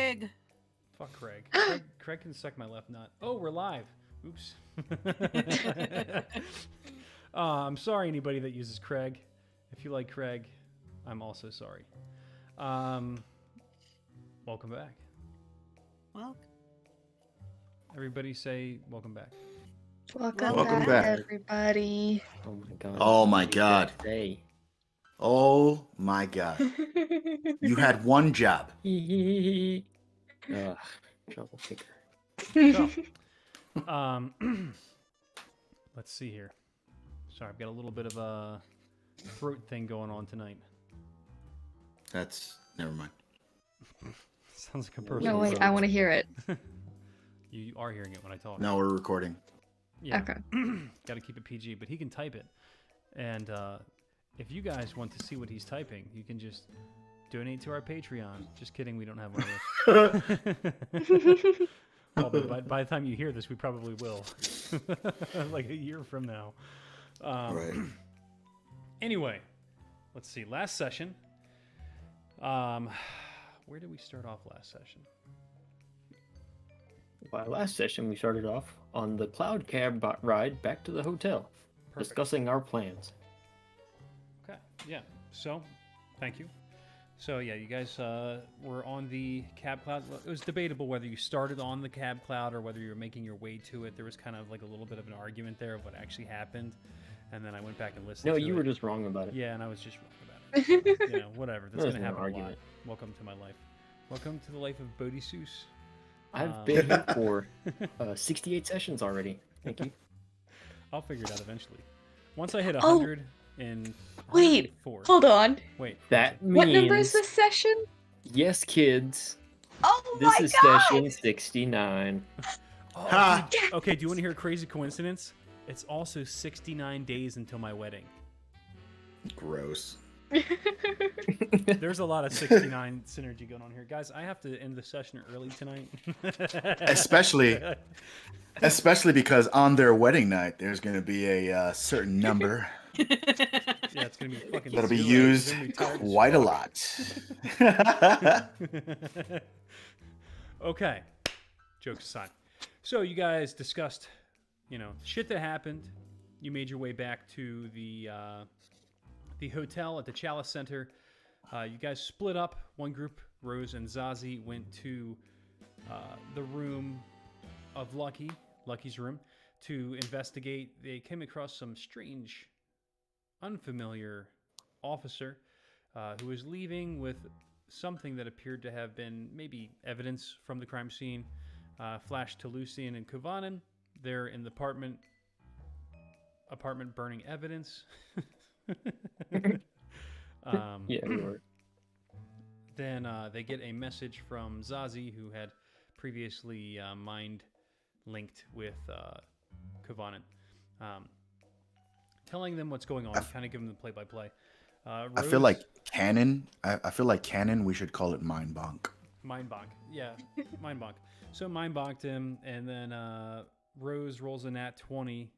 Craig. Fuck Craig. Craig can suck my left nut. Oh, we're live. Oops. I'm sorry, anybody that uses Craig. If you like Craig, I'm also sorry. Welcome back. Well, Everybody say welcome back. Welcome back, everybody. Oh my god. Oh my god. Hey. Oh my god. You had one job. Trouble picker. So, let's see here. Sorry, I've got a little bit of a throat thing going on tonight. Never mind. Sounds like a personal. No, wait, I want to hear it. You are hearing it when I talk. No, we're recording. Yeah. Okay. Got to keep it PG, but he can type it. And if you guys want to see what he's typing, you can just donate to our Patreon. Just kidding, we don't have one of those. Although by the time you hear this, we probably will. Like a year from now. Right. Anyway, let's see. Last session. Where did we start off last session? Well, last session we started off on the cloud cab ride back to the hotel, Perfect. discussing our plans. Okay, yeah. So, thank you. So, yeah, you guys were on the cab cloud. It was debatable whether you started on the cab cloud or whether you were making your way to it. There was kind of like a little bit of an argument there of what actually happened. And then I went back and listened No, to you it. were just wrong about it. Yeah, and I was just wrong about it. You know, whatever. That's There's going to no happen a lot. argument. Welcome to my life. Welcome to the life of Bodhi Seuss. I've been here for 68 sessions already. Thank you. I'll figure it out eventually. Once I hit 100 in Wait, 104. hold on. Wait. That means... What number is this session? Yes, kids. Oh This my is god! session 69. Oh, Ha! dude. Okay, do you want to hear a crazy coincidence? It's also 69 days until my wedding. Gross. There's a lot of 69 synergy going on here. Guys, I have to end the session early tonight. Especially because on their wedding night, there's going to be a certain number Yeah, it's going to be fucking that'll be zero. used It's gonna be tired as quite a fuck. lot. Okay, jokes aside. So you guys discussed, shit that happened. You made your way back to the hotel at the Chalice Center. You guys split up. One group, Rose and Zazie, went to the room of Lucky's room, to investigate. They came across some strange, unfamiliar officer who was leaving with something that appeared to have been maybe evidence from the crime scene. Flashed to Lucian and Kovanen. They're in the apartment burning evidence. Yeah, we were. Then they get a message from Zazie, who had previously mind linked with Kovanen, telling them what's going on, kind of giving them the play-by-play. I feel like canon. I feel like canon. We should call it mind bonk. Mind bonk. Yeah, mind bonk. So mind bonked him, and then Rose rolls a nat 20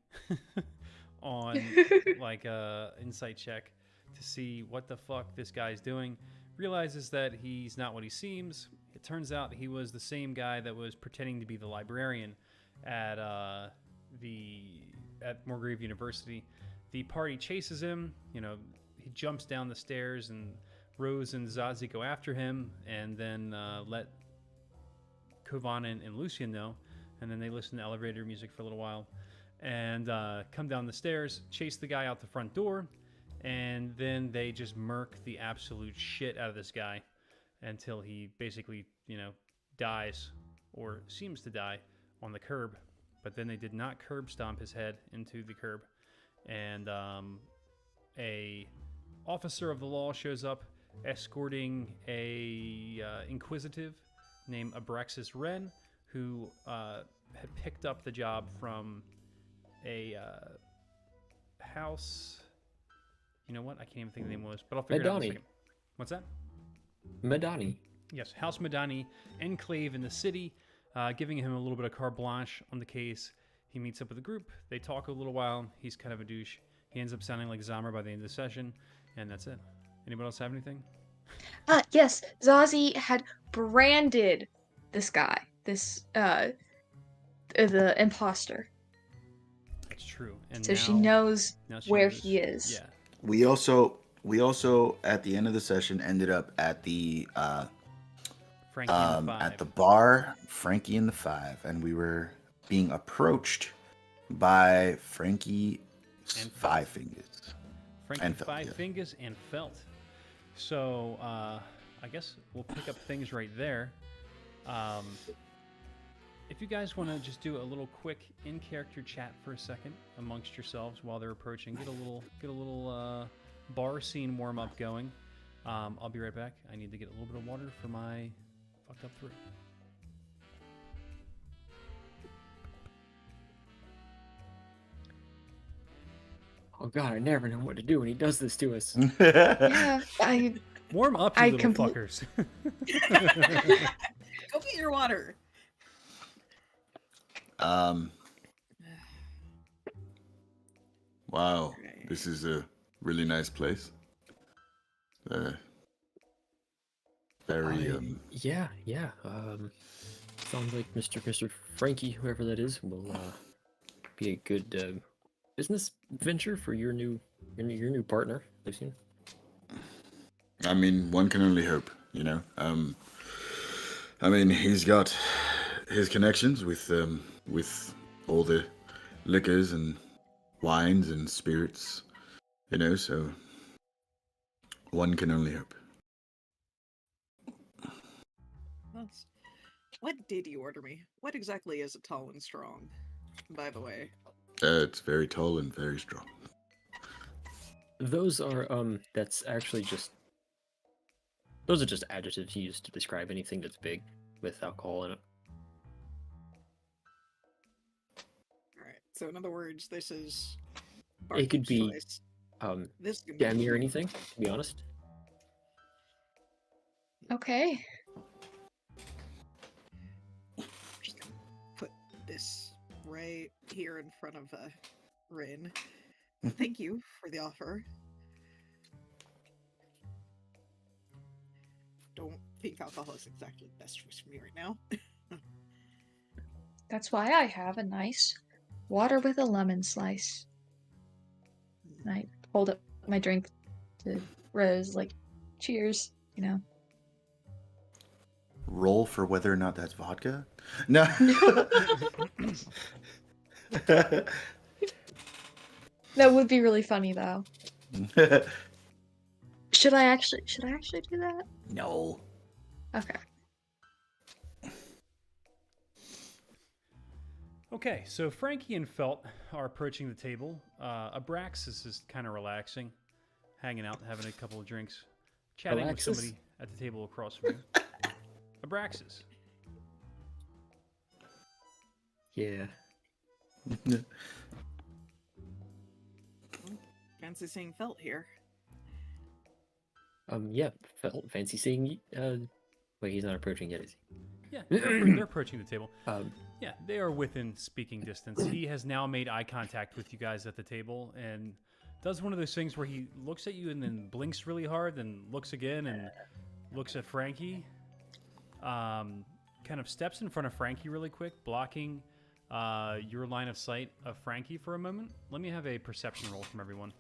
on like a insight check to see what the fuck this guy's doing. Realizes that he's not what he seems. It turns out he was the same guy that was pretending to be the librarian at Morgrave University. The party chases him. He jumps down the stairs, and Rose and Zazie go after him, and then let Kovanen and Lucian know. And then they listen to elevator music for a little while, and come down the stairs, chase the guy out the front door, and then they just murk the absolute shit out of this guy until he basically, dies, or seems to die, on the curb. But then they did not curb stomp his head into the curb, and a officer of the law shows up escorting a inquisitive named Abraxas Wren, who had picked up the job from a house. You know what? I can't even think the name was, but I'll figure it out in a Madani. second. What's that? Madani. Yes, House Madani enclave in the city, giving him a little bit of carte blanche on the case. He meets up with the group. They talk a little while. He's kind of a douche. He ends up sounding like Zamr by the end of the session, and that's it. Anybody else have anything? Yes, Zazie had branded this guy, the imposter. That's true. And So now, she knows now she where knows. he is. Yeah. We also at the end of the session ended up at the Frankie and the Five. at the bar, Frankie and the Five, and we were being approached by Frankie And Five Fingers. Frankie and Felt, Five yeah. Fingers and Felt. So I guess we'll pick up things right there. If you guys want to just do a little quick in-character chat for a second amongst yourselves while they're approaching, get a little bar scene warm-up going. I'll be right back. I need to get a little bit of water for my fucked up throat. Oh god, I never know what to do when he does this to us. Yeah, Warm up, you I little compl- fuckers. Go get your water. Wow, Okay. this is a really nice place. Very Yeah. Sounds like Mr. Frankie, whoever that is, will be a good business venture for your new partner, Lucian. I mean, one can only hope, you know. I mean, he's got his connections with all the liquors and wines and spirits, you know. So one can only hope. What did you order me? What exactly is a tall and strong, by the way? It's very tall and very strong. Those are that's actually just those are just adjectives used to describe anything that's big with alcohol in it. Alright, so in other words, this is... It could Barkeep's be choice. um This can damn be... near anything, to be honest. okay. Just gonna put this right here in front of Rin. Thank you for the offer. Don't think alcohol is exactly the best choice for me right now. That's why I have a nice water with a lemon slice. And I hold up my drink to Rose, like, cheers, you know. Roll for whether or not that's vodka. No. That would be really funny though. Should I actually do that? No. Okay. Okay, so Frankie and Felt are approaching the table. Abraxas is kind of relaxing, hanging out, having a couple of drinks, chatting with Abraxas? somebody at the table across from you. Abraxas. Yeah. Fancy seeing Felt here. Yeah, fancy seeing you. Wait, he's not approaching yet, is Yeah, they're approaching the table. he? Yeah, they are within speaking distance. He has now made eye contact with you guys at the table and does one of those things where he looks at you and then blinks really hard, then looks again and looks at Frankie. Kind of steps in front of Frankie really quick, blocking your line of sight of Frankie for a moment. Let me have a perception roll from everyone.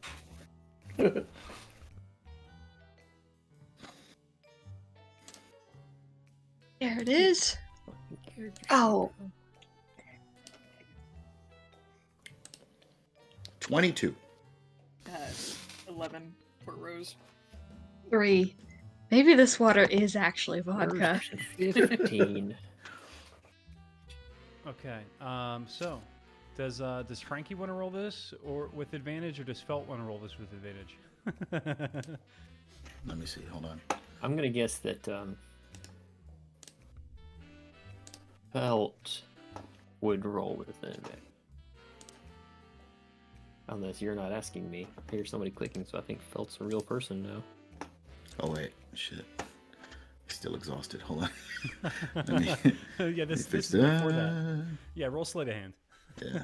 There it is. Oh, 22. 11 for Rose. 3. Maybe this water is actually vodka. 15. Okay, so does Frankie want to roll this or with advantage, or does Felt want to roll this with advantage? Let me see. Hold on. I'm gonna guess that Felt would roll with an advantage. Unless you're not asking me. I hear somebody clicking, so I think Felt's a real person now. Oh wait, shit. He's still exhausted. Hold on. Let me, Yeah, this fix is before that. Yeah, roll sleight of hand. Yeah.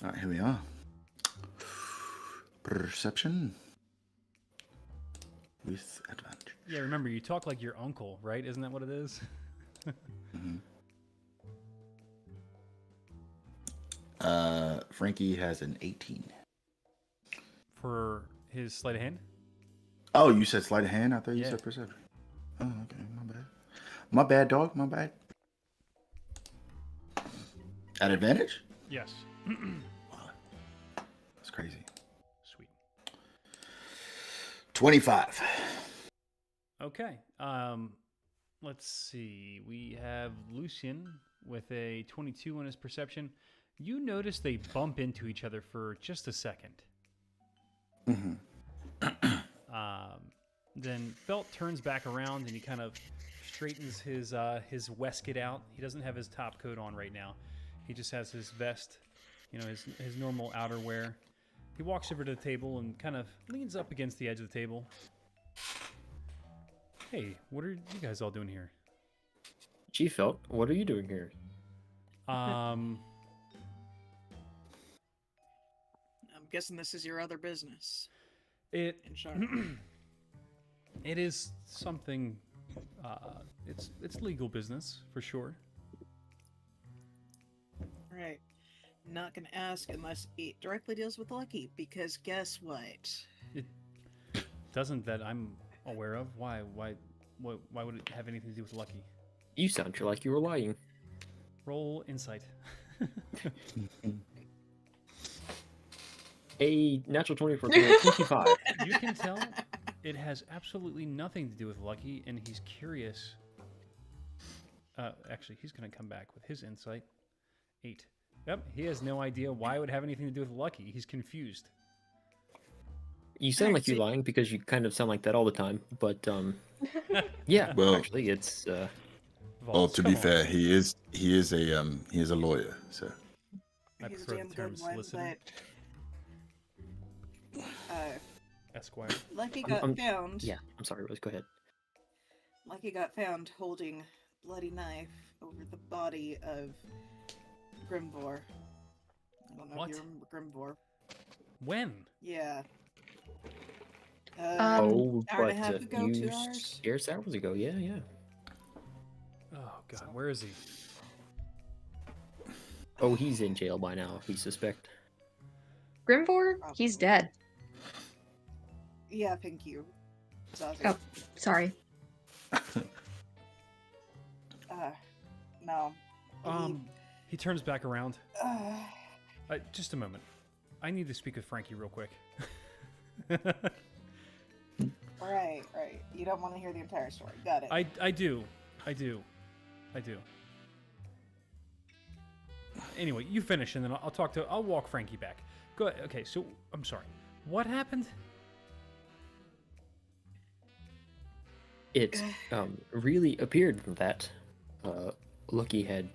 All right, here we are. Perception with advantage. Yeah, remember, you talk like your uncle, right? Isn't that what it is? Mhm. Frankie has an 18. For his sleight of hand? Oh, you said sleight of hand? I thought you Yeah. said perception. Oh, okay. My bad. My bad, dog. My bad. At advantage? Yes. Wow. That's crazy. Sweet. 25. Okay. Let's see. We have Lucian with a 22 on his perception. You notice they bump into each other for just a second. Mm-hmm. Then Felt turns back around and he kind of straightens his waistcoat out. He doesn't have his top coat on right now. He just has his vest, his normal outerwear. He walks over to the table and kind of leans up against the edge of the table. Hey, what are you guys all doing here? Chief Felt, what are you doing here? I'm guessing this is your other business It in Charlotte. it is something. It's legal business for sure. Right. Not gonna ask unless it directly deals with Lucky, because guess what? It doesn't that I'm aware of. Why would it have anything to do with Lucky? You sound like you were lying. Roll insight. A natural 20 for 25. You can tell it has absolutely nothing to do with Lucky, and he's curious. Actually, he's going to come back with his insight. 8. Yep, he has no idea why it would have anything to do with Lucky. He's confused. You sound like you're See- lying because you kind of sound like that all the time. But yeah, Well- actually, it's Well, Voss, to come be on. fair, he is a lawyer. So I He's a prefer damn the term good one, solicitor. but Esquire. Lucky got found. yeah. I'm sorry, Rose. Go ahead. Lucky got found holding a bloody knife over the body of Grimvor. I don't know What? if you remember Grimvor. When? Yeah. Oh, hour and but a half ago, 2 hours. Scarce hours ago. Yeah, yeah. Oh God, where is he? Oh, he's in jail by now. We suspect. Grimvor, he's dead. Yeah, thank you. Zazie. Oh, sorry. No. He turns back around. Uh, Just a moment. I need to speak with Frankie real quick. right. You don't want to hear the entire story. Got it. I do. Anyway, you finish, and then I'll walk Frankie back. Go ahead. Okay, so I'm sorry. What happened? It really appeared that Lucky had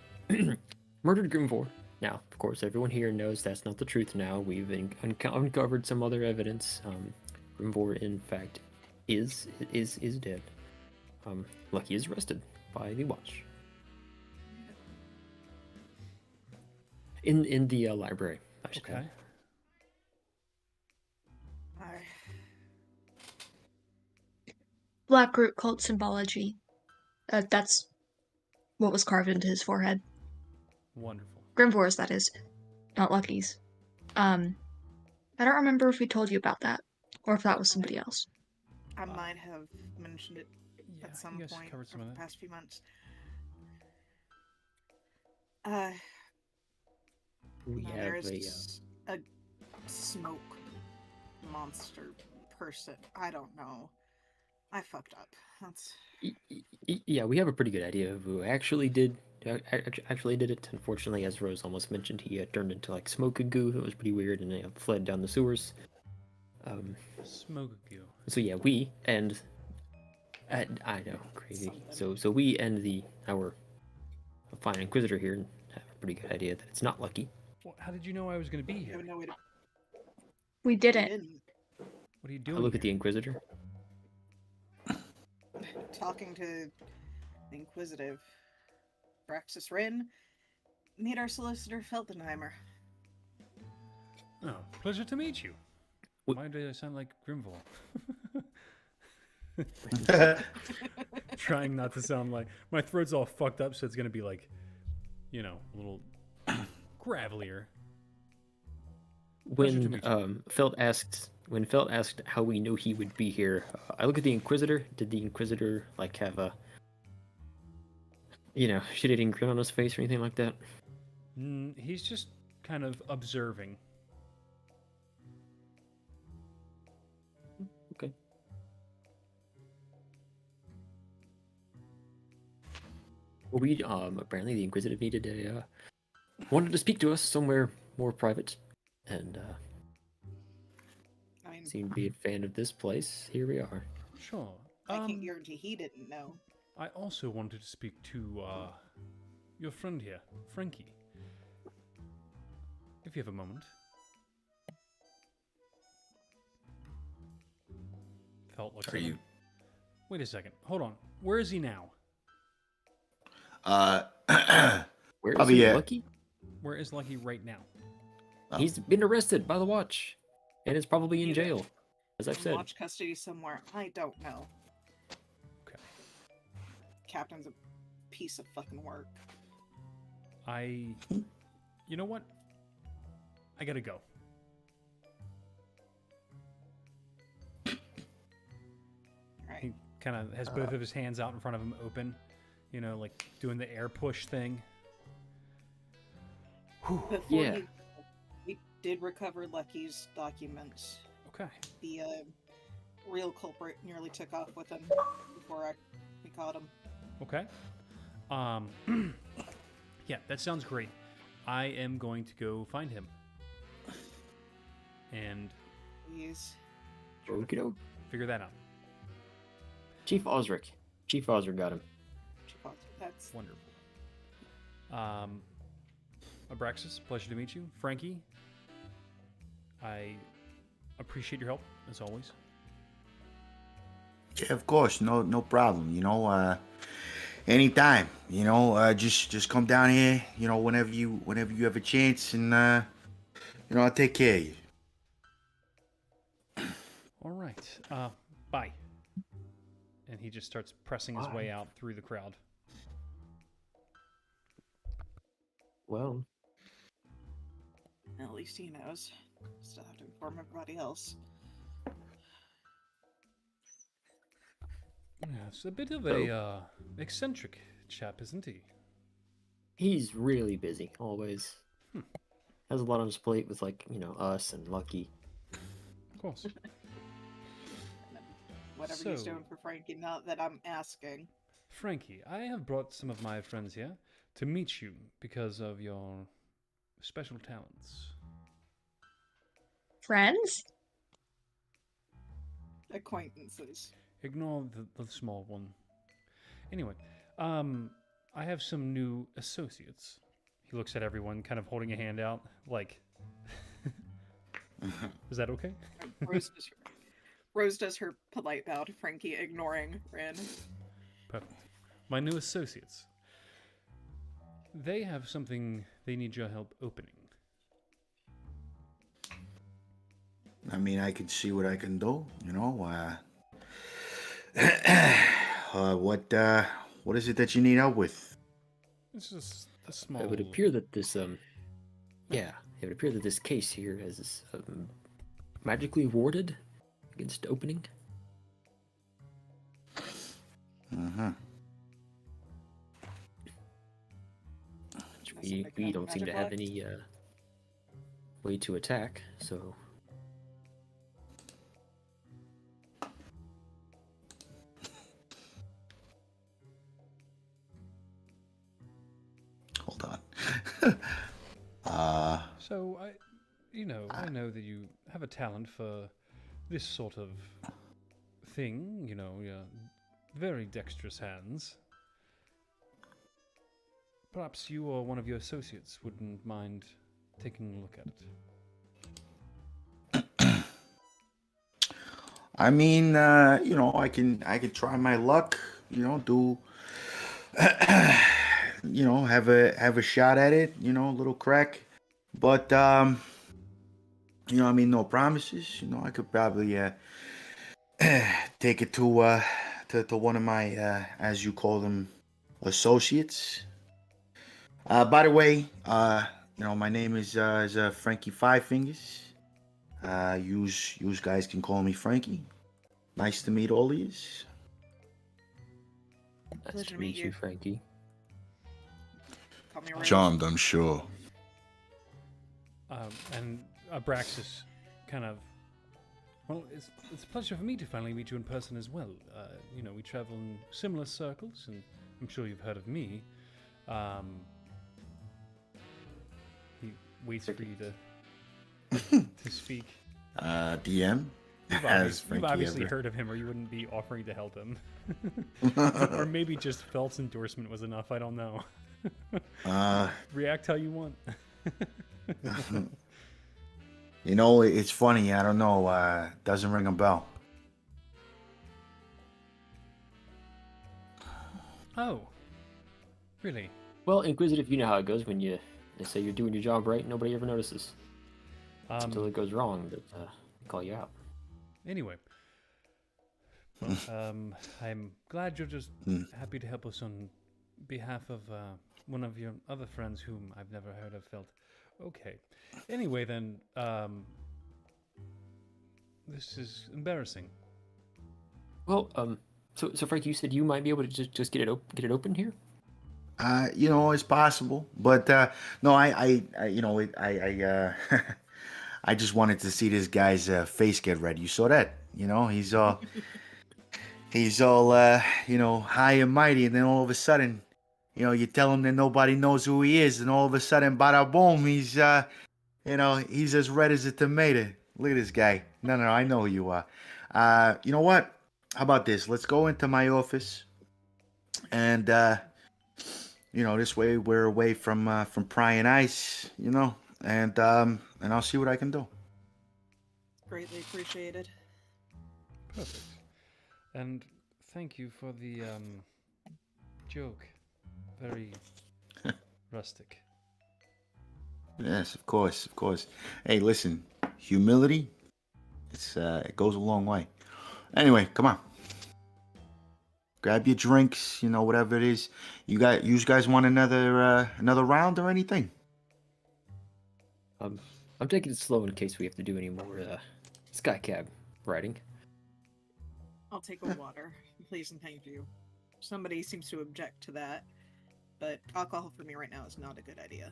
murdered Grimvor. Now, of course, everyone here knows that's not the truth now. We've uncovered some other evidence. Grimvor, in fact, is dead. Lucky is arrested by the Watch. In the library, I should Okay. say. I- Blackroot cult symbology. That's what was carved into his forehead. Wonderful. Grimvor's, that is. Not Lucky's. I don't remember if we told you about that, or if that was somebody else. I might have mentioned it Yeah, at some you guys point covered some over of the that. past few months. We No, have there is a just a smoke monster person. I don't know. I fucked up. That's yeah, we have a pretty good idea of who actually did it. Unfortunately, as Rose almost mentioned, he turned into like smoke and goo. It was pretty weird, and fled down the sewers. Smoke goo. So yeah, we and I know, crazy. So we and our fine Inquisitor here have a pretty good idea that it's not Lucky. Well, how did you know I was going to be I here? have no way to. We We didn't. didn't. What are you I doing? look at the here? Inquisitor. Talking to the Inquisitive Braxis Rin. Meet our solicitor Feldenheimer. Oh, pleasure to meet you. Wh- Why do I sound like Grimvor? Trying not to sound like my throat's all fucked up, so it's gonna be like, a little gravelier. Pleasure to meet you. When Felt asked how we knew he would be here, I look at the Inquisitor. Did the Inquisitor like have a shit-eating grin on his face or anything like that? He's just kind of observing. Okay. Well, we apparently the Inquisitor needed wanted to speak to us somewhere more private, and I mean, seemed to be a fan of this place. Here we are. Sure. I can't guarantee he didn't know. I also wanted to speak to your friend here, Frankie. If you have a moment. Felt like Are you? Wait a second. Hold on. Where is he now? Where is Probably, he, yeah. Lucky? Where is Lucky right now? He's been arrested by the Watch, and is probably in You jail, as I've said. Watch custody somewhere. I don't know. Okay. Captain's a piece of fucking work. You know what? I gotta go. Right. He kind of has both of his hands out in front of him open, like doing the air push thing. Before Yeah. we did recover Lucky's documents. Okay. The real culprit nearly took off with him before we caught him. Okay. Yeah, that sounds great. I am going to go find him. And Please. Okey-doke. figure that out. Chief Osric got him. That's Wonderful. Abraxas, pleasure to meet you. Frankie, I appreciate your help, as always. Yeah, of course, no problem. Anytime. Just come down here. Whenever you have a chance, and I'll take care of you. All right. Bye. And he just starts pressing his way out through the crowd. Well, at least he knows. Still have to inform everybody else. Yeah, it's a bit of a eccentric chap, isn't he? he's really busy, always. Has a lot on his plate with, us and Lucky. Of course. Whatever he's So- doing for Frankie, not that I'm asking. Frankie, I have brought some of my friends here to meet you because of your special talents. Friends? Acquaintances. Ignore the small one. Anyway, I have some new associates. He looks at everyone, kind of holding a hand out, like, is that okay? Rose does her polite bow to Frankie, ignoring Rin. Perfect. My new associates. They have something they need your help opening. I mean, I can see what I can do. What is it that you need help with? It's just a small. It would appear that this case here is magically warded against opening. Uh-huh. We don't seem to have any way to attack, so Hold on. So I know that you have a talent for this sort of thing. Your very dexterous hands. Perhaps you or one of your associates wouldn't mind taking a look at it. I mean, I can try my luck. Do have a shot at it. A little crack, but I mean, no promises. I could probably take it to one of my as you call them associates. By the way, my name is Frankie Five Fingers. You guys can call me Frankie. Nice to meet all of you. Nice Pleasure to meet you, Frankie. Call me Rose. Charmed, I'm sure. And Abraxas kind of. Well, it's a pleasure for me to finally meet you in person as well. We travel in similar circles, and I'm sure you've heard of me. He waits for you to speak. DM You've obviously heard of him, or you wouldn't be offering to help him. Or maybe just Felt's endorsement was enough. I don't know. React how you want. It's funny. I don't know. Doesn't ring a bell. Oh, really? Well, Inquisitive, you know how it goes when you say you're doing your job right. Nobody ever notices until it goes wrong. That call you out. Anyway, I'm glad you're just happy to help us on behalf of one of your other friends whom I've never heard of. Felt okay. Anyway, then, this is embarrassing. Well, so Frank, you said you might be able to just get it open here. It's possible, but no, I I just wanted to see this guy's face get red. You saw that? He's all high and mighty, and then all of a sudden, you tell him that nobody knows who he is, and all of a sudden, bada boom, he's he's as red as a tomato. Look at this guy. No, I know who you are. You know what? How about this? Let's go into my office, and this way we're away from prying eyes, and I'll see what I can do. Greatly appreciated. Perfect. And thank you for the joke. Very rustic. Yes, of course. Hey, listen, humility, it goes a long way. Anyway, come on. Grab your drinks, whatever it is. You guys want another round or anything? I'm taking it slow in case we have to do any more skycab riding. I'll take a water, please and thank you. Somebody seems to object to that, but alcohol for me right now is not a good idea.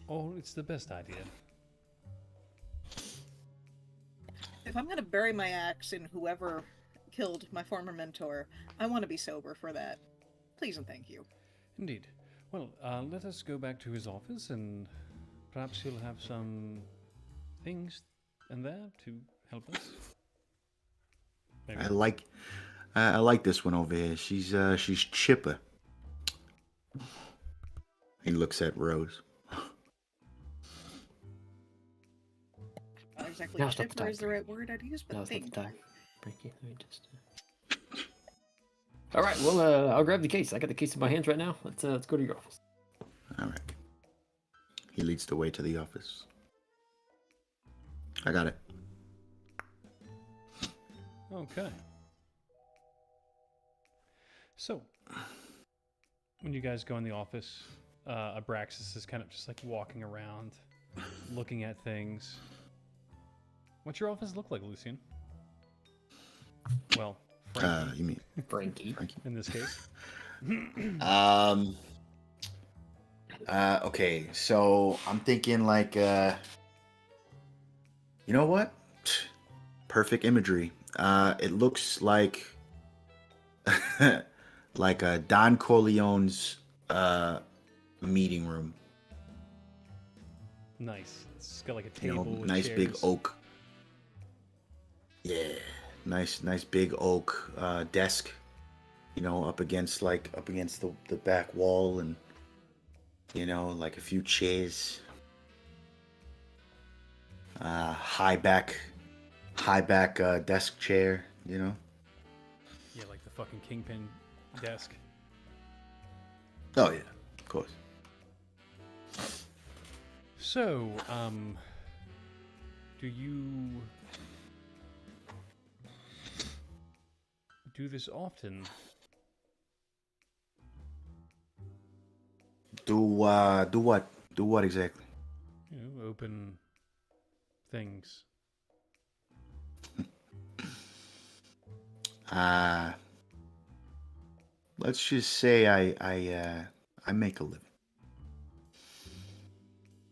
Oh, it's the best idea. If I'm gonna bury my axe in whoever killed my former mentor, I want to be sober for that. Please and thank you. Indeed. Well, let us go back to his office, and perhaps he'll have some things in there to help us. Maybe. I like this one over here. She's chipper. He looks at Rose. Not exactly Now's not the chipper time. is the right word I'd use, but Now's not thank the you. time. Frankie, let me just. All right. Well, I'll grab the case. I got the case in my hands right now. Let's go to your office. All right. He leads the way to the office. I got it. Okay. So, when you guys go in the office, Abraxas is kind of just like walking around, looking at things. What's your office look like, Lucian? Well, Frankie, You mean Frankie. in this case. Okay, so I'm thinking like, you know what? Perfect imagery. It looks like, like a Don Corleone's meeting room. Nice. It's got like a table with Nice chairs. big oak. Yeah, nice big oak desk. Up against the back wall, and like a few chairs. High back desk chair. Yeah, like the fucking Kingpin desk. Oh yeah, of course. So, do you do this often? Do what? Do what exactly? You know, open things. Let's just say I make a living.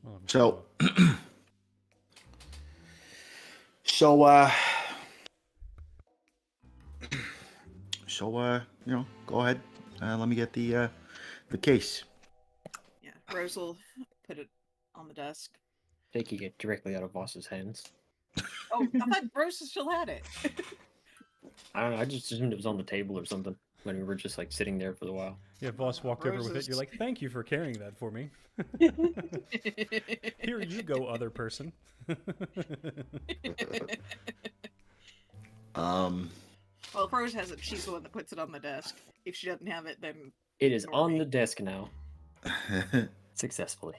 Well, I'm So, sure. so you know, go ahead. Let me get the case. Yeah, Rose will put it on the desk. Taking it directly out of Voss's hands. Oh, I thought Rose still had it. I don't know. I just assumed it was on the table or something when we were just like sitting there for a while. Yeah, Voss walked over with it. Roses. You're like, thank you for carrying that for me. Here you go, other person. Well, if Rose has it, she's the one that puts it on the desk. If she doesn't have it, then It is Ignore on me. the desk now, All successfully.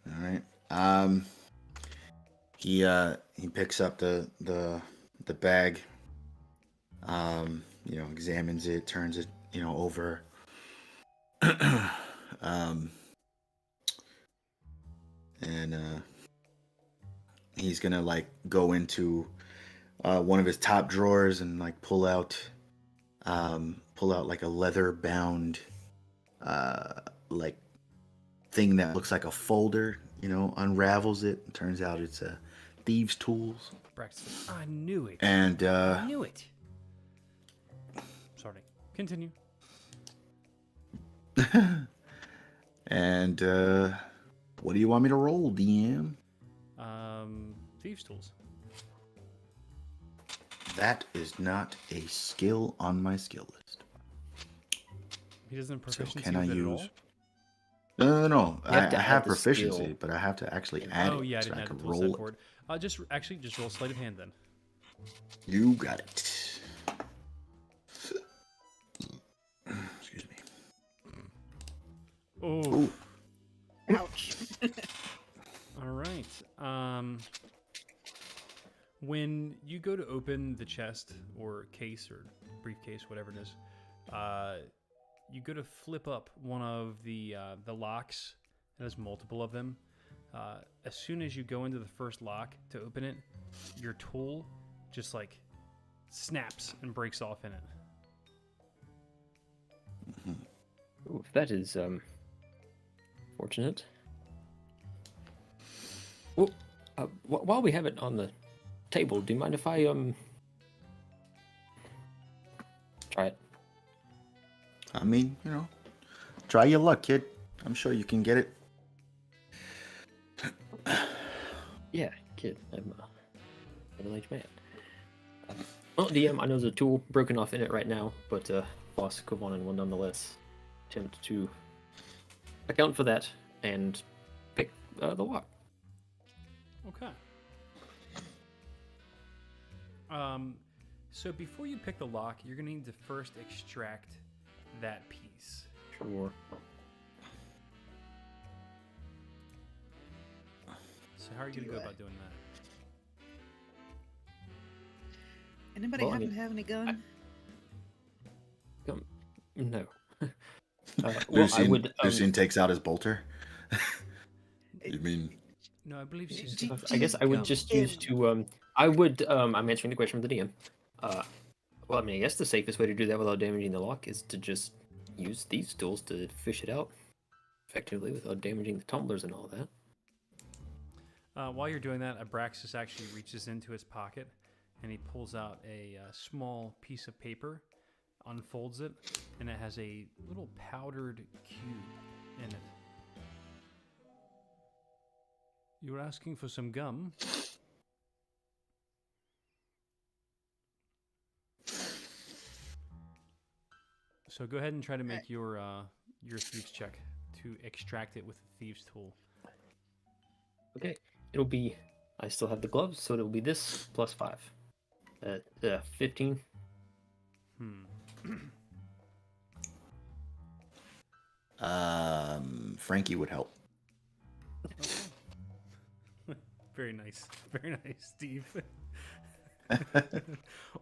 right. He picks up the bag. You know, examines it, turns it, you know, over. And he's gonna like go into one of his top drawers and like pull out like a leather bound like thing that looks like a folder, you know, unravels it, and turns out it's a thieves tools. Braxton, I knew it. And I knew it. Sorry. Continue. and what do you want me to roll, DM? Thieves' tools. That is not a skill on my skill list. He doesn't have So proficiency can I with it at use? all? No. You have to I add have the proficiency, skill. but I have to actually add Oh it yeah, I so didn't I have the can tool set roll for it. it. Just roll sleight of hand then. You got it. Excuse me. Oh. Ooh. ouch. All right. When you go to open the chest or case or briefcase, whatever it is, you go to flip up one of the locks. There's multiple of them. As soon as you go into the first lock to open it, your tool just like snaps and breaks off in it. Ooh, that is fortunate. Well, while we have it on the table, do you mind if I try it? I mean, you know, try your luck, kid. I'm sure you can get it. Yeah, kid. I'm a middle-aged man. Well, DM, I know there's a tool broken off in it right now, but Boss Kovanen will nonetheless attempt to account for that and pick the lock. Okay. So before you pick the lock, you're gonna need to first extract that piece. Sure. So how are you gonna Do go it. about doing that? Anybody Well, I happen mean, to have any gun? No. Well, I Lucien, would. Lucien takes out his bolter. You mean? No, I believe she's. I guess I would just use to. I would. I'm answering the question from the DM. Well, I mean, I guess the safest way to do that without damaging the lock is to just use these tools to fish it out effectively without damaging the tumblers and all that. While you're doing that, Abraxas actually reaches into his pocket and he pulls out a small piece of paper, unfolds it, and it has a little powdered cube in it. You were asking for some gum. So go ahead and try to make your thieves check to extract it with the thieves tool. Okay, it'll be. I still have the gloves, so it'll be this plus 5. 15. Frankie would help. Very nice. Very nice, Steve.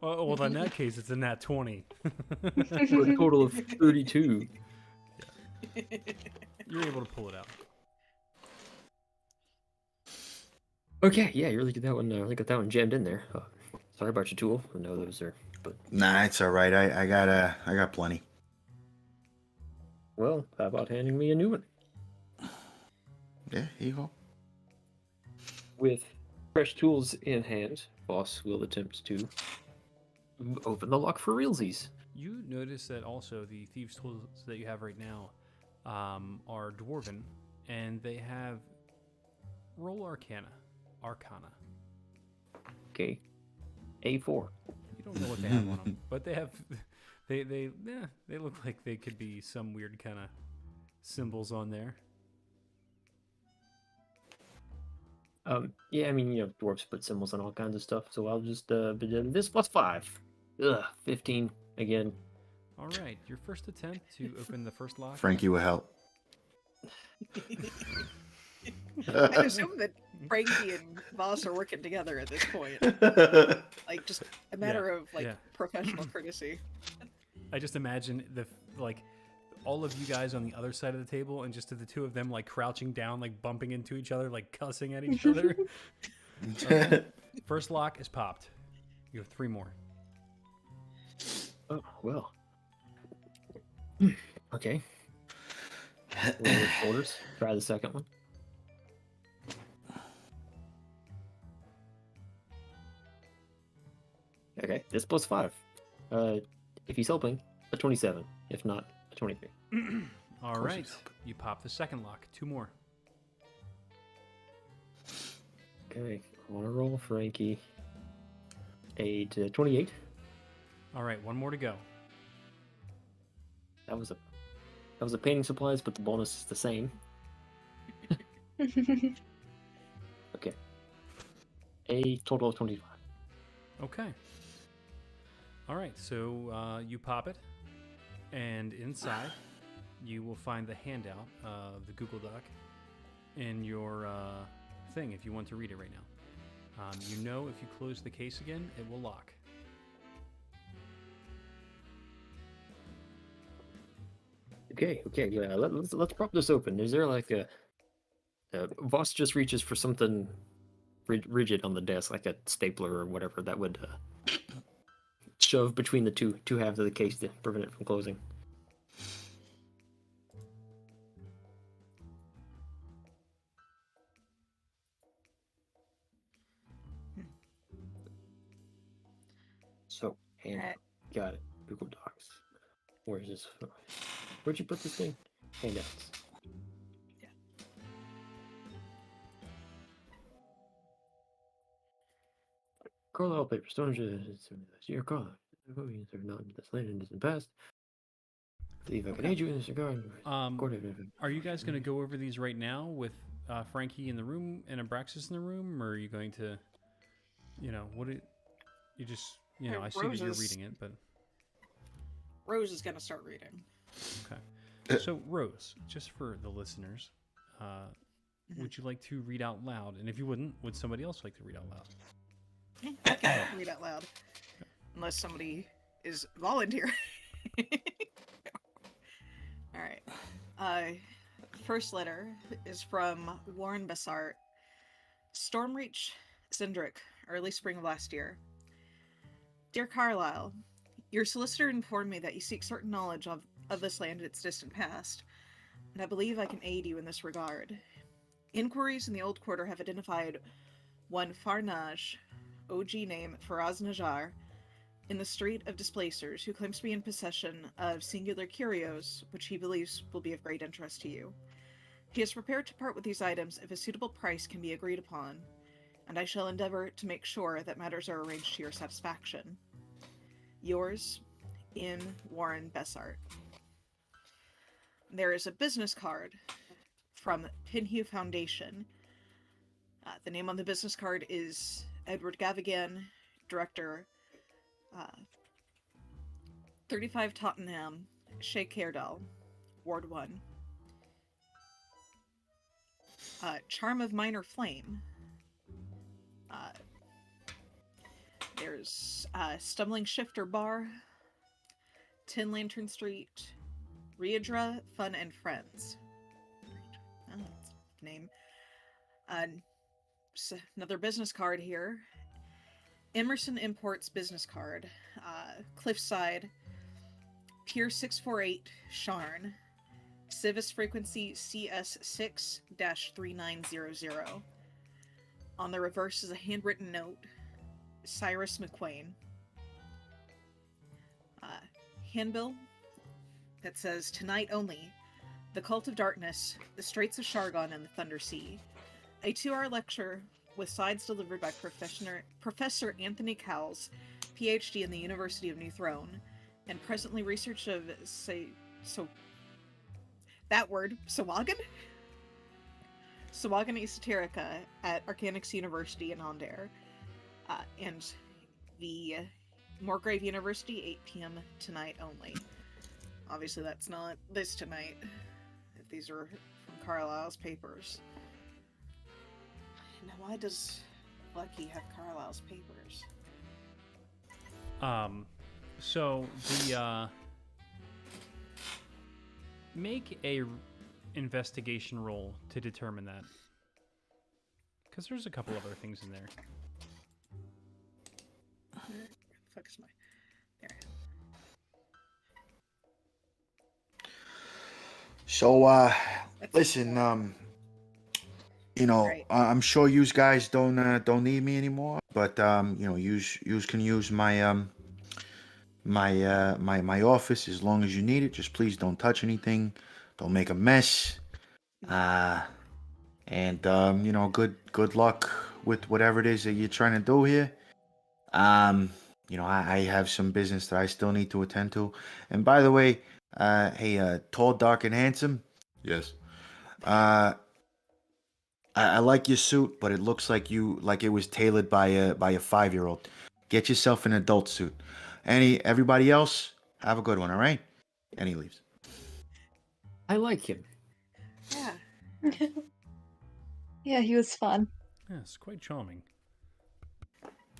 Well, in that case, it's a nat 20. For a total of 32. You're able to pull it out. Okay, yeah, you really really got that one jammed in there. Sorry about your tool. I know those are, but Nah, it's all right. I got plenty. well, how about handing me a new one? Yeah, here you go. With fresh tools in hand, Boss will attempt to open the lock for realsies. You notice that also the thieves' tools that you have right now are dwarven, and they have roll Arcana. Okay, A4. You don't know what they have on them, but they have they look like they could be some weird kind of symbols on there. Yeah, I mean, dwarves put symbols on all kinds of stuff, so I'll just this plus 5. 15 again. All right, your first attempt to open the first lock. Frankie will help. I assume that Frankie and Voss are working together at this point. Like, just a matter of, like, yeah. professional courtesy. I just imagine all of you guys on the other side of the table, and just the two of them like crouching down, like bumping into each other, like cussing at each other. First lock is popped. You have 3 more. Oh, well. Okay. Shoulders. Try the second one. Okay, this plus 5. If he's helping, a 27. If not, a 23. All right, you pop the second lock. 2 more. Okay, I want to roll Frankie. A 28. All right, 1 more to go. That was a painting supplies, but the bonus is the same. Okay. A total of 25. Okay. All right, so you pop it, and inside you will find the handout, the Google Doc, in your thing if you want to read it right now. If you close the case again, it will lock. Okay, yeah. Let's prop this open. Is there like a Voss just reaches for something rigid on the desk, like a stapler or whatever that would shove between the two halves of the case to prevent it from closing. So, got it. Google Docs. Where's this? Where'd you put this thing? Handouts. Yeah. Carlisle papers. Don't your Carlisle. They're not this land in the past. Believe I can aid you in this regard. Are you guys going to go over these right now with Frankie in the room and Abraxas in the room, or are you going to, I see that you're reading it, but Rose is going to start reading. okay. So Rose, just for the listeners, would you like to read out loud? And if you wouldn't, would somebody else like to read out loud? I can read out loud. Unless somebody is volunteering. Alright. First letter is from Warren Bessart. Stormreach, Sindric, early spring of last year. Dear Carlisle, your solicitor informed me that you seek certain knowledge of this land in its distant past, and I believe I can aid you in this regard. Inquiries in the Old Quarter have identified one Farnaj, OG name Faraz Najar, in the Street of Displacers, who claims to be in possession of singular curios, which he believes will be of great interest to you. He is prepared to part with these items if a suitable price can be agreed upon, and I shall endeavor to make sure that matters are arranged to your satisfaction. Yours, in Warren Bessart. There is a business card from Pinhue Foundation. The name on the business card is Edward Gavigan, Director, 35 Tottenham, Sheikh Hairdal, Ward 1. Charm of Minor Flame. There's Stumbling Shifter Bar, Tin Lantern Street, Riedra Fun and Friends. Oh, that's a name. Another business card here. Emerson Imports business card. Cliffside, Pier 648, Sharn. Civis frequency CS6 3900. On the reverse is a handwritten note. Cyrus McQuain. Handbill that says, "Tonight only, the Cult of Darkness, the Straits of Shargon, and the Thunder Sea." A 2-hour lecture with slides delivered by Professor Anthony Cowles, PhD in the University of New Throne, and presently research of Sawagan? Sawagan Esoterica at Arcanix University in Ondair. And the Morgrave University, 8 p.m. tonight only. Obviously that's not this tonight, if these are from Carlisle's papers. Now why does Lucky have Carlisle's papers? So the make a investigation roll to determine that, because there's a couple other things in there. Where the fuck is my... There. So, That's listen, Right. I'm sure you guys don't need me anymore, but you can use my my office as long as you need it. Just please don't touch anything, don't make a mess, and good luck with whatever it is that you're trying to do here. I have some business that I still need to attend to, and by the way, hey, tall, dark, and handsome. Yes. I like your suit, but it looks like it was tailored by a 5-year-old. Get yourself an adult suit. Everybody else, have a good one, all right? And he leaves. I like him. Yeah. Yeah, he was fun. Yes, quite charming.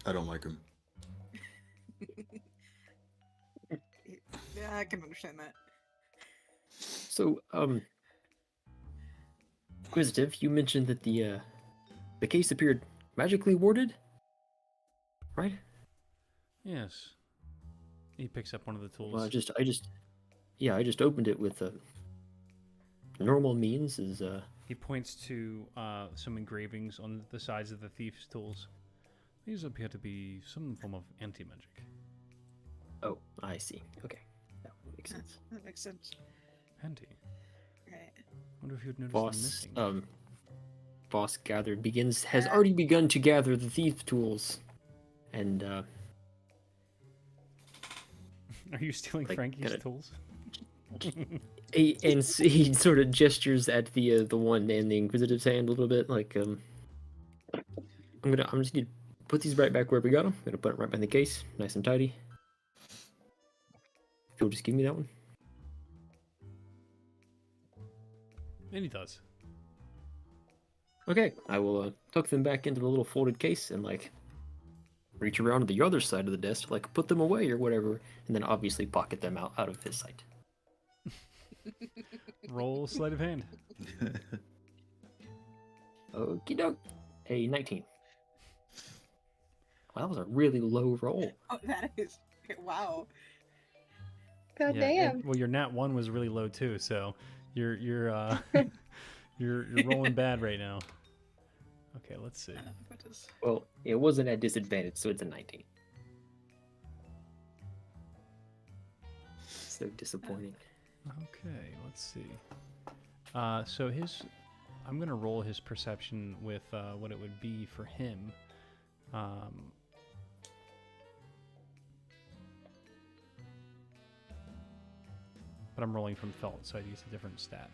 I don't like him. Yeah, I can understand that. So, Inquisitive, you mentioned that the case appeared magically warded, right? Yes. He picks up one of the tools. Well, I just opened it with normal means. He points to some engravings on the sides of the thief's tools. These appear to be some form of anti-magic. Oh, I see. Okay, that makes sense. That makes sense. Anti. Right. Wonder if you'd notice them Boss, missing. Boss has already begun to gather the thief tools, and Are you stealing like, Frankie's gotta- tools? he sort of gestures at the one in the Inquisitive's hand a little bit, like I'm just gonna put these right back where we got them. I'm gonna put it right back in the case, nice and tidy. If you'll just give me that one. And he does. Okay, I will tuck them back into the little folded case and reach around to the other side of the desk, put them away or whatever, and then obviously pocket them out of his sight. Roll sleight of hand. Okie doke. A 19. Wow, that was a really low roll. Oh, that is... Wow. God Yeah, damn. well, your nat 1 was really low too, so you're you're rolling bad right now. Okay, let's see. What is... Well, it wasn't at disadvantage, so it's a 19. So disappointing. Okay, let's see. So I'm gonna roll his perception with what it would be for him. But I'm rolling from felt, so I'd use a different stat.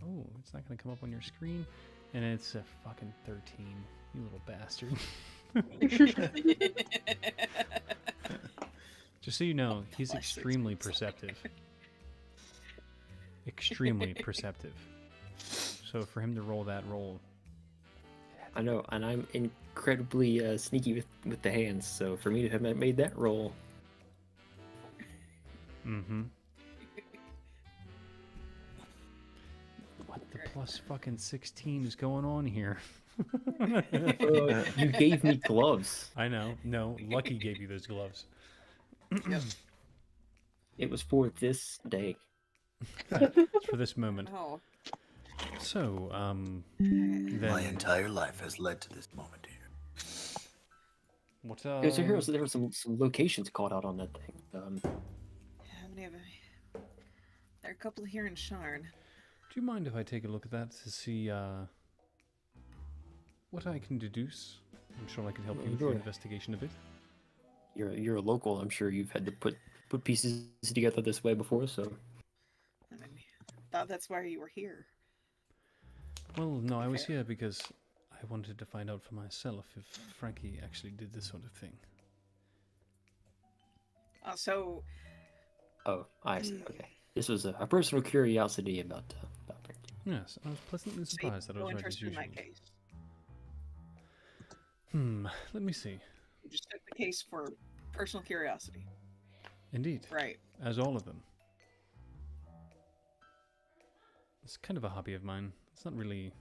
Oh, it's not gonna come up on your screen, and it's a fucking 13. You little bastard. Just so you know, he's extremely perceptive. Extremely perceptive. So for him to roll that roll, I know, and I'm incredibly sneaky with the hands. So for me to have made that roll, Mm-hmm. What the plus fucking 16 is going on here? you gave me gloves. I know. No, Lucky gave you those gloves. Yep. It was for this day. It's for this moment. Oh. So, My then entire life has led to this moment here. what? So there were some locations called out on that thing. How many of them? There are a couple here in Sharn. Do you mind if I take a look at that to see what I can deduce? I'm sure I can help you with your Sure. investigation a bit. You're a local. I'm sure you've had to put pieces together this way before. So I mean, thought that's why you were here. Well, no, I was Fair. here because I wanted to find out for myself if Frankie actually did this sort of thing. So, oh, I see. Okay, this was a personal curiosity about Frankie. Yes, I was pleasantly so you surprised that I no was right as interest in usual. my case. Let me see. You just took the case for personal curiosity. Indeed, Right. as all of them. It's kind of a hobby of mine. It's not really.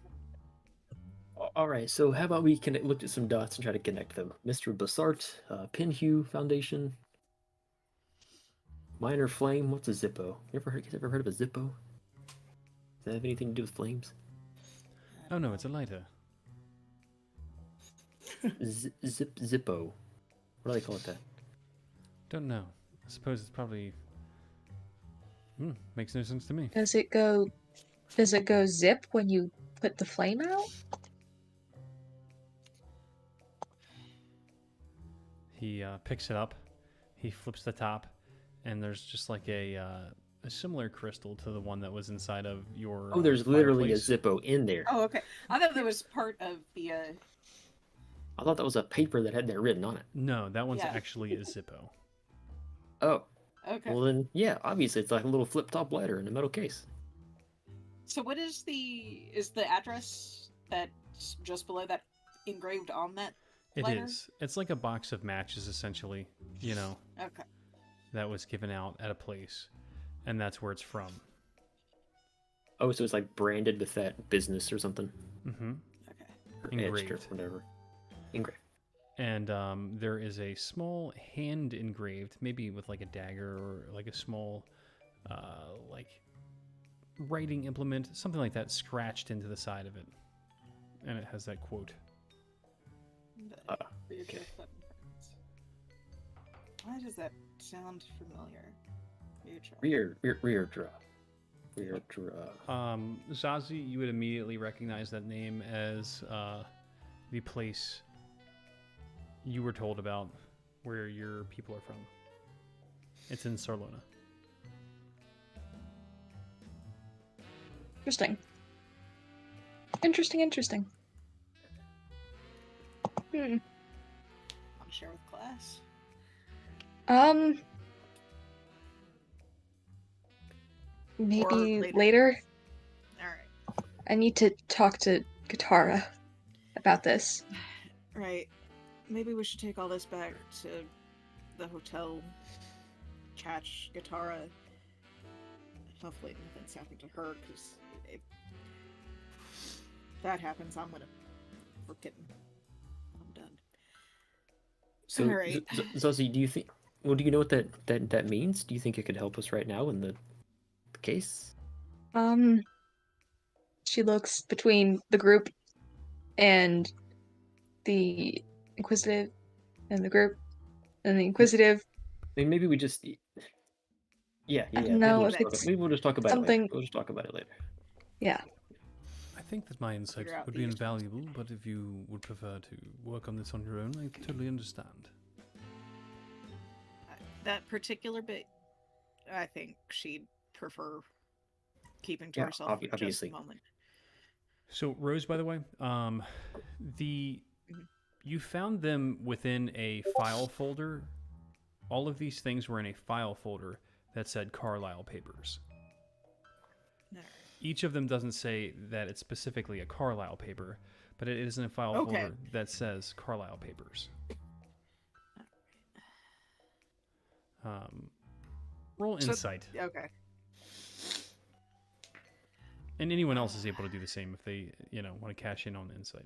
All right, so how about we look at some dots and try to connect them? Mr. Bassart, Pinhue Foundation, Minor Flame. What's a Zippo? You ever heard of a Zippo? Does that have anything to do with flames? Oh no, it's a lighter. Zippo. What do they call it that? Don't know. I suppose it's probably. Makes no sense to me. Does it go zip when you put the flame out? He picks it up, he flips the top, and there's just like a similar crystal to the one that was inside of your. Oh, there's literally a fireplace. Zippo in there. Oh, okay. I thought that was part of the. I thought that was a paper that had that written on it. No, that one's Yeah. actually a Zippo. Oh, Okay. well then, yeah, obviously it's like a little flip-top lighter in a metal case. So, what is the address that's just below that engraved on that? It Lighter? is. It's like a box of matches, essentially. You know, Okay. that was given out at a place, and that's where it's from. Oh, so it's like branded with that business or something. Mm-hmm. Okay. Or etched or Engraved. whatever. Engraved. And there is a small hand engraved, maybe with like a dagger or like a small, like writing implement, something like that, scratched into the side of it, and it has that quote. Okay. Why does that sound familiar? Rear draw. Zazie, you would immediately recognize that name as the place you were told about where your people are from. It's in Sarlona. Interesting. Interesting. Want to share with class? Maybe later. later. All right. I need to talk to Katara about this. Right. Maybe we should take all this back to the hotel. Catch Katara. Hopefully nothing's happened to her, because if that happens, I'm gonna forget. I'm done. So, Alright. Zazie, do you think? Well, do you know what that means? Do you think it could help us right now in the case? She looks between the group and the Inquisitive, and the group and the Inquisitive. I mean, maybe we just. Yeah. I don't Maybe know we'll if just talk it's maybe we'll just talk about it later. something- We'll just talk about it later. Yeah. I think that my insight Figure out would the be use. invaluable, but if you would prefer to work on this on your own, I totally understand. That particular bit, I think she'd prefer keeping to Yeah, herself for just obviously. a moment. So, Rose, by the way, you found them within a file folder. All of these things were in a file folder that said Carlisle Papers. Alright. Each of them doesn't say that it's specifically a Carlisle paper, but it is in a file Okay. folder that says Carlisle Papers. Roll So- insight, Okay. and anyone else is able to do the same if they, want to cash in on insight.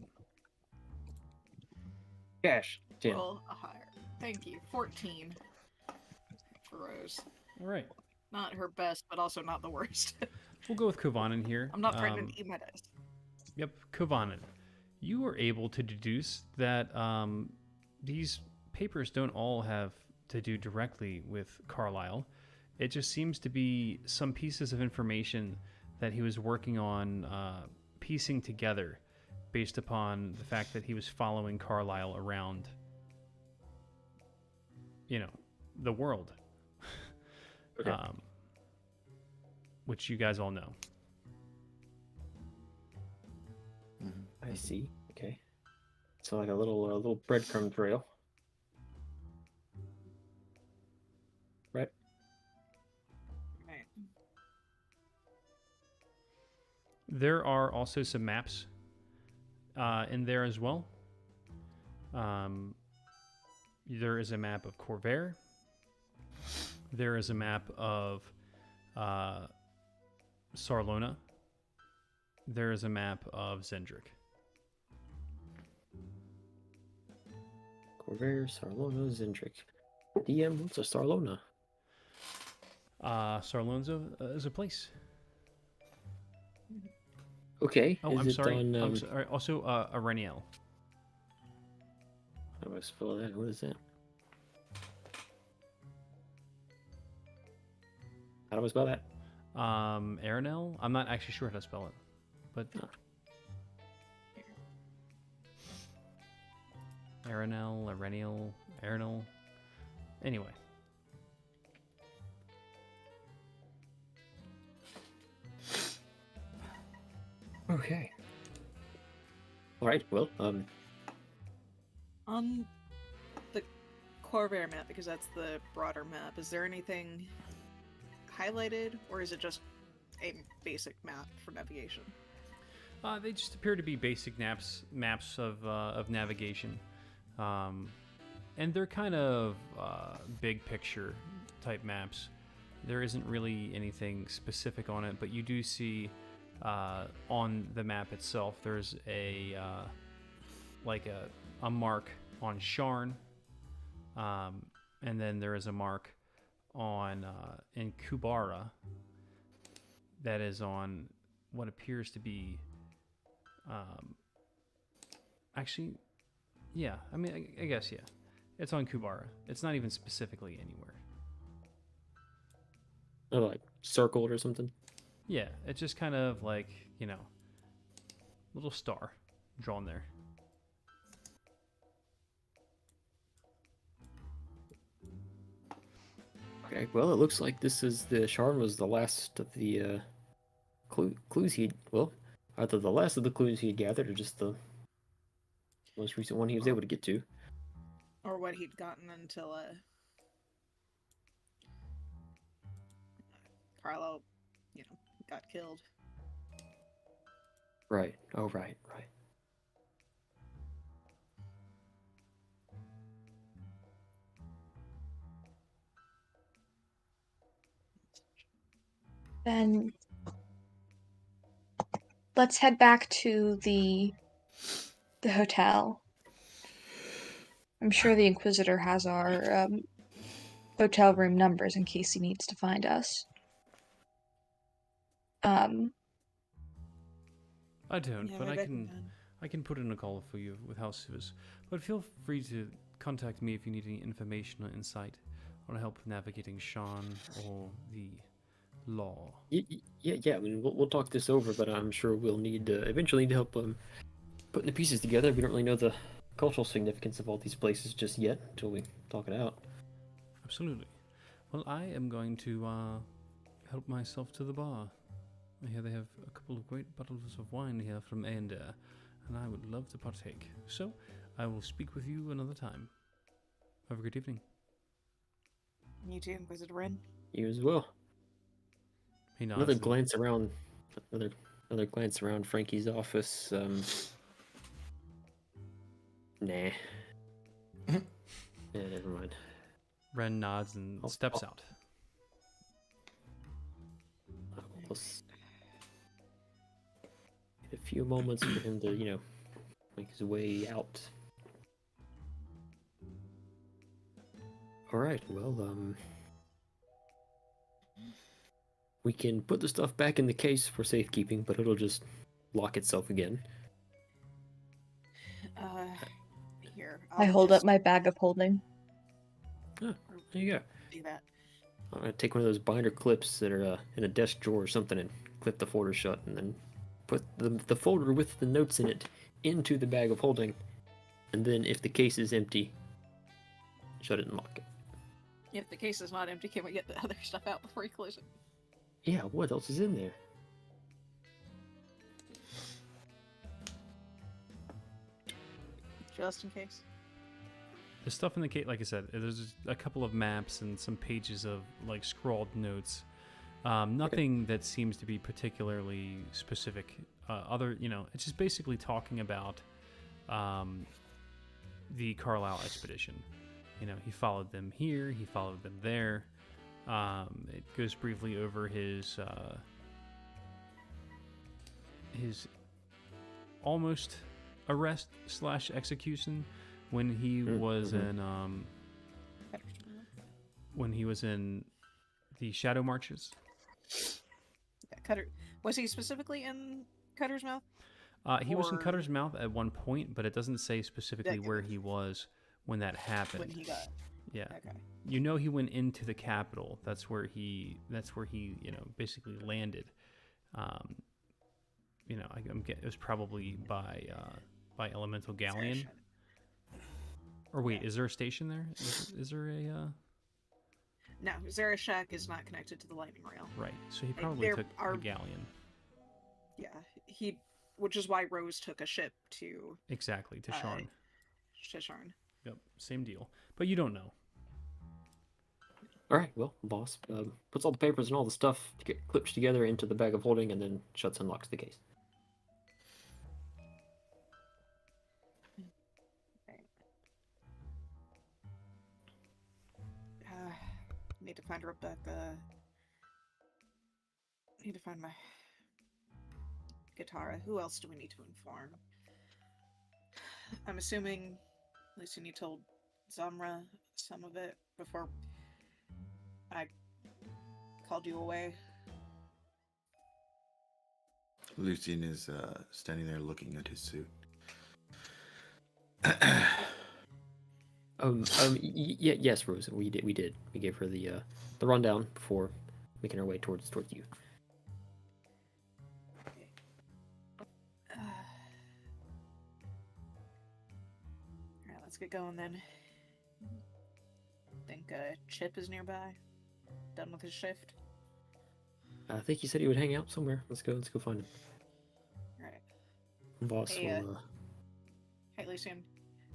Cash. 10. Roll a higher. Thank you. 14 for Rose. All right, Not her best, but also not the worst. we'll go with Kovanen here. I'm not pregnant to eat my dice. Yep, Kovanen. You were able to deduce that these papers don't all have to do directly with Carlisle. It just seems to be some pieces of information that he was working on piecing together based upon the fact that he was following Carlisle around, the world. Okay. Which you guys all know. I see. Okay. So like a little breadcrumb trail. Right. Right. There are also some maps in there as well. There is a map of Corvair. There is a map of Sarlona. There is a map of Zendrick. Corvair, Sarlona, Zendrick. DM, what's a Sarlona? Sarlona is a place. Okay. Oh, is I'm it sorry. on, I'm sorry. Also, Areniel. How do I spell that? What is that? How do I spell that? Arenel? I'm not actually sure how to spell it, but Arenel, Arenial, Arenal. Anyway, Okay. All right. Well, On the Corvair map, because that's the broader map, is there anything highlighted, or is it just a basic map for navigation? they just appear to be basic maps of navigation, and they're kind of big picture type maps. There isn't really anything specific on it, but you do see on the map itself there's a mark on Sharn, and then there is a mark on in Kubara that is on what appears to be actually, yeah, I mean, I guess, yeah, it's on Kubara. It's not even specifically anywhere. oh, like circled or something. Yeah, it's just kind of like, little star drawn there. Okay. Well, it looks like this is the Sharn was the last of the clues he either the last of the clues he had gathered or just the most recent one he was able to get to. Or what he'd gotten until Carlo, got killed. Right. Oh, right. Then let's head back to the hotel. I'm sure the Inquisitor has our hotel room numbers in case he needs to find us. I don't, Yeah, but maybe I can put in a call for you with house service. But feel free to contact me if you need any information or insight on help navigating Sean or the law. Yeah. I mean, we'll talk this over, but I'm sure we'll need eventually need help putting the pieces together. We don't really know the cultural significance of all these places just yet until we talk it out. Absolutely. Well, I am going to help myself to the bar. I hear they have a couple of great bottles of wine here from Aendir, and I would love to partake. So, I will speak with you another time. Have a good evening. You too, Inquisitor Ren. You as well. He nods. Another and- glance around. Another glance around Frankie's office. Nah. Yeah, never mind. Ren nods and Oh, steps oh. out. Let's get a few moments for him to, make his way out. All right. Well, we can put the stuff back in the case for safekeeping, but it'll just lock itself again. Here. I hold up my bag of holding. Oh, there you go. Do that. I'm gonna take one of those binder clips that are in a desk drawer or something and clip the folder shut, and then put the folder with the notes in it into the bag of holding, and then if the case is empty, shut it and lock it. If the case is not empty, can we get the other stuff out before you close it? Yeah, what else is in there? Just in case. The stuff in the case, like I said, there's a couple of maps and some pages of like scrawled notes. Nothing that seems to be particularly specific. It's just basically talking about the Carlisle expedition. He followed them here, he followed them there. It goes briefly over his almost arrest / execution when he was in the Shadow Marches. Yeah, Cutter. Was he specifically in Cutter's Mouth? He was in Or- Cutter's Mouth at one point, but it doesn't say specifically where he was when that happened. When he got. Yeah. Okay. He went into the capital. That's where he basically landed. It was probably by Elemental Galleon. Or wait, is there a station there? Is there a No, Zarashak is not connected to the lightning rail. right? So he probably there took are- a galleon. Yeah, which is why Rose took a ship to Exactly, to Sharn. Shisharn. Yep, same deal. But you don't know. All right. Well, boss puts all the papers and all the stuff clips together into the bag of holding, and then shuts and locks the case. Need to find Rebecca. Need to find my Katara. Who else do we need to inform? I'm assuming Lucian, you told Zamra some of it before I called you away. Lucian is standing there looking at his suit. Yes, Rose. We did. We gave her the rundown before making our way towards you. Alright, let's get going then. Think Chip is nearby. Done with his shift. I think he said he would hang out somewhere. Let's go find him. Alright. Boss Hey, will. Hey, Lucian.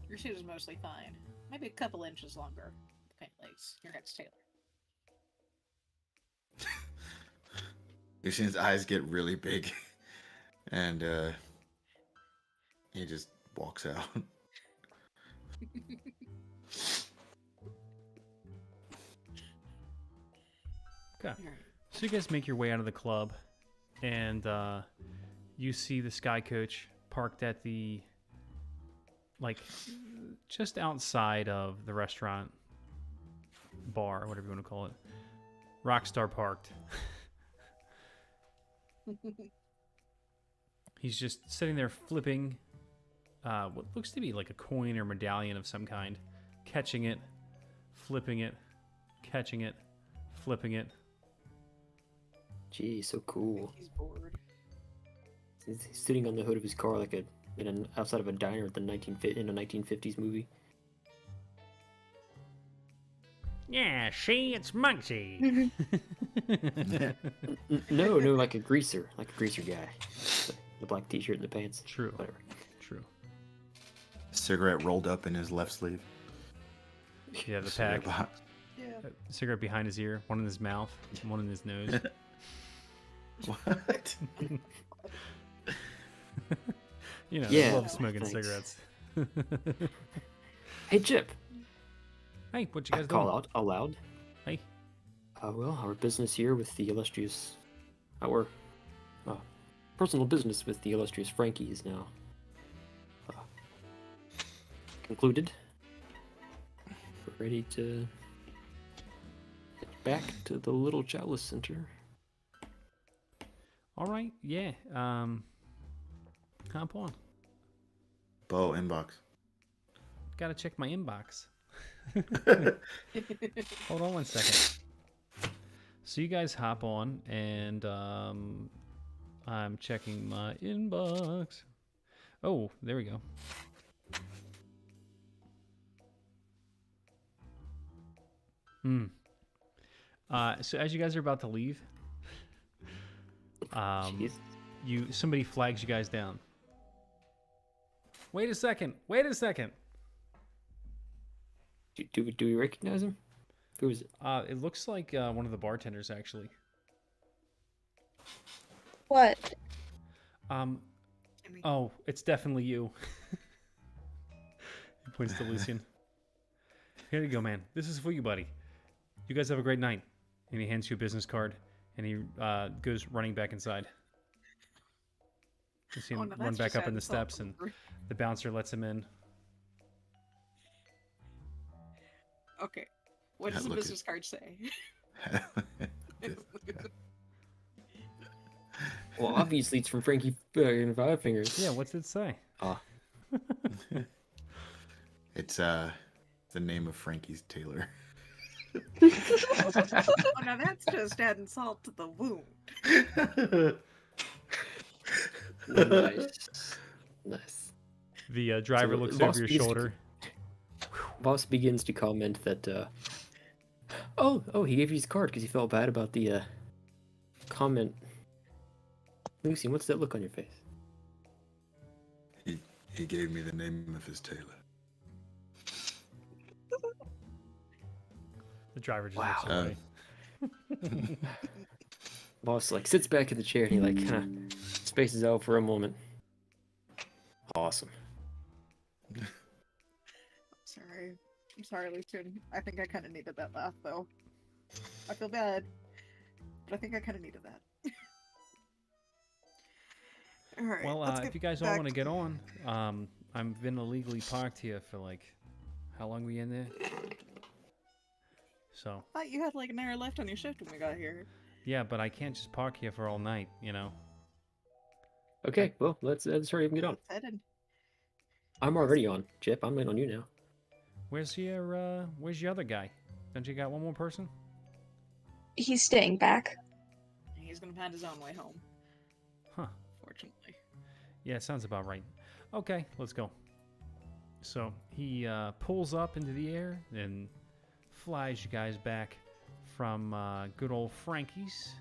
Your suit is mostly fine. Maybe a couple inches longer. Paint lace. Your next tailor. Lucian's eyes get really big, and he just walks out. Okay. Alright. So you guys make your way out of the club, and you see the Sky Coach parked at the, just outside of the restaurant, bar, whatever you want to call it. Rockstar parked. He's just sitting there flipping what looks to be like a coin or medallion of some kind, catching it, flipping it, catching it, flipping it. Gee, so cool. He's bored. He's sitting on the hood of his car like outside of a diner at in a 1950s movie. Yeah, see, it's Munchie. No, like a greaser guy. The black t-shirt and the pants. True. Whatever. True. Cigarette rolled up in his left sleeve. Yeah, the Cigarette pack. box. Yeah. Cigarette behind his ear, one in his mouth, one in his nose. What? They Yeah, love smoking thanks. cigarettes. Hey, Chip. Hey, what you guys Call doing? out aloud. Hey. Well, our business here with the illustrious, our personal business with the illustrious Frankie is now concluded. We're ready to get back to the Little Chalice Center. All right, yeah. Hop on. Bo, inbox. Gotta check my inbox. Hold on one second. So you guys hop on, and I'm checking my inbox. Oh, there we go. So as you guys are about to leave, Jeez. somebody flags you guys down. Wait a second. Wait a second. Do we recognize him? Who is it? It looks like one of the bartenders, actually. What? Oh, it's definitely you. He points to Lucian. Here you go, man. This is for you, buddy. You guys have a great night. And he hands you a business card, and he goes running back inside. You see him no, run that's back just up in the adding salt steps, to and the wound. the bouncer lets him in. Okay. What does the Look at- business card say? Well, obviously it's from Frankie and Five Fingers. Yeah, what's it say? It's the name of Frankie's tailor. Oh, now that's just adding salt to the wound. Nice. Nice. The driver So, looks boss over your begins to- shoulder. Boss begins to comment that, oh, he gave you his card because he felt bad about the comment. Lucian, what's that look on your face? He gave me the name of his tailor. The driver just Wow. looks away. Boss like sits back in the chair and he like kind of spaces out for a moment. Awesome. Sorry. I'm sorry, Lucian. I think I kind of needed that laugh, though. I feel bad, but I think I kind of needed that. All right. Well, let's if get you guys all back want to get on, I've been illegally parked here for like, how long were you in there? So, I thought you had like an hour left on your shift when we got here. yeah, but I can't just park here for all night, you know? Okay, well let's hurry up and get on. Let's head in. I'm already on, Chip. I'm waiting on you now. Where's your other guy? Don't you got one more person? He's staying back. He's gonna find his own way home. Huh. Fortunately. Yeah, sounds about right. Okay, let's go. So he pulls up into the air and flies you guys back from good old Frankie's.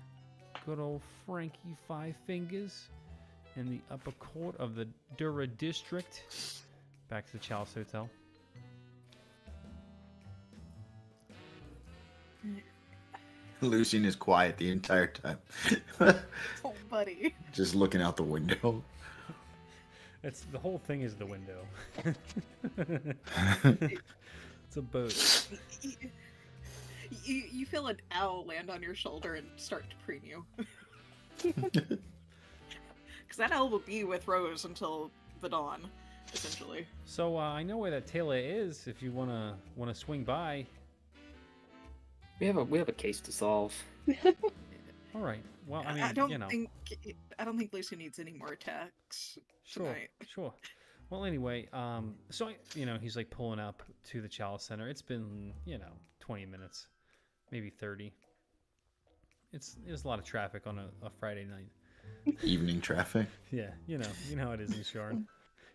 Good old Frankie Five Fingers in the upper court of the Dura district. Back to the Chalice Hotel. Lucian is quiet the entire time. Oh, buddy. Just looking out the window. It's the whole thing is the window. It's a boat. You feel an owl land on your shoulder and start to preen you. Because that owl will be with Rose until the dawn, essentially. So I know where that tailor is. If you wanna swing by. We have a case to solve. All right. Well, I mean, I don't you know. think Lucy needs any more attacks Sure, tonight. sure. Well, anyway, so he's like pulling up to the Chalice Center. It's been 20 minutes, maybe 30. There's a lot of traffic on a Friday night. Evening traffic. Yeah, you know how it is in Sharn.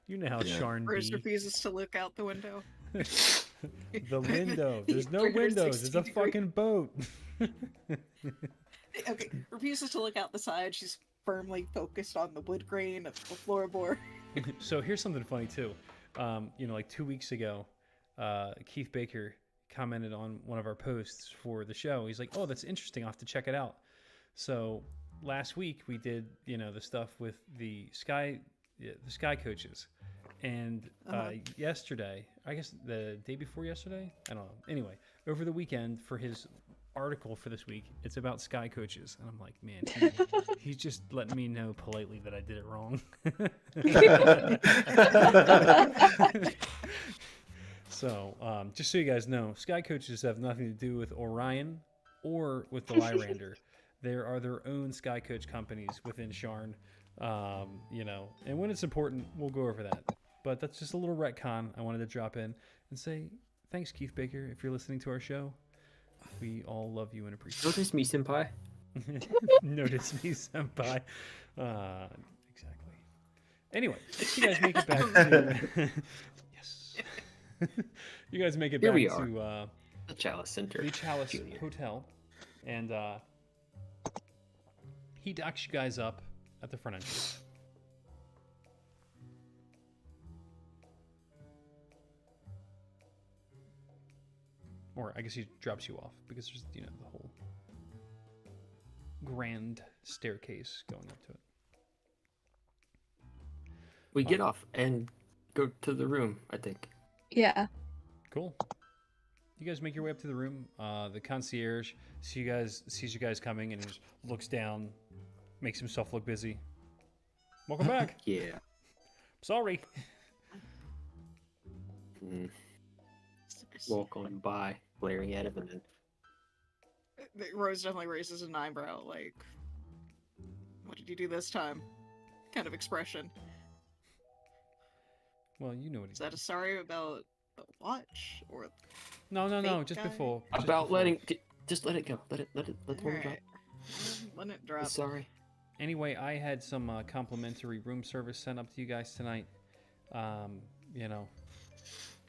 You know how Yeah. Sharn Rose be. refuses to look out the window. The window. There's no 360 windows. It's a degree. fucking boat. Okay, refuses to look out the side. She's firmly focused on the wood grain of the floorboard. So here's something funny too. Like 2 weeks ago, Keith Baker commented on one of our posts for the show. He's like, "Oh, that's interesting. I'll have to check it out." So last week we did, the stuff with the sky coaches, And Uh-huh. yesterday, I guess the day before yesterday, I don't know. Anyway, over the weekend for his article for this week, it's about sky coaches, and I'm like, man, he's just letting me know politely that I did it wrong. So, just so you guys know, sky coaches have nothing to do with Orion or with the Lyrander. There are their own sky coach companies within Sharn, you know, and when it's important, we'll go over that. But that's just a little retcon I wanted to drop in and say thanks, Keith Baker, if you're listening to our show. We all love you and appreciate Notice me, senpai. you. Notice me, senpai. Exactly. Anyway, you guys make it back to... Yes. You guys make it Here back we are. to The Chalice Center. the Chalice Junior. Hotel, and he docks you guys up at the front entrance. Or I guess he drops you off because there's, you know, the whole grand staircase going up to it. We get off and go to the room, I think. Yeah. Cool. You guys make your way up to the room. The concierge sees you guys coming and just looks down, makes himself look busy. Welcome back. Yeah. Sorry. Mm. Walk on by, glaring at him, and then Rose definitely raises an eyebrow, like, what did you do this time? Kind of expression. Well, you know what Is that a sorry about the watch? Or No, fake just guy? before. about letting. Just let it go. Let it. Let the woman drop. Alright. Let it drop. Sorry. Anyway, I had some complimentary room service sent up to you guys tonight. You know,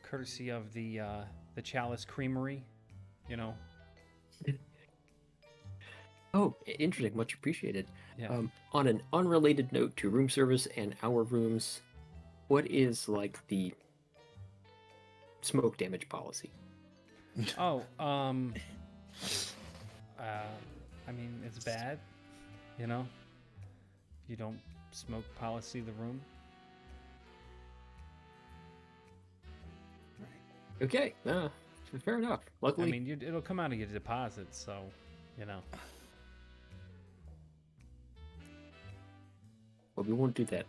courtesy of the Chalice Creamery. You know. Oh, interesting. Much appreciated. Yeah. On an unrelated note to room service and our rooms, what is like the smoke damage policy? Oh, I mean, it's bad. You know. You don't smoke policy the room. Okay. Fair enough. Luckily, I mean, it'll come out of your deposit, so you know. well, we won't do that.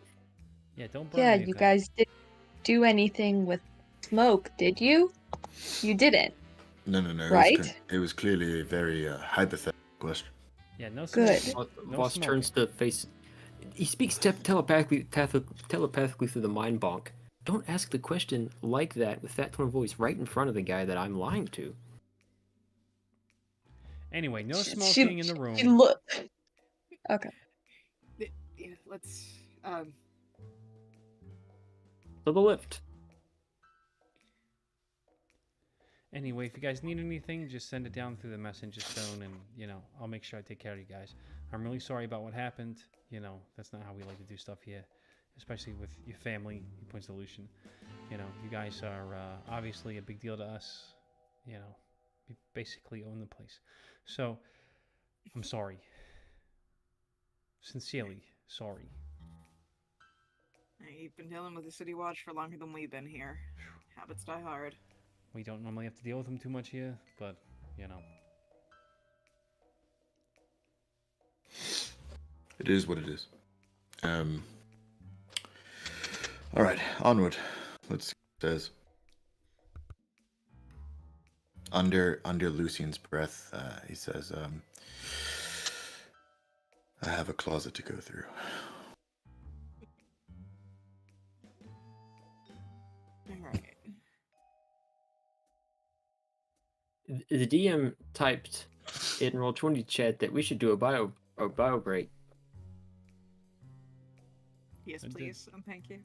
Yeah, don't burn Yeah, anything. you guys didn't do anything with smoke, did you? You didn't. No. Right? It was clearly a very hypothetical question. Yeah, no Good. smoking. No Voss turns to face. He speaks telepathically through the mind bonk. Don't ask the question like that with that tone of voice right in front of the guy that I'm lying to. Anyway, no She- smoking in the room. She look. Okay. Yeah, let's To the lift. Anyway, if you guys need anything, just send it down through the messenger stone, and you know I'll make sure I take care of you guys. I'm really sorry about what happened. You know that's not how we like to do stuff here, especially with your family. He points to Lucian. You know you guys are obviously a big deal to us. You know, we basically own the place, so I'm sorry. Sincerely sorry. You've been dealing with the City Watch for longer than we've been here. Habits die hard. We don't normally have to deal with them too much here, but you know. It is what it is. All right, onward. Let's see what it says. Under Lucian's breath, he says, I have a closet to go through. Alright. The DM typed in Roll20 chat that we should do a bio break. Yes, I did. please, and thank you.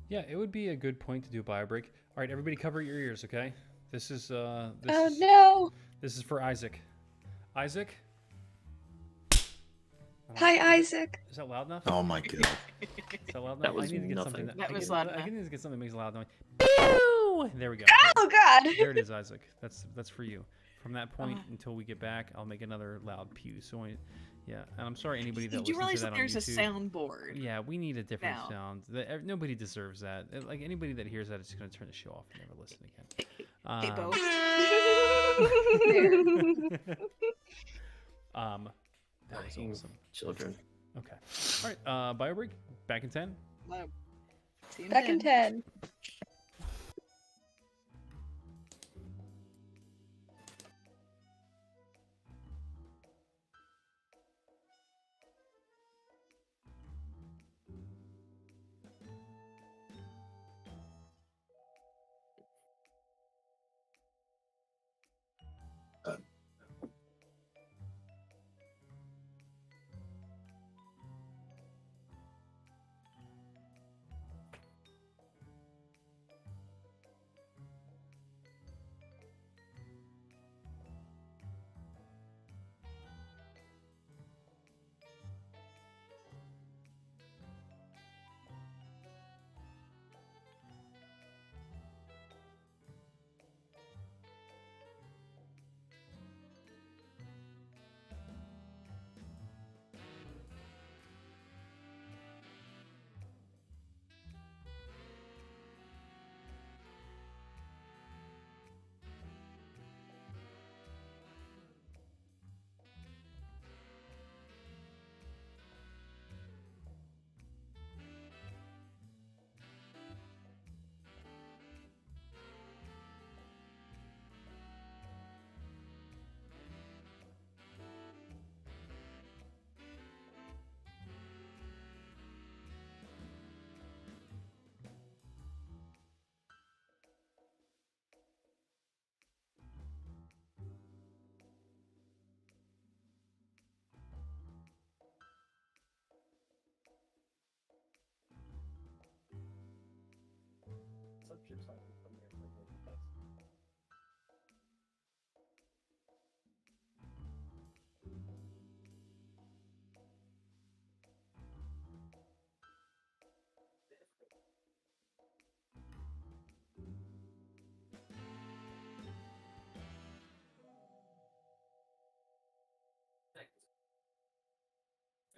Yeah, it would be a good point to do a bio break. All right, everybody, cover your ears, okay? This is Oh no! This is for Isaac. Isaac. I don't Hi, know, Isaac. Is that loud enough? Oh my god. Is that loud enough? That was I need to get nothing. something. That I was need- loud I enough. need to get something that makes a loud noise. Pew! There we go. Oh God! There it is, Isaac. That's for you. From that point Uh. until we get back, I'll make another loud pew. So when Yeah, and I'm sorry anybody that Did you listens realize to that that on there's a YouTube. soundboard? Yeah, we need a different now? sound. Nobody deserves that. Like anybody that hears that is going to turn the show off and never listen again. Hey, Bo. That was Dying awesome. children. Okay. All right. BioBreak, back in 10. Well, see you Back in 10.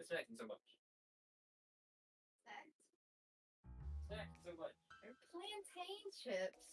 Snacking so much. Snacks? Snacking so much. They're plantain chips.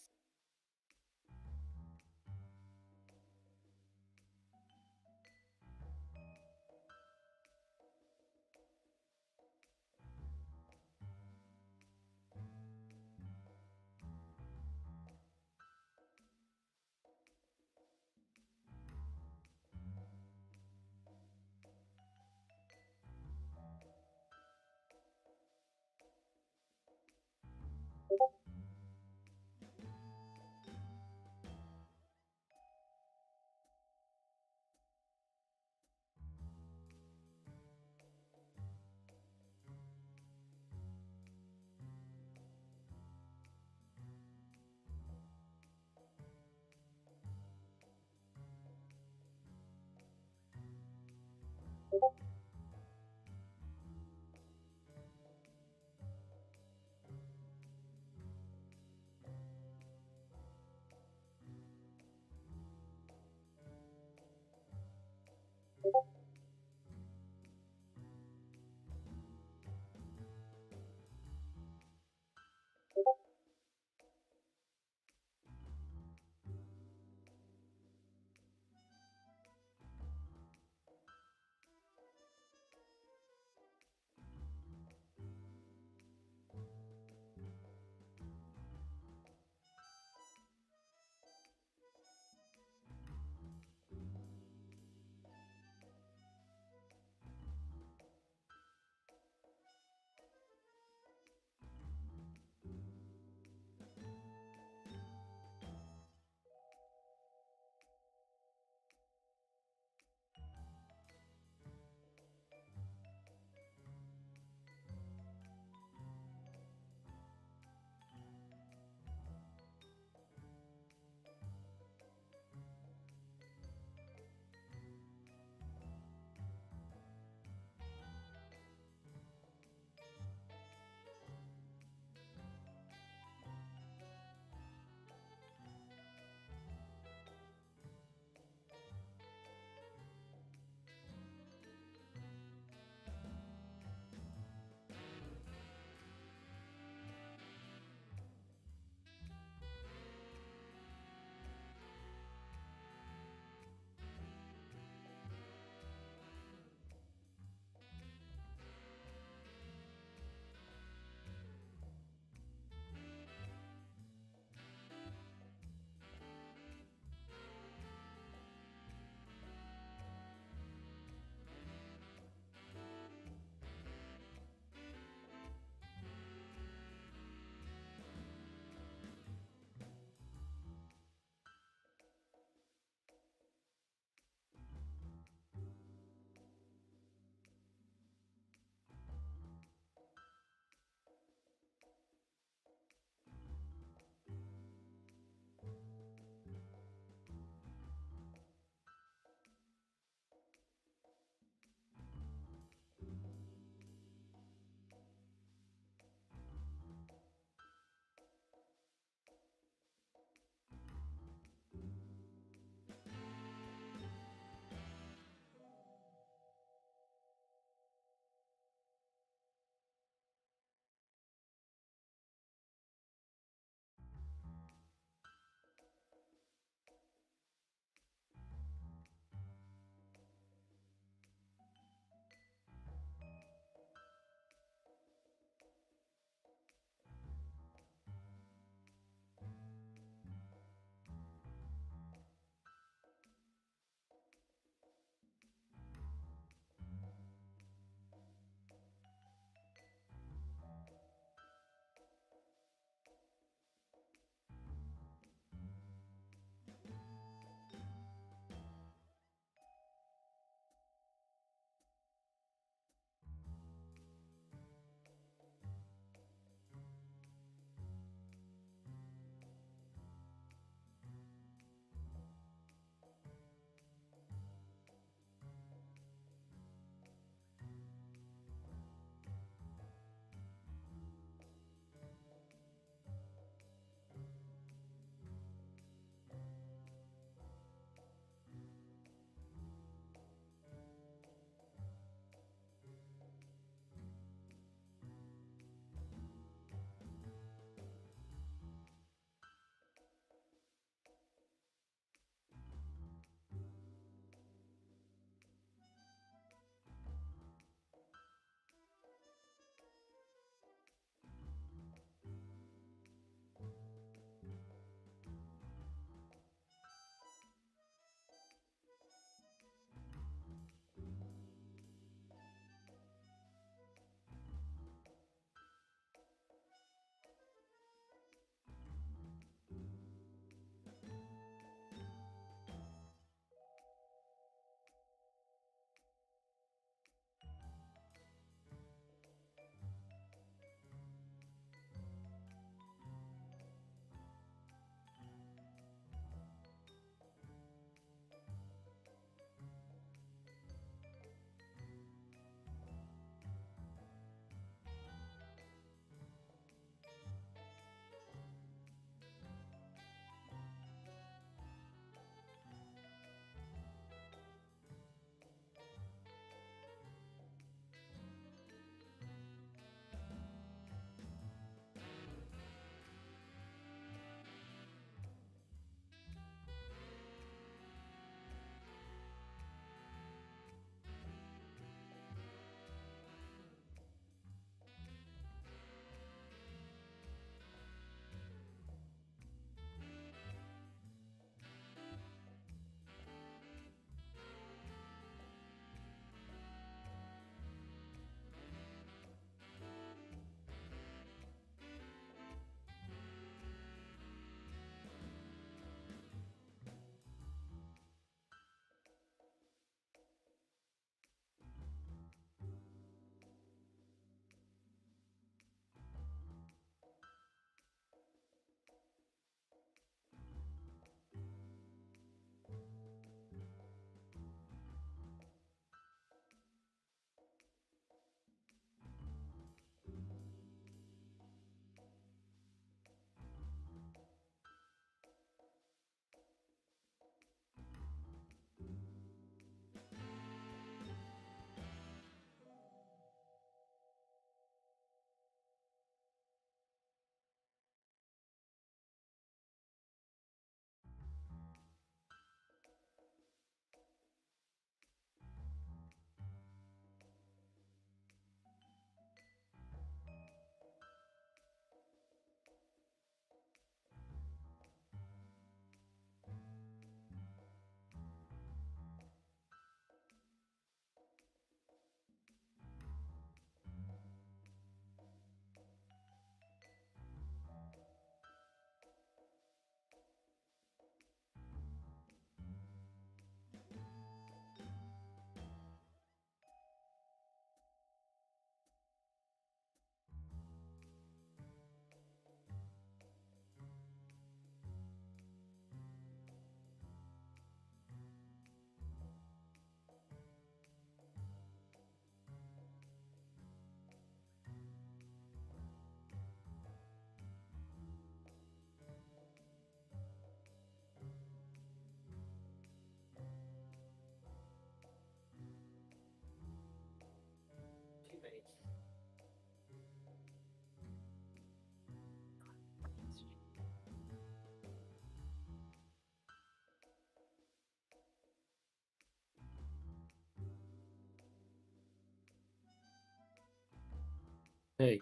Hey,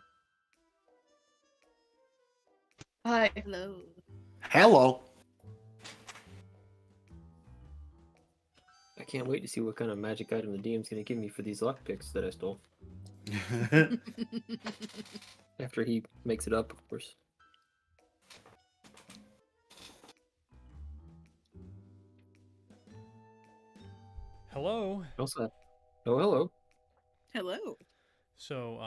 Hi. Hello. Hello. I can't wait to see what kind of magic item the DM's gonna give me for these lockpicks that I stole. After he makes it up, of course. Hello. Also, oh hello. Hello. So,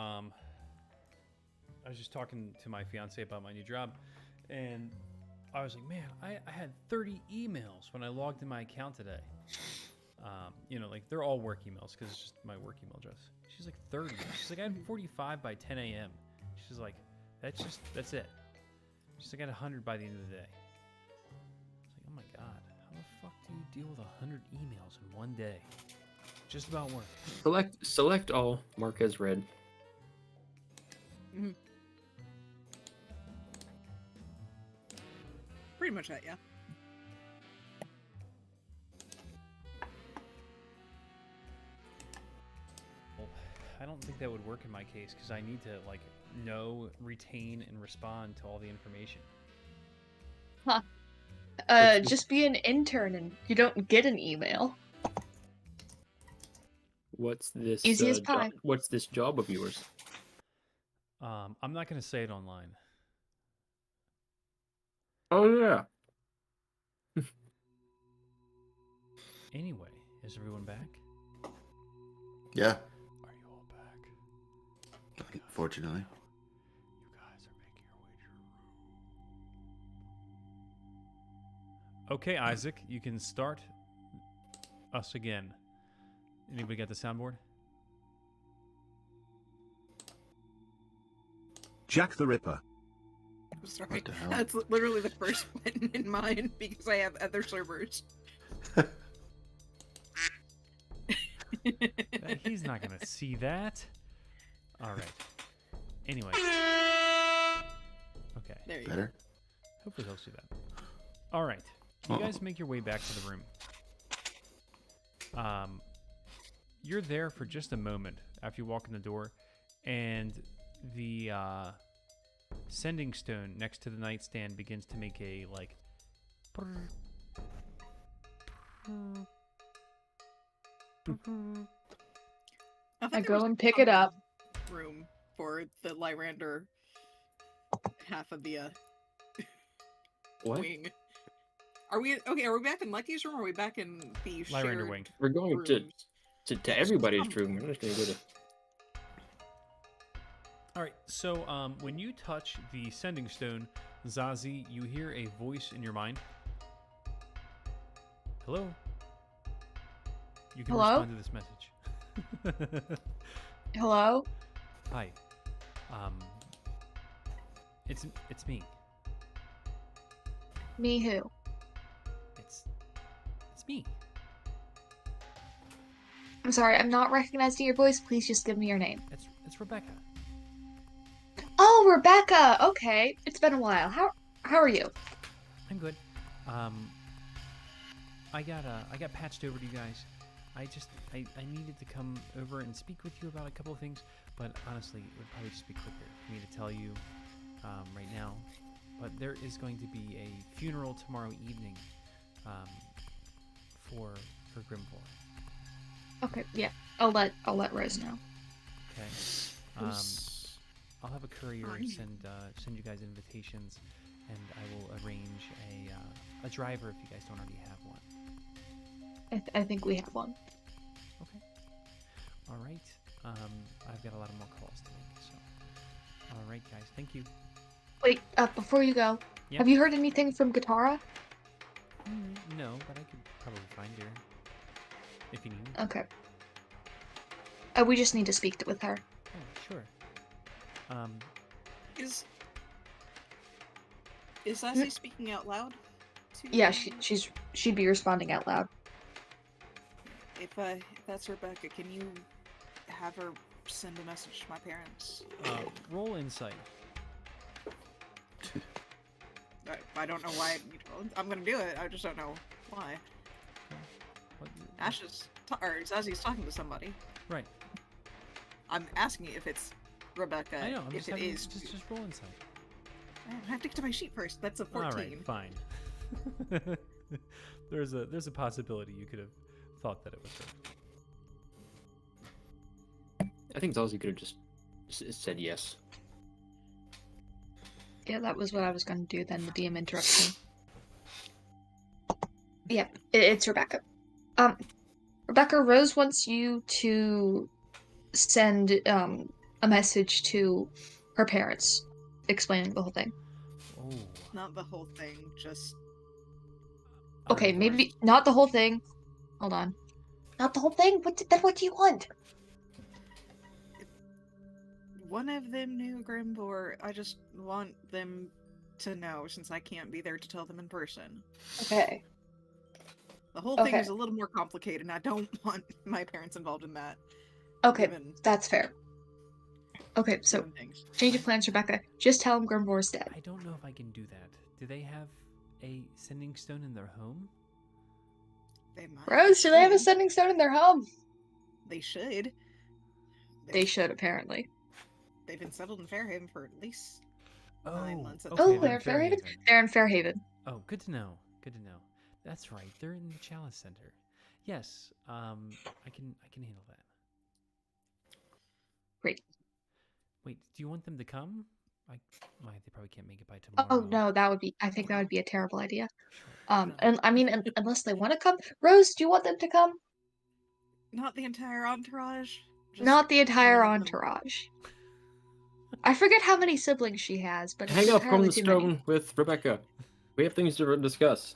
I was just talking to my fiance about my new job, and I was like, man, I had 30 emails when I logged in my account today. You know, like they're all work emails because it's just my work email address. She's like 30. She's like, I had 45 by 10 a.m. She's like, that's it. She's like, I had 100 by the end of the day. I was like, oh my god, how the fuck do you deal with 100 emails in one day? Just about work. Select all. Mark as read. Pretty much that, yeah. Well, I don't think that would work in my case because I need to like know, retain, and respond to all the information. Just be an intern and you don't get an email. What's this? Easy as pie. What's this job of yours? I'm not gonna say it online. Oh yeah. Anyway, is everyone back? Yeah, Are you all back? unfortunately. You guys are making your way to your room. Okay, Isaac, you can start us again. Anybody got the soundboard? Jack the Ripper. I'm sorry. What the hell? That's literally the first one in mind because I have other servers. He's not gonna see that. All right. Anyway. Okay. There you go. Better. Hopefully he'll see that. All right. You guys make your way back to the room. You're there for just a moment after you walk in the door, and the sending stone next to the nightstand begins to make a like. thought I there go was a and pick it up. Room for the Lyrander half of the What? wing. Are we okay? Are we back in Lucky's room? Or are we back in the Lyrander shared wing. We're going rooms? to everybody's room. We're not gonna go to. All right. So when you touch the sending stone, Zazie, you hear a voice in your mind. Hello. You can Hello? respond to this message. Hello? Hi. It's me. Me who? It's me. I'm sorry, I'm not recognizing your voice. Please just give me your name. It's Rebecca. Oh, Rebecca! Okay. It's been a while. How are you? I'm good. I got patched over to you guys. I needed to come over and speak with you about a couple of things, but honestly, it would probably just be quicker for me to tell you right now. But there is going to be a funeral tomorrow evening for Grimvor. Okay, yeah. I'll let Rose know. Okay. I'll have a courier send you guys invitations, and I will arrange a driver if you guys don't already have one. I think we have one. Okay. All right. I've got a lot of more calls to make, so. All right, guys. Thank you. Wait, before you go, Yeah. have you heard anything from Katara? No, but I could probably find her if you need. Okay. We just need to speak with her. Oh, sure. Is Zazie speaking out loud? To Yeah, she'd be responding out loud. If that's Rebecca, can you have her send a message to my parents? Roll insight. I don't know why. I'm gonna do it. I just don't know why. What, Ash is or Zazzy's talking to somebody. right. I'm asking if it's Rebecca, I know. I'm if just it having, is. just roll insight. I have to get to my sheet first. That's a 14. All right, fine. there's a possibility you could have thought that it was her. I think Zazie could have just said yes. Yeah, that was what I was going to do. Then the DM interrupts me. Yeah, it's Rebecca. Rebecca, Rose wants you to send a message to her parents explaining the whole thing. Oh. Not the whole thing, just Okay, Um, maybe not the whole thing. Hold on. Not the whole thing? Then what do you want? one of them knew Grimbor. I just want them to know, since I can't be there to tell them in person. Okay. The whole thing Okay. is a little more complicated, and I don't want my parents involved in that. Okay, Given, that's fair. Okay, so given things. change of plans, Rebecca. Just tell him Grimbor's dead. I don't know if I can do that. Do they have a sending stone in their home? They might. Rose, do they have a should. sending stone in their home? They should. They should, apparently. They've been settled in Fairhaven for at least Oh, 9 months. At okay, Oh, this point. they're Fairhaven? They're in Fairhaven. Oh, good to know. Good to know. That's right. They're in the Chalice Center. Yes. I can handle that. Great. Wait, do you want them to come? They probably can't make it by Oh tomorrow. no, I think that would be a terrible idea. Sure. And I mean, unless they want to come. Rose, do you want them to come? Not the entire entourage. Just Not the entire one of them. entourage. I forget how many siblings she has, but it's Hang up from entirely the too many. stone with Rebecca. We have things to discuss.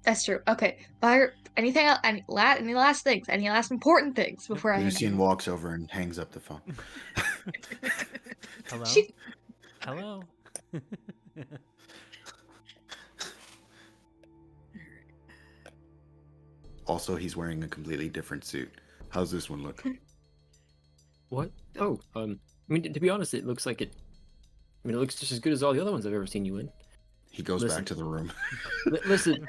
That's true. Okay. Fire. Anything else? Any last things? Any last important things before I hang up? Lucian walks over and hangs up the phone. Hello? She- Hello? Also, he's wearing a completely different suit. How's this one look? What? Oh, I mean, to be honest, it looks like it. I mean, it looks just as good as all the other ones I've ever seen you in. He goes Listen. back to the room. Listen.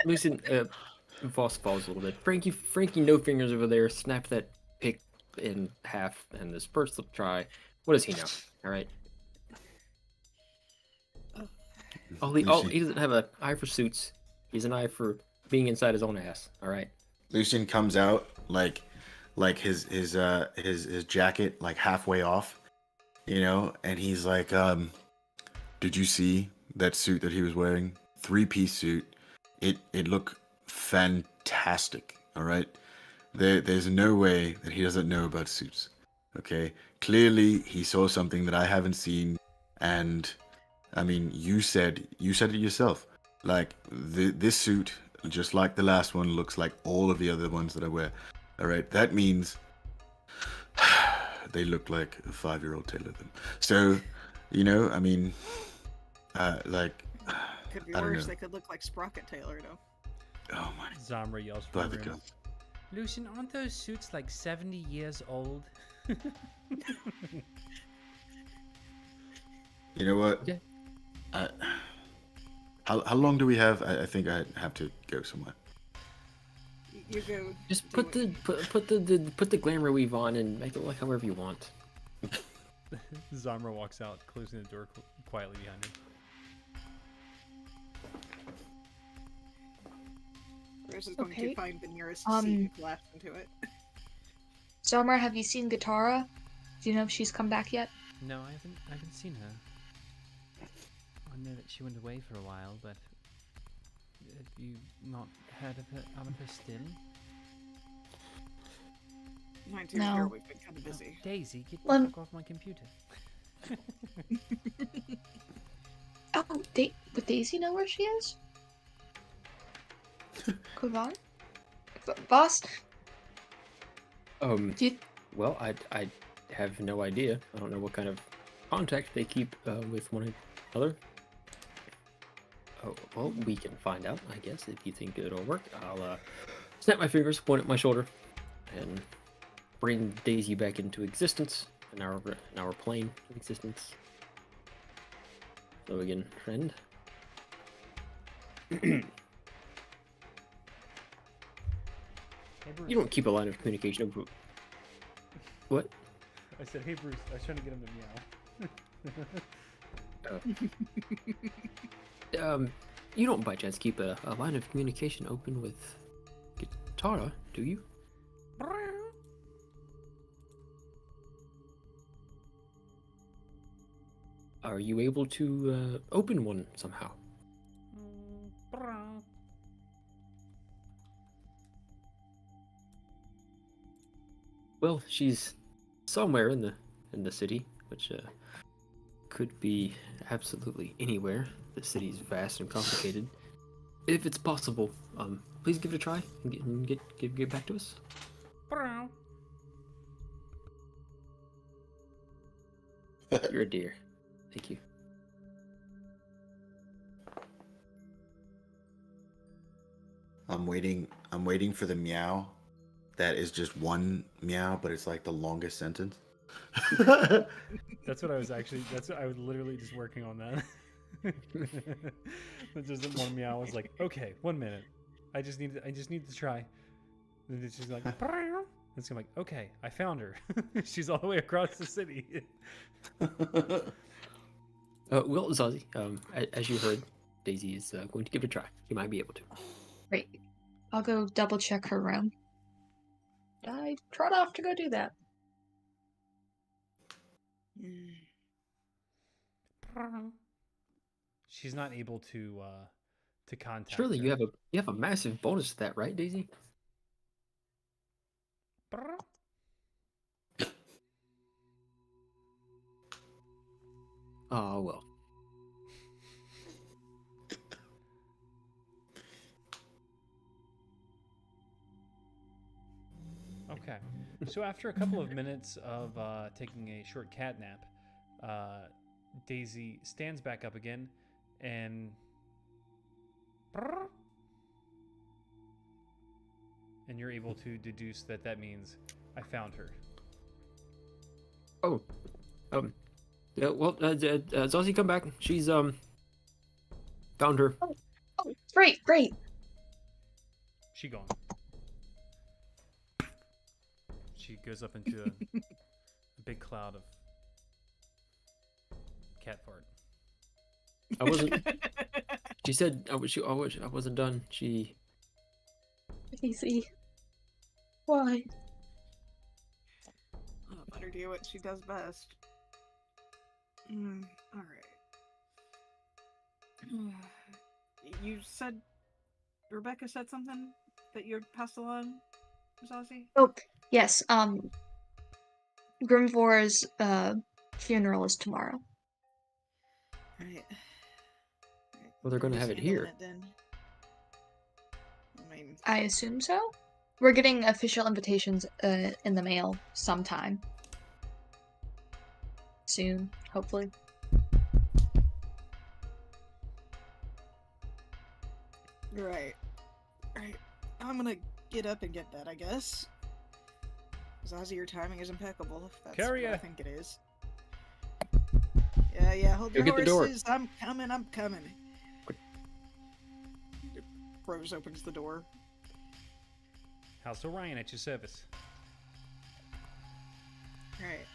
Voss falls a little bit. Frankie, no fingers over there. Snap that pick in half, and this first try. What does he know? All right. He doesn't have an eye for suits. He's an eye for being inside his own ass. All right. Lucian comes out like his jacket like halfway off, you know, and he's like, did you see that suit that he was wearing? 3-piece suit. It looked fantastic. All right. There's no way that he doesn't know about suits. Okay. Clearly he saw something that I haven't seen, and I mean, you said it yourself. Like this suit, just like the last one, looks like all of the other ones that I wear. All right, that means they look like a 5-year-old tailored them. So, you know, I mean, like, Could be I don't worse. know. They could look like Sprocket Taylor, though. oh my, Zamra yells by from the the God. room. Lucian, aren't those suits like 70 years old? You know what? Yeah. How long do we have? I think I have to go somewhere. You go. Just do put what the glamour weave on and make it look however you want. Zamra walks out, closing the door quietly behind him. Rose is going Okay. to find the nearest seat and laugh into it. Zomar, have you seen Guitara? Do you know if she's come back yet? No, I haven't seen her. I know that she went away for a while, but have you not heard of her still? Mine too. No. Here, we've been kind of busy. Daisy, get the Well, fuck off my computer. Oh, would Daisy know where she is? Kuvon? Boss? Do you... Well, I have no idea. I don't know what kind of contact they keep with one another. Oh, well, we can find out, I guess, if you think it'll work. I'll snap my fingers, point at my shoulder, and bring Daisy back into existence, in our plane of existence. So again, friend. Hey, Bruce. You don't keep a line of communication over. What? I said, hey, Bruce. I was trying to get him to meow. You don't by chance keep a line of communication open with Katara, do you? Are you able to open one somehow? Well, she's somewhere in the city, which could be absolutely anywhere. The city's vast and complicated. If it's possible, please give it a try and get back to us. You're a dear. Thank you. I'm waiting for the meow. That is just one meow, but it's like the longest sentence. That's what I was actually. That's what I was literally just working on that. That just one meow. I was like, okay, 1 minute. I just need to try. And then she's like, it's like, okay, I found her. She's all the way across the city. Well, Zazie, as you heard, Daisy is going to give it a try. You might be able to. Great. I'll go double check her room. I trot off to go do that. She's not able to contact. Surely her. you have a massive bonus to that, right, Daisy? Oh well. Okay. So after a couple of minutes of taking a short cat nap, Daisy stands back up again and you're able to deduce that means I found her. Oh, yeah. Well, Zazie, come back. She's found her. Oh, great. She gone. She goes up into a big cloud of cat fart. I wasn't. She said I wasn't done. She. Easy. Why? Let her do what she does best. All right. You said Rebecca said something that you passed along, Zazie? Oh, yes. Grimvor's funeral is tomorrow. Right. Well, they're gonna have it here. Then. I mean, I assume so. We're getting official invitations in the mail sometime soon, hopefully. right. I'm gonna get up and get that, I guess. Zazie, your timing is impeccable. If that's Carry what I ya. think it is. Yeah. Hold Go your get the door. horses. I'm coming. Rose opens the door. House Orion at your service. Right.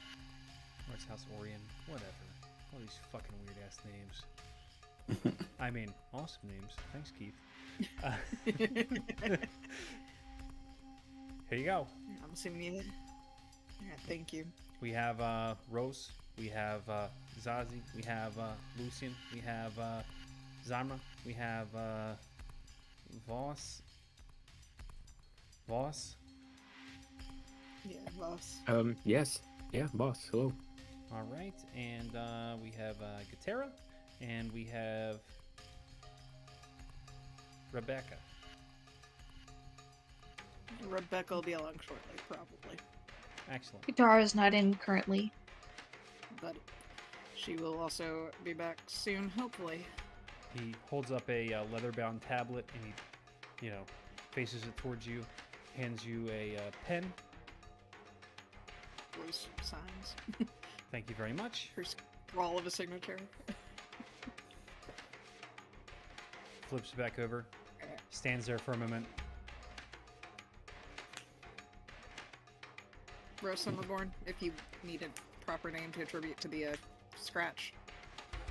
Or it's House Orion. Whatever. All these fucking weird ass names. I mean, awesome names. Thanks, Keith. Here you go. I'm assuming you. Yeah, thank you. We have Rose. We have Zazie. We have Lucian. We have Zamra. We have Voss. Yeah, boss. Yes. Yeah, boss. Hello. All right, and we have Gatera, and we have Rebecca. Rebecca will be along shortly, probably. Excellent. Katara's not in currently. But she will also be back soon, hopefully. He holds up a leather-bound tablet, and he, faces it towards you, hands you a pen. Rose signs. Thank you very much. Her scrawl of a signature. Flips it back over, stands there for a moment. Rose Summerborn, if you need a proper name to attribute to the scratch.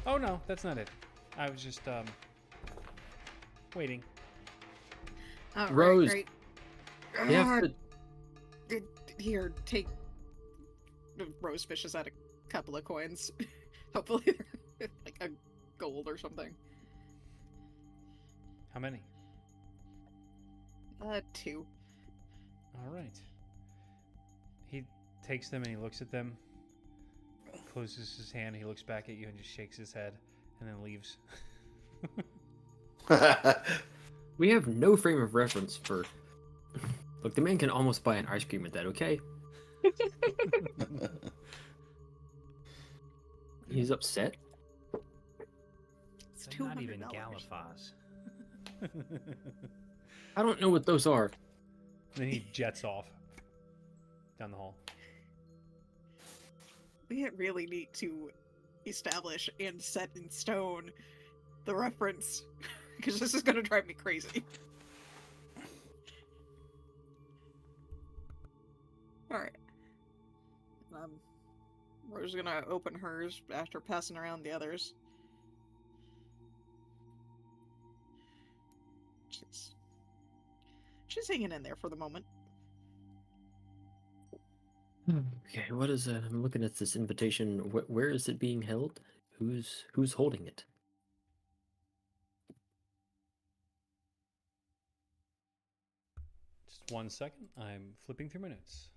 Oh no, that's not it. I was just waiting. Oh, right, Rose, right. You have Ah, to- Here, take. Rose fishes out a couple of coins. Hopefully, they're like a gold or something. How many? 2. All right. He takes them and he looks at them, closes his hand, he looks back at you and just shakes his head and then leaves. We have no frame of reference for. Look, the man can almost buy an ice cream with that, okay? He's upset. It's They're not even $200. Galifas. I don't know what those are. Then he jets off down the hall. We really need to establish and set in stone the reference, because this is going to drive me crazy. Alright. Rose is gonna open hers after passing around the others. She's hanging in there for the moment. Okay, what is I'm looking at this invitation. Where is it being held? Who's holding it? Just 1 second. I'm flipping through my notes.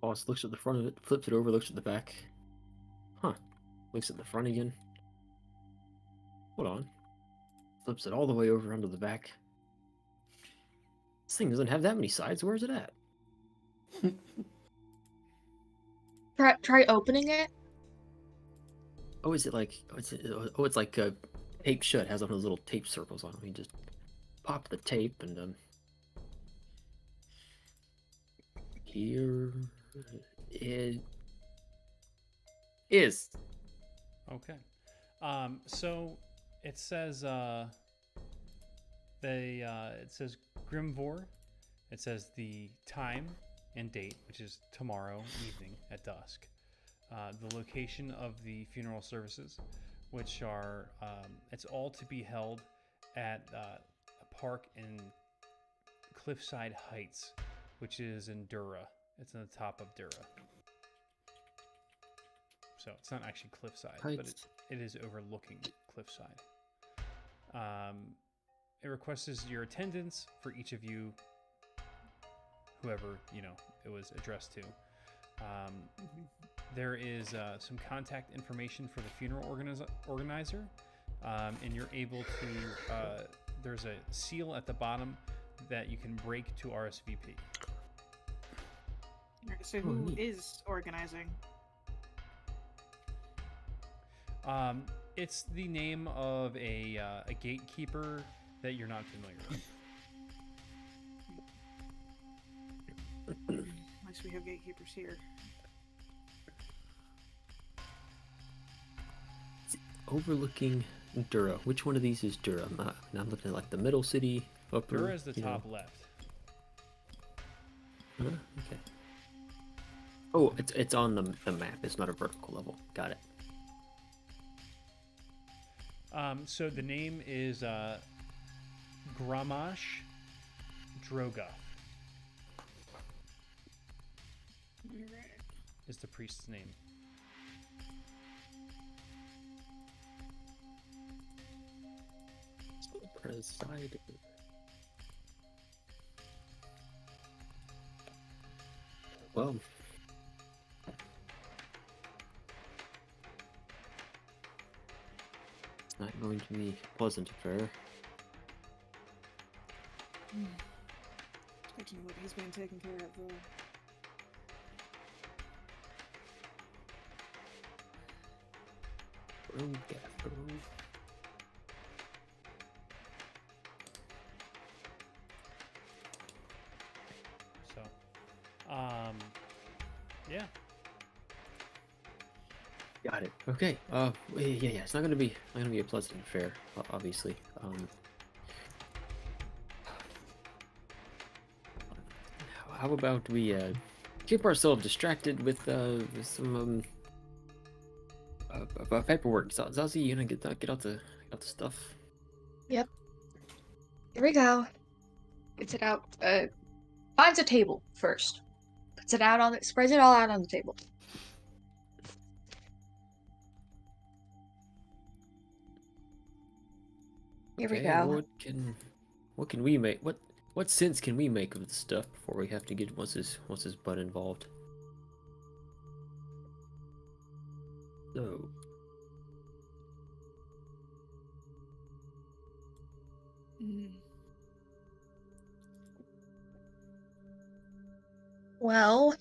Boss looks at the front of it, flips it over, looks at the back. Huh. Looks at the front again. Hold on. Flips it all the way over onto the back. This thing doesn't have that many sides. Where's it at? Try opening it. Oh, is it like? It's like tape shut. It has one of those little tape circles on it. You just pop the tape and here it is. Okay. So it says it says Grimvor. It says the time and date, which is tomorrow evening at dusk. The location of the funeral services, which are it's all to be held at a park in Cliffside Heights, which is in Dura. It's on the top of Dura. So it's not actually Cliffside, but Heights. it is overlooking Cliffside. It requests your attendance for each of you, whoever it was addressed to. There is some contact information for the funeral organizer, and you're able to. There's a seal at the bottom that you can break to RSVP. Alright, so who neat. is organizing? It's the name of a gatekeeper that you're not familiar with. At least we have gatekeepers here. Overlooking Dura. Which one of these is Dura? I'm looking at like the middle city. Upper. Dura is the you know. top left. Huh? Okay. Oh, it's on the map. It's not a vertical level. Got it. So the name is Gramash Drogoth is the priest's name. Preside. Well. It's not going to be a pleasant affair. Expecting what he's being taken care of, though. Road gaffer. So, yeah. Yeah. Got it. Okay. Yeah. It's not gonna be a pleasant affair, obviously. How about we keep ourselves distracted with some paperwork. Zazie, you know, get out the stuff. Yep. Here we go. Gets it out. Finds a table first. Puts it out on it. Spreads it all out on the table. Here we Okay, go. what can we make? What sense can we make of the stuff before we have to get what's his butt involved? So, Well,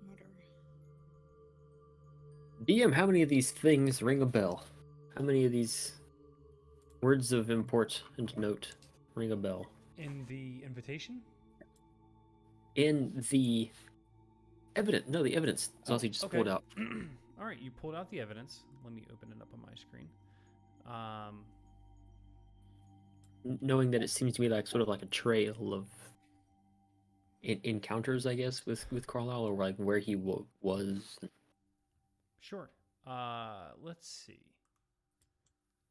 Quarter. DM, how many of these things ring a bell? How many of these words of import and note ring a bell? In the invitation? In the evidence, no, the evidence. Zazie just pulled out. All right, you pulled out the evidence. Let me open it up on my screen. Knowing that it seems to be like sort of like a trail of encounters, I guess, with Carlisle, or like where he was. Sure. Let's see.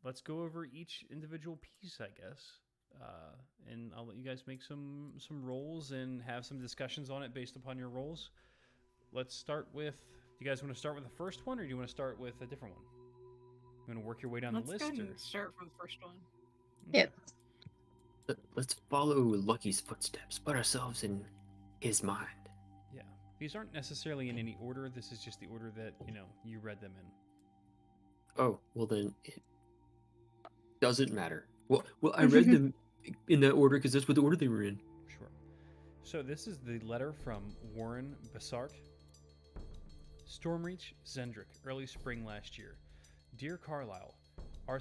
Let's go over each individual piece, I guess. And I'll let you guys make some rolls and have some discussions on it based upon your rolls. Let's start with. Do you guys want to start with the first one, or do you want to start with a different one? You want to work your way down Let's the go list? ahead Or? and start from the first one. Yep. Let's follow Lucky's footsteps, put ourselves in his mind. Yeah. These aren't necessarily in any order. This is just the order that you read them in. Oh, well then it doesn't matter. Well, I read them in that order because that's what the order they were in. Sure. So this is the letter from Warren Bassart. Stormreach, Zendrick, early spring last year. Dear Carlisle, your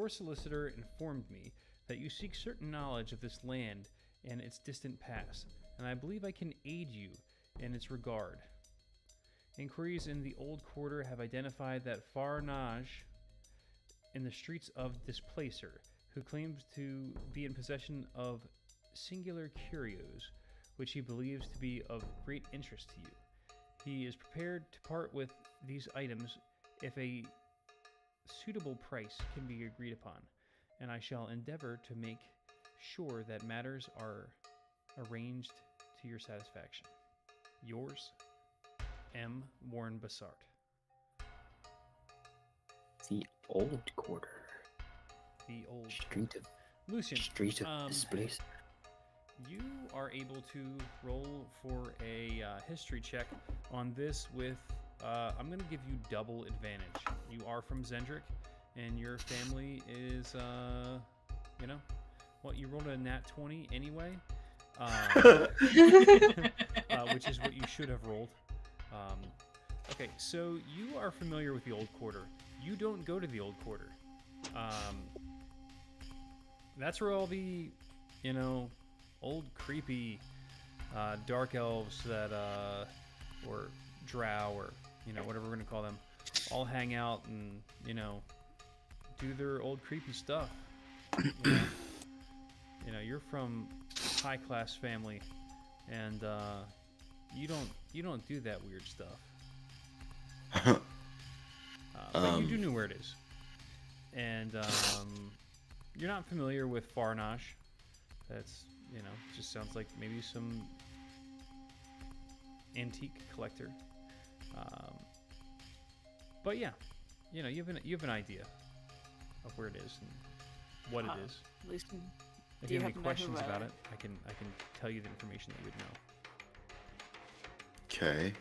solicitor informed me that you seek certain knowledge of this land and its distant past, and I believe I can aid you in its regard. Inquiries in the Old Quarter have identified that Farnage in the streets of Displacer, who claims to be in possession of singular curios, which he believes to be of great interest to you. He is prepared to part with these items if a suitable price can be agreed upon, and I shall endeavor to make sure that matters are arranged to your satisfaction. Yours, M. Warren Bassart. The Old Quarter. The old Street of Lucian. Displacer. You are able to roll for a history check on this with, I'm going to give you double advantage. You are from Zendrick, and your family is, you rolled a nat 20 anyway, which is what you should have rolled. Okay, so you are familiar with the Old Quarter. You don't go to the Old Quarter. That's where all the, old creepy dark elves that or drow, or whatever we're gonna call them, all hang out and do their old creepy stuff. You're from high class family, and you don't do that weird stuff. But you do know where it is, and you're not familiar with Farnage. That's just sounds like maybe some antique collector. But yeah, you have an idea of where it is and what it is. Lucian, If do you you have any happen to know questions who, about it, I can tell you the information that you would know. Okay.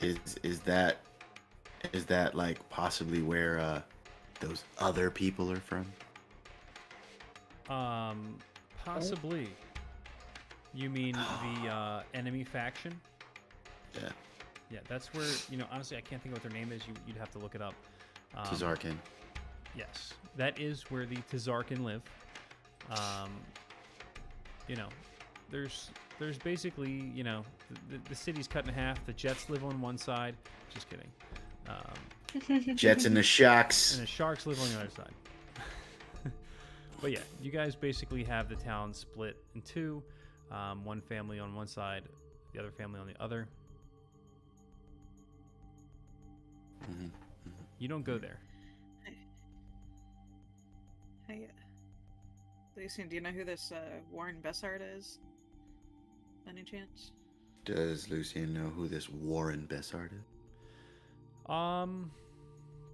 who is Is that like possibly where those other people are from? Possibly. You mean the enemy faction? Yeah. Yeah, that's where honestly, I can't think of what their name is. You'd have to look it up. Tazarkin. Yes, that is where the Tazarkan live. You know, there's basically, you know, the city's cut in half. The Jets live on one side. Just kidding. Jets and the Sharks. And the Sharks live on the other side. But yeah, you guys basically have the town split in two. One family on one side, the other family on the other. You don't go there. Hey, Lucian, do you know who this Warren Bessart is? By any chance? Does Lucian know who this Warren Bessart is?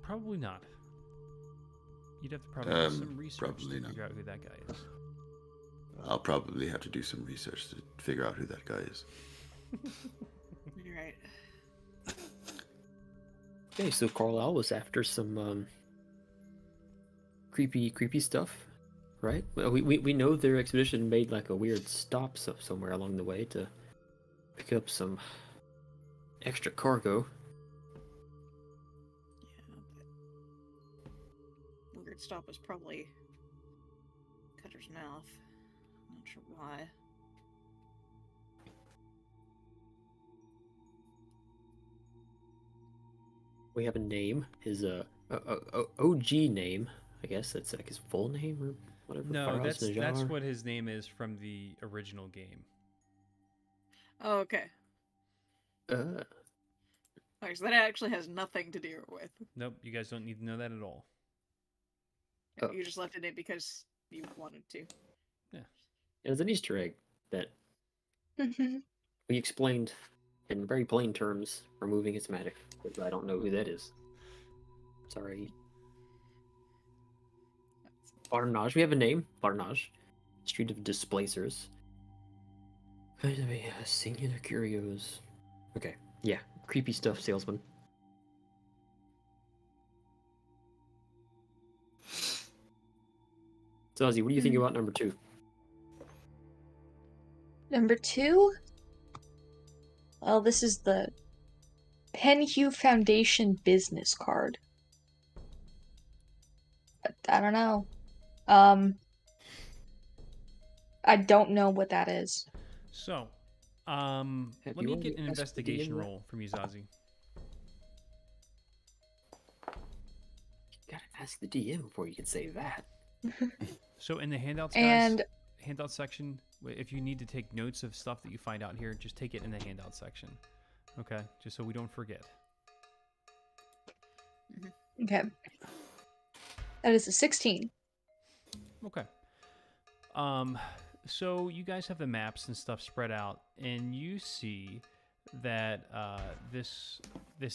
Probably not. You'd have to probably do some research probably to not. figure out who that guy is. I'll probably have to do some research to figure out who that guy is. You're right. Okay, so Carlisle was after some creepy stuff, right? Well, we know their expedition made like a weird stop somewhere along the way to pick up some extra cargo. Yeah, but weird stop was probably Cutter's Mouth. Not sure why. We have a name, his OG name, I guess that's like his full name or whatever. No, Faraz that's Najjar. what his name is from the original game. Oh, okay. Uh, Alright, so that actually has nothing to do with. Nope, you guys don't need to know that at all. Oh. You just left it in because you wanted to. it was an Easter egg that we explained in very plain terms, removing its magic. But I don't know who that is. Sorry. Barnage. We have a name. Barnage. Street of Displacers. Singular Curios. Okay. Yeah. Creepy stuff, salesman. So, Ozzy, what do you think about number 2? Number 2? Well, this is the Penhue Foundation business card. I don't know. I don't know what that is. So, Have let you me already get an asked the DM investigation that? roll from you, Zazie. Gotta ask the DM before you can say that. So in the handouts, guys, And handout section, if you need to take notes of stuff that you find out here, just take it in the handout section. Okay, just so we don't forget. okay. That is a 16. Okay. So you guys have the maps and stuff spread out, and you see that this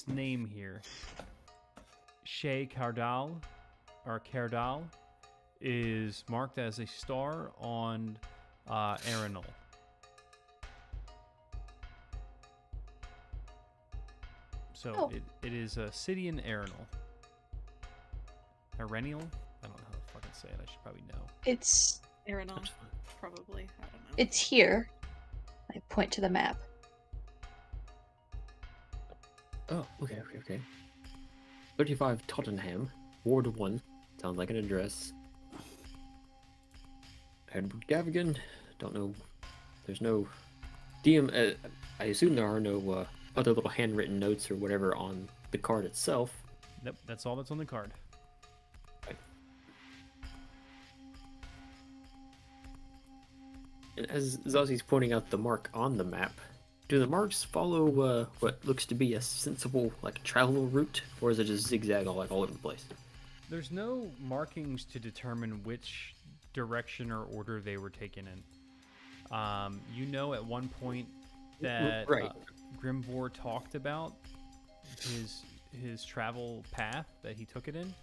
name here, Shea Cardal, or Cardal, is marked as a star on Arenal. So Oh. it is a city in Arenal. Arenal? I don't know how to fucking say it. I should probably know. It's Arenal, That's fine. probably. I don't know. it's here. I point to the map. Oh, okay. 35 Tottenham, Ward 1. Sounds like an address. Edward Gavigan. Don't know. There's no DM. I assume there are no other little handwritten notes or whatever on the card itself. Yep, that's all that's on the card. And as Zazzy's pointing out the mark on the map, do the marks follow what looks to be a sensible like travel route, or is it just zigzag all over the place? There's no markings to determine which direction or order they were taken in. You know, at one point that Right. Grimvor talked about his travel path that he took it in,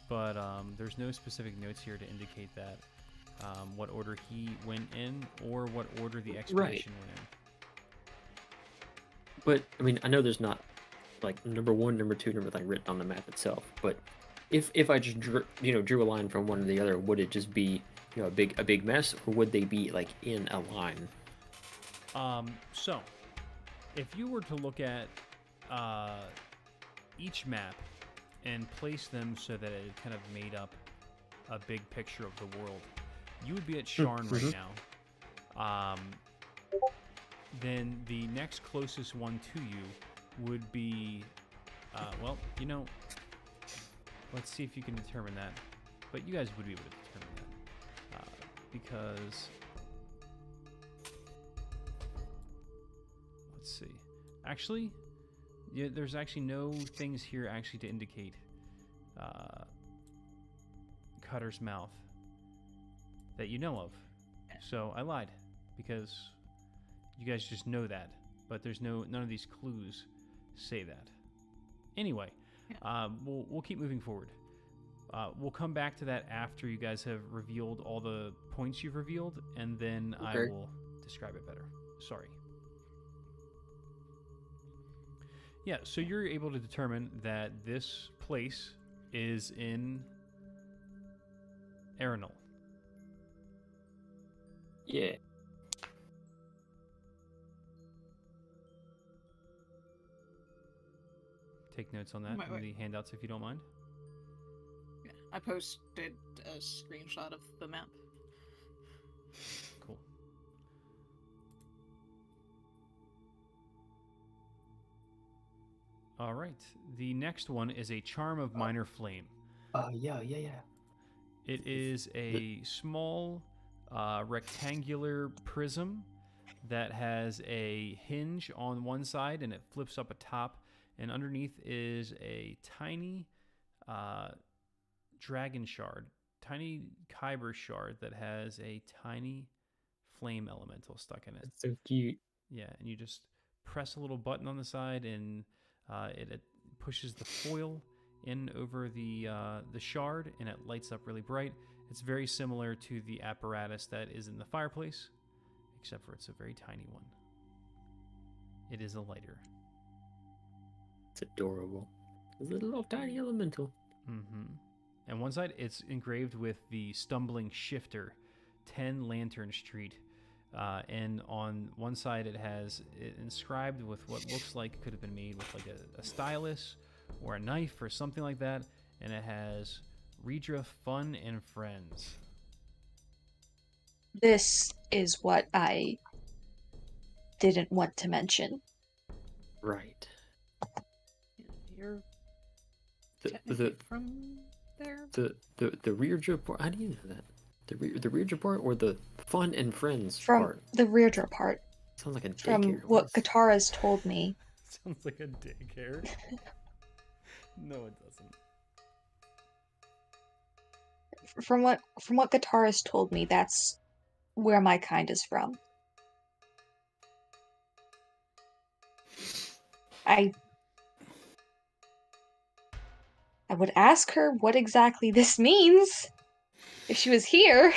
but there's no specific notes here to indicate that what order he went in or what order the expedition went in. But I mean, I know there's not like number 1, number 2, number like written on the map itself. But if I just drew a line from one to the other, would it just be a big mess, or would they be like in a line? So, if you were to look at each map and place them so that it kind of made up a big picture of the world. You would be at Sharn right now. Then the next closest one to you would be, well, you know, let's see if you can determine that. But you guys would be able to determine that because, let's see. Actually, yeah, there's actually no things here actually to indicate Cutter's mouth that you know of. So I lied because you guys just know that, but there's none of these clues say that. Anyway, we'll keep moving forward. We'll come back to that after you guys have revealed all the points you've revealed, and then I Okay. will describe it better. Sorry. Yeah, so you're able to determine that this place is in Arenal. Yeah. Take notes on that Wait, in the handouts if you don't mind. Yeah, I posted a screenshot of the map. Cool. All right. The next one is a Charm of Minor Flame. Yeah. It is a small rectangular prism that has a hinge on one side and it flips up atop, and underneath is a tiny dragon shard, tiny kyber shard that has a tiny flame elemental stuck in it. That's so cute. Yeah, and you just press a little button on the side, and it pushes the foil in over the shard, and it lights up really bright. It's very similar to the apparatus that is in the fireplace, except for it's a very tiny one. It is a lighter. It's adorable. It's a little tiny elemental. Mm-hmm. And one side, it's engraved with the Stumbling Shifter, 10 Lantern Street. And on one side, it has it inscribed with what looks like could have been made with like a stylus or a knife or something like that. And it has Redra Fun and Friends. This is what I didn't want to mention. Right. You're The technically from there. the rear part. How do you know that? The rear part or the fun and friends From part? the Reirdra part, Sounds like a from daycare. what place. Katara's told me. Sounds like a daycare. No, it doesn't. From what Katara's told me, that's where my kind is from. I would ask her what exactly this means if she was here,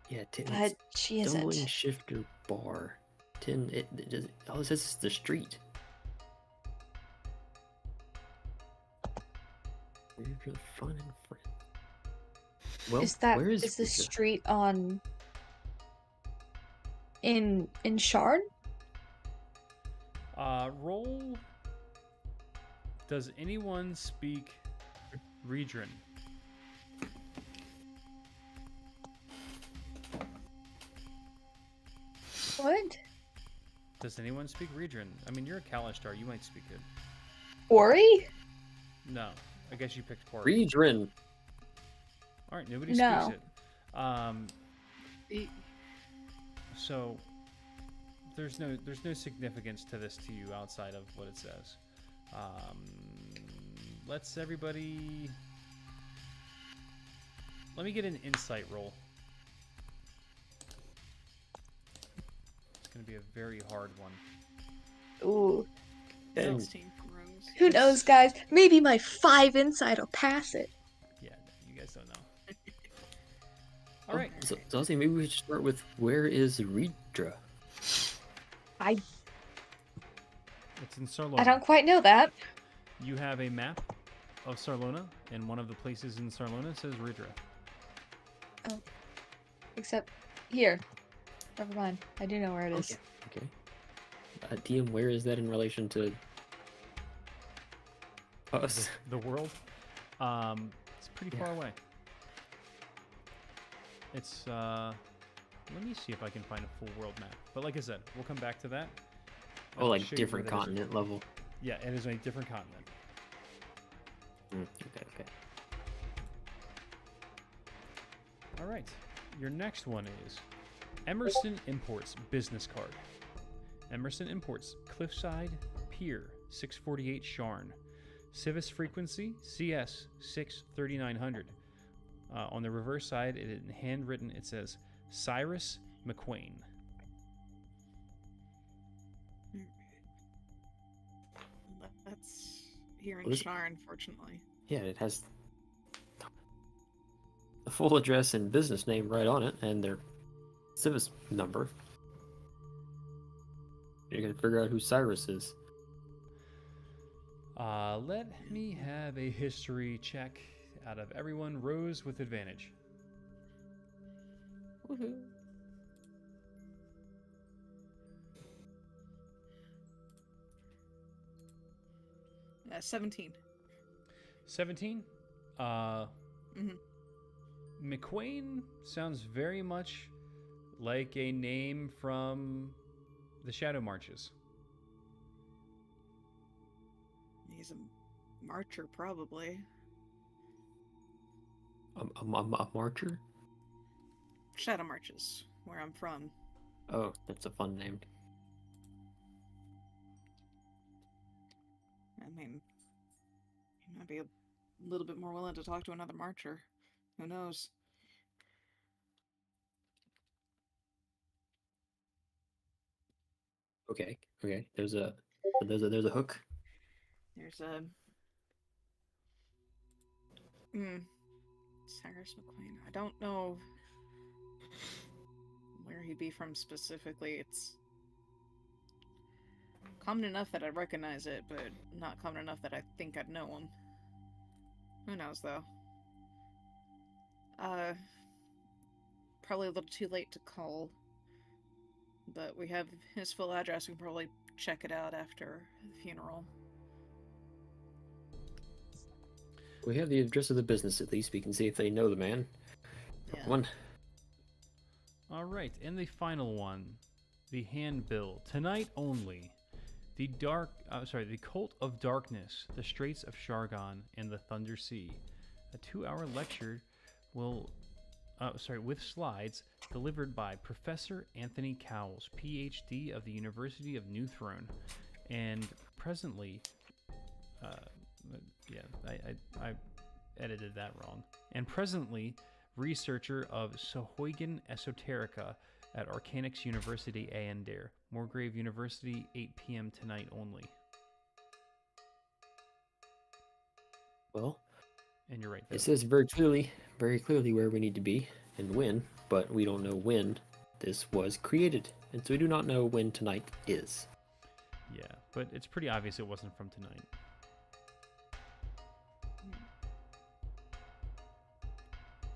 Yeah, but she Stumbling isn't. Shifter Bar. It does. All it says is the street. Weird fun and friends. Well, where is is the Future? street on in Shard? Roll. Does anyone speak Redrin? What? Does anyone speak Redrin? I mean, you're a Kalistar. You might speak it. Ori? No. I guess you picked Quarry. Redrin. All right, nobody No. speaks it. So there's no significance to this to you outside of what it says. Let's everybody. Let me get an insight roll. It's gonna be a very hard one. Ooh. And 16 from Rose. Who knows, guys? Maybe my 5 insight will pass it. Yeah, you guys don't know. All right. So I was saying maybe we should start with where is Redra? I It's in Sarlona. don't quite know that. You have a map of Sarlona, and one of the places in Sarlona says Ridra. Except here. Never mind. I do know where it is. Okay. DM, where is that in relation to? Us. the world. It's pretty far away. It's let me see if I can find a full world map. But like I said, we'll come back to that. Oh, I'll like show you different where that is. continent level. Yeah, it is a different continent. Okay. All right. Your next one is Emerson Imports business card. Emerson Imports Cliffside Pier 648 Sharn. Civis frequency CS 63900. On the reverse side, it in handwritten it says Cyrus McQuain. That's here in What is it? Shar, unfortunately. Yeah, it has the full address and business name right on it, and their Civis number. You're gonna figure out who Cyrus is. Let me have a history check out of everyone. Rose with advantage. Woohoo. Yeah, 17. 17. Mhm. McQuain sounds very much like a name from the Shadow Marches. He's a marcher, probably. A marcher? Shadow Marches, where I'm from. Oh, that's a fun name. I mean, he might be a little bit more willing to talk to another marcher. Who knows? Okay. There's a hook. There's a. Cyrus McQuain. I don't know where he'd be from specifically. It's common enough that I recognize it, but not common enough that I think I'd know him. Who knows, though? Probably a little too late to call, but we have his full address. We can probably check it out after the funeral. We have the address of the business at least. We can see if they know the man. Yeah. One. All right, and the final one, the handbill. Tonight only, the Cult of Darkness, the Straits of Shargon, and the Thunder Sea. A 2-hour lecture with slides delivered by Professor Anthony Cowles, PhD of the University of New Throne, and presently, I edited that wrong. And presently, researcher of Sohoigan Esoterica at Arcanix University Aendir, Morgrave University, 8 p.m. tonight only. Well, And you're right. it says very clearly where we need to be and when, but we don't know when this was created, and so we do not know when tonight is. Yeah, but it's pretty obvious it wasn't from tonight.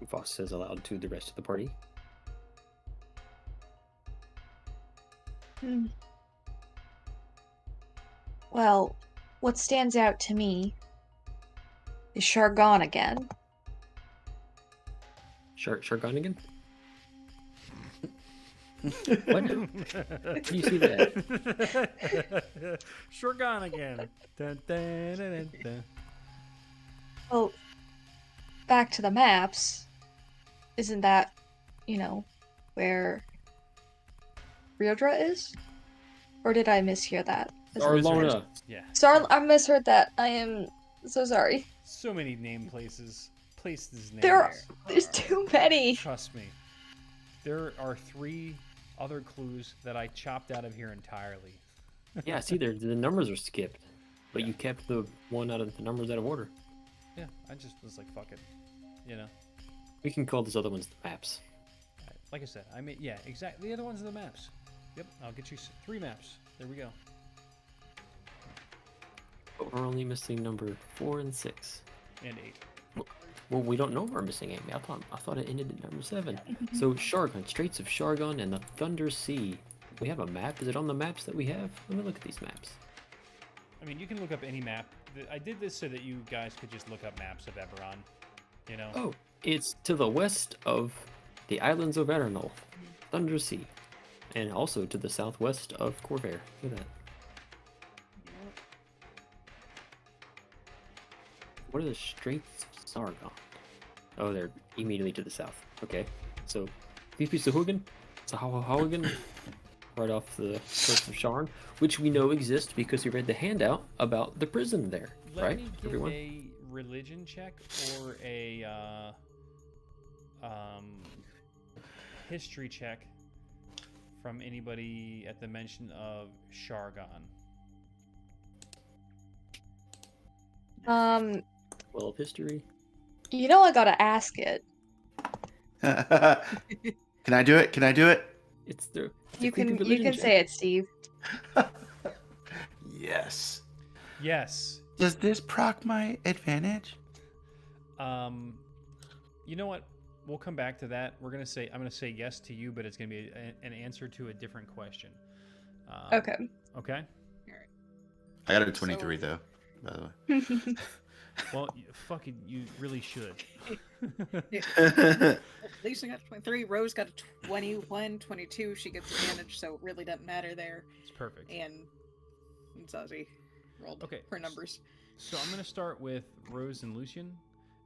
Fox says aloud to the rest of the party. Well, what stands out to me is Shargon again. Shargonigan? What? Do you see that? Sure gone again. Dun, dun, dun, dun, dun. Well, back to the maps. Isn't that, where Ryodra is? Or did I mishear that? Arlona. Yeah. I misheard that. I am so sorry. So many places names. There's too many. Trust me. There are 3 other clues that I chopped out of here entirely. Yeah, see, the numbers are skipped, but Yeah. you kept the one out of the numbers out of order. Yeah, I just was like, fuck it. We can call these other ones the maps. Like I said, exactly. The other ones are the maps. Yep, I'll get you 3 maps. There we go. But we're only missing number 4 and 6. And 8. Well, we don't know if we're missing 8. I thought it ended at number 7. So Shargon, Straits of Shargon, and the Thunder Sea. We have a map. Is it on the maps that we have? Let me look at these maps. I mean, you can look up any map I did this so that you guys could just look up maps of Eberron. You know. Oh, it's to the west of the islands of Arenal, Thunder Sea, and also to the southwest of Corvair. Look at that. What are the Straits of Sargon? Oh, they're immediately to the south. Okay, so Sahuagin, right off the coast of Sharn, which we know exists because we read the handout about the prison there, Let right? me get Everyone. a religion check or a history check from anybody at the mention of Shargon. Well, of history. You know I gotta ask it. Can I do it? Can I do it? It's the You can say it, Steve. Yes. Yes. Does this proc my advantage? You know what? We'll come back to that. I'm gonna say yes to you, but it's gonna be an answer to a different question. Okay. Okay. I got a 23 though, by the way. Well, you really should. Lisa got 23. Rose got a 21, 22. She gets advantage, so it really doesn't matter there. It's perfect. And Zazie rolled Okay. her numbers. So I'm going to start with Rose and Lucian,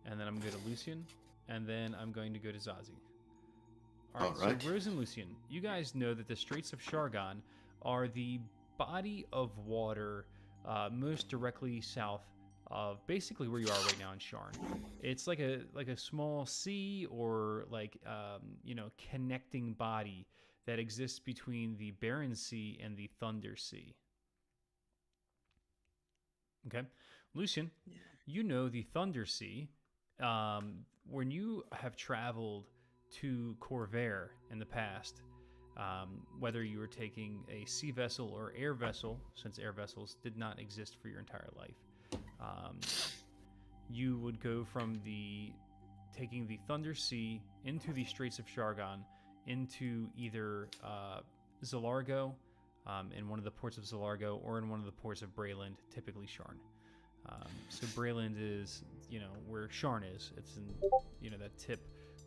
and then I'm going to go to Lucian, and then I'm going to go to Zazie. All right. So Rose and Lucian, you guys know that the Straits of Shargon are the body of water most directly south of basically where you are right now in Sharn. It's like a small sea or connecting body that exists between the Barren Sea and the Thunder Sea. Okay, Lucian, you know the Thunder Sea. When you have traveled to Corvair in the past, whether you were taking a sea vessel or air vessel, since air vessels did not exist for your entire life, you would go from taking the Thunder Sea into the Straits of Shargon into either Zalargo, in one of the ports of Zalargo, or in one of the ports of Brayland, typically Sharn. So Brayland is, where Sharn is. It's in, that tip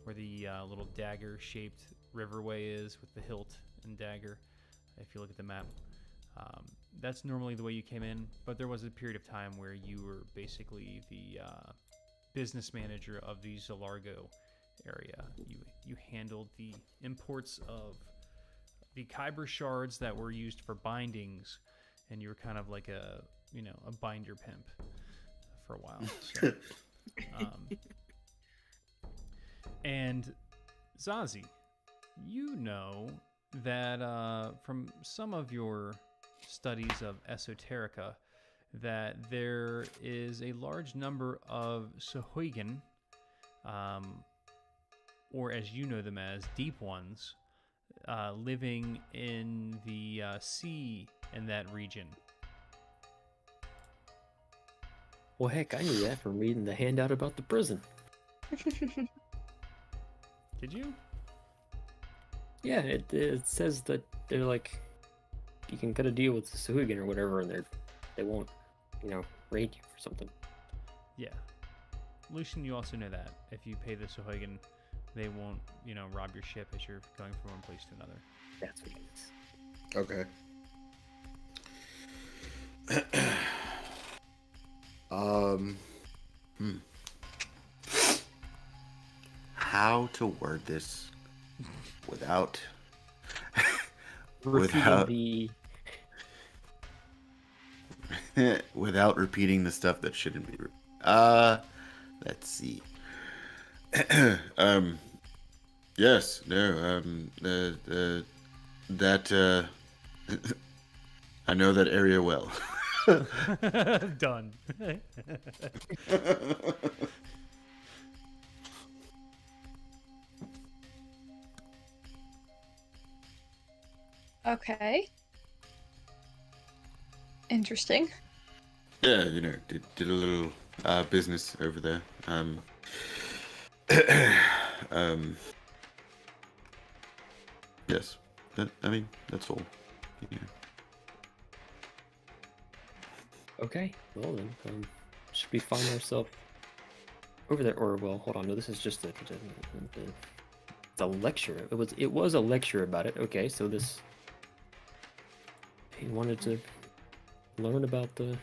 where the little dagger-shaped riverway is with the hilt and dagger, if you look at the map. That's normally the way you came in, but there was a period of time where you were basically the business manager of the Zalargo area. You handled the imports of the Kyber shards that were used for bindings, and you were kind of like a binder pimp for a while. So, and Zazie, you know that from some of your studies of esoterica, that there is a large number of Sahuagin, or as you know them as, Deep Ones, living in the sea in that region. Well, heck, I knew that from reading the handout about the prison. Did you? Yeah, it says that they're like, you can cut a deal with the Sahuagin or whatever, and they won't, raid you or something. Yeah. Lucian, you also know that. If you pay the Sahuagin, they won't, rob your ship as you're going from one place to another. That's what it is. Okay. How to word this without Repeating without repeating the stuff that shouldn't be. Let's see. Yes. No. That. I know that area well. Done. Okay. Interesting. Yeah, did a little business over there. Yes. That's all. Yeah. Okay, well then, should we find ourselves over there? Or well, hold on. No, this is just the lecture. It was a lecture about it. Okay, so this he wanted to learn about the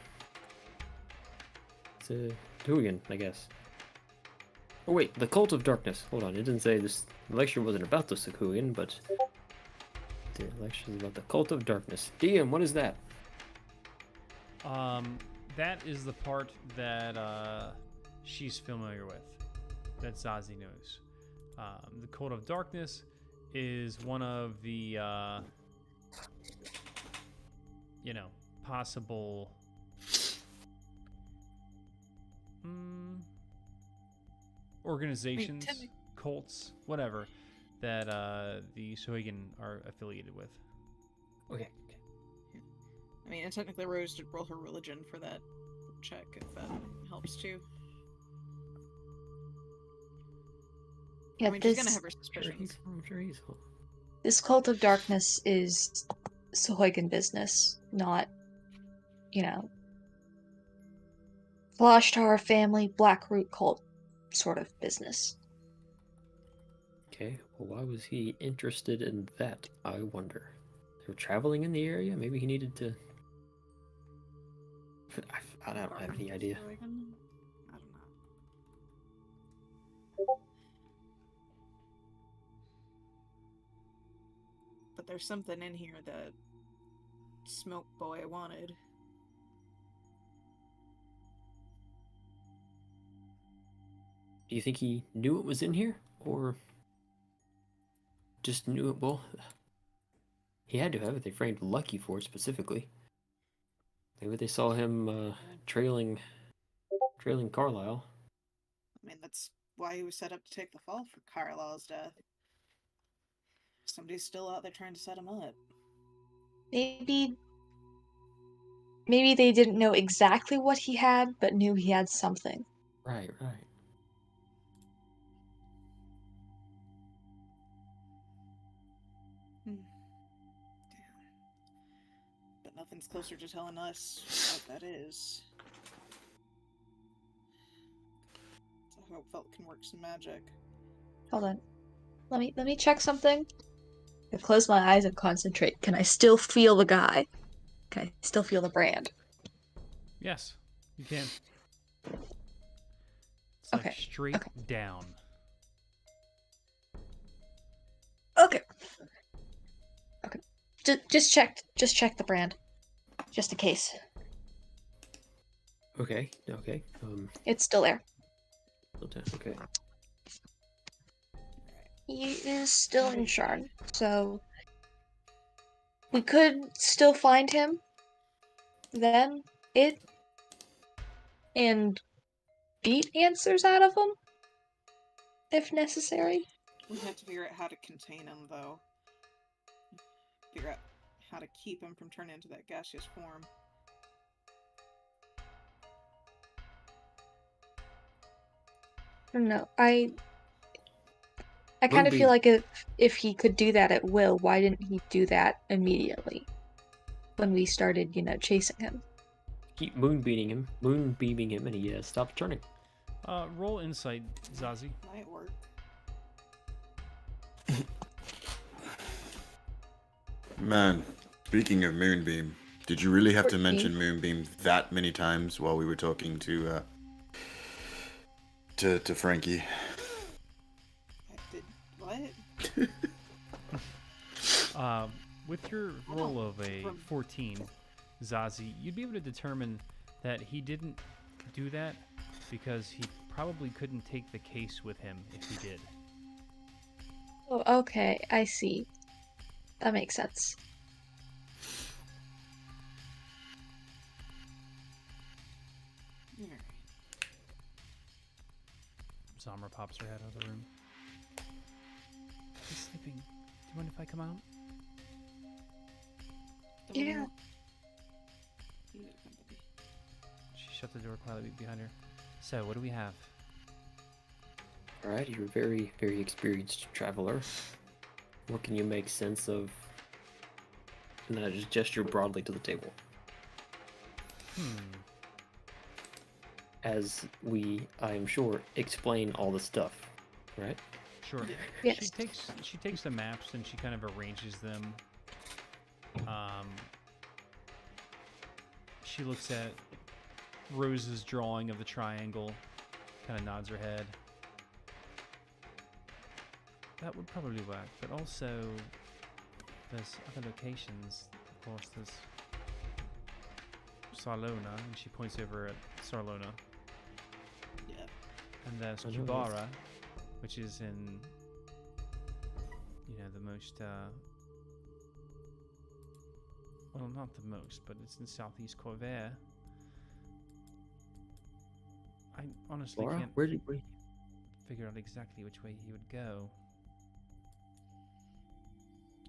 Dugan, I guess. Oh wait, the Cult of Darkness. Hold on, it didn't say this lecture wasn't about the Sakugan, but the lecture is about the Cult of Darkness. DM, what is that? That is the part that she's familiar with, that Zazie knows. The Cult of Darkness is one of the, possible organizations, cults, whatever, that the Sohigan are affiliated with. Okay. I mean, and technically Rose did roll her religion for that check, if that helps too. Yeah, I mean, she's gonna this have her suspicions. I'm sure he's. this cult of darkness is Sahuagin business, not, Vlashtar family Blackroot cult sort of business. Okay, well, why was he interested in that? I wonder. They were traveling in the area. Maybe he needed to. I don't have any idea. I don't know. But there's something in here that Smoke Boy wanted. Do you think he knew it was in here, or just knew it? Well, he had to have it. They framed Lucky for it specifically. Maybe they saw him trailing Carlisle. I mean, that's why he was set up to take the fall for Carlisle's death. Somebody's still out there trying to set him up. Maybe they didn't know exactly what he had, but knew he had something. Right. Damn. But nothing's closer to telling us what that is. So I hope Felt can work some magic. Hold on. Let me check something. I close my eyes and concentrate. Can I still feel the guy? Can I still feel the brand? Yes, you can. It's like Okay, straight okay. down. Okay. Just check the brand. Just in case. Okay. It's still there. Okay. He is still in Shard, so we could still find him, then and beat answers out of him, if necessary. We have to figure out how to contain him, though. Figure out how to keep him from turning into that gaseous form. I don't know. I kind of feel like if he could do that at will, why didn't he do that immediately when we started, chasing him? Keep moonbeaming him, and he stopped turning. Roll insight, Zazie. Might work. Man, speaking of Moonbeam, did you really have to 14. mention Moonbeam that many times while we were talking to Frankie? I did what? With your roll of a 14, Zazie, you'd be able to determine that he didn't do that because he probably couldn't take the case with him if he did. Oh, okay, I see. That makes sense. Alright. Zamra pops her head out of the room. He's sleeping. Do you mind if I come out? Yeah. She shut the door quietly behind her. So, what do we have? All right, you're a very, very experienced traveler. What can you make sense of? And then I just gesture broadly to the table. as we, I'm sure, explain all the stuff, right? Sure. Yes. She takes the maps and she kind of arranges them. She looks at Rose's drawing of the triangle, kind of nods her head. That would probably work, but also there's other locations. Of course, there's Sarlona, and she points over at Sarlona. Yep. And there's I know this. Kibara, which is in, the most, well, not the most, but it's in southeast Corvair. I honestly Laura, can't where did we? figure out exactly which way he would go.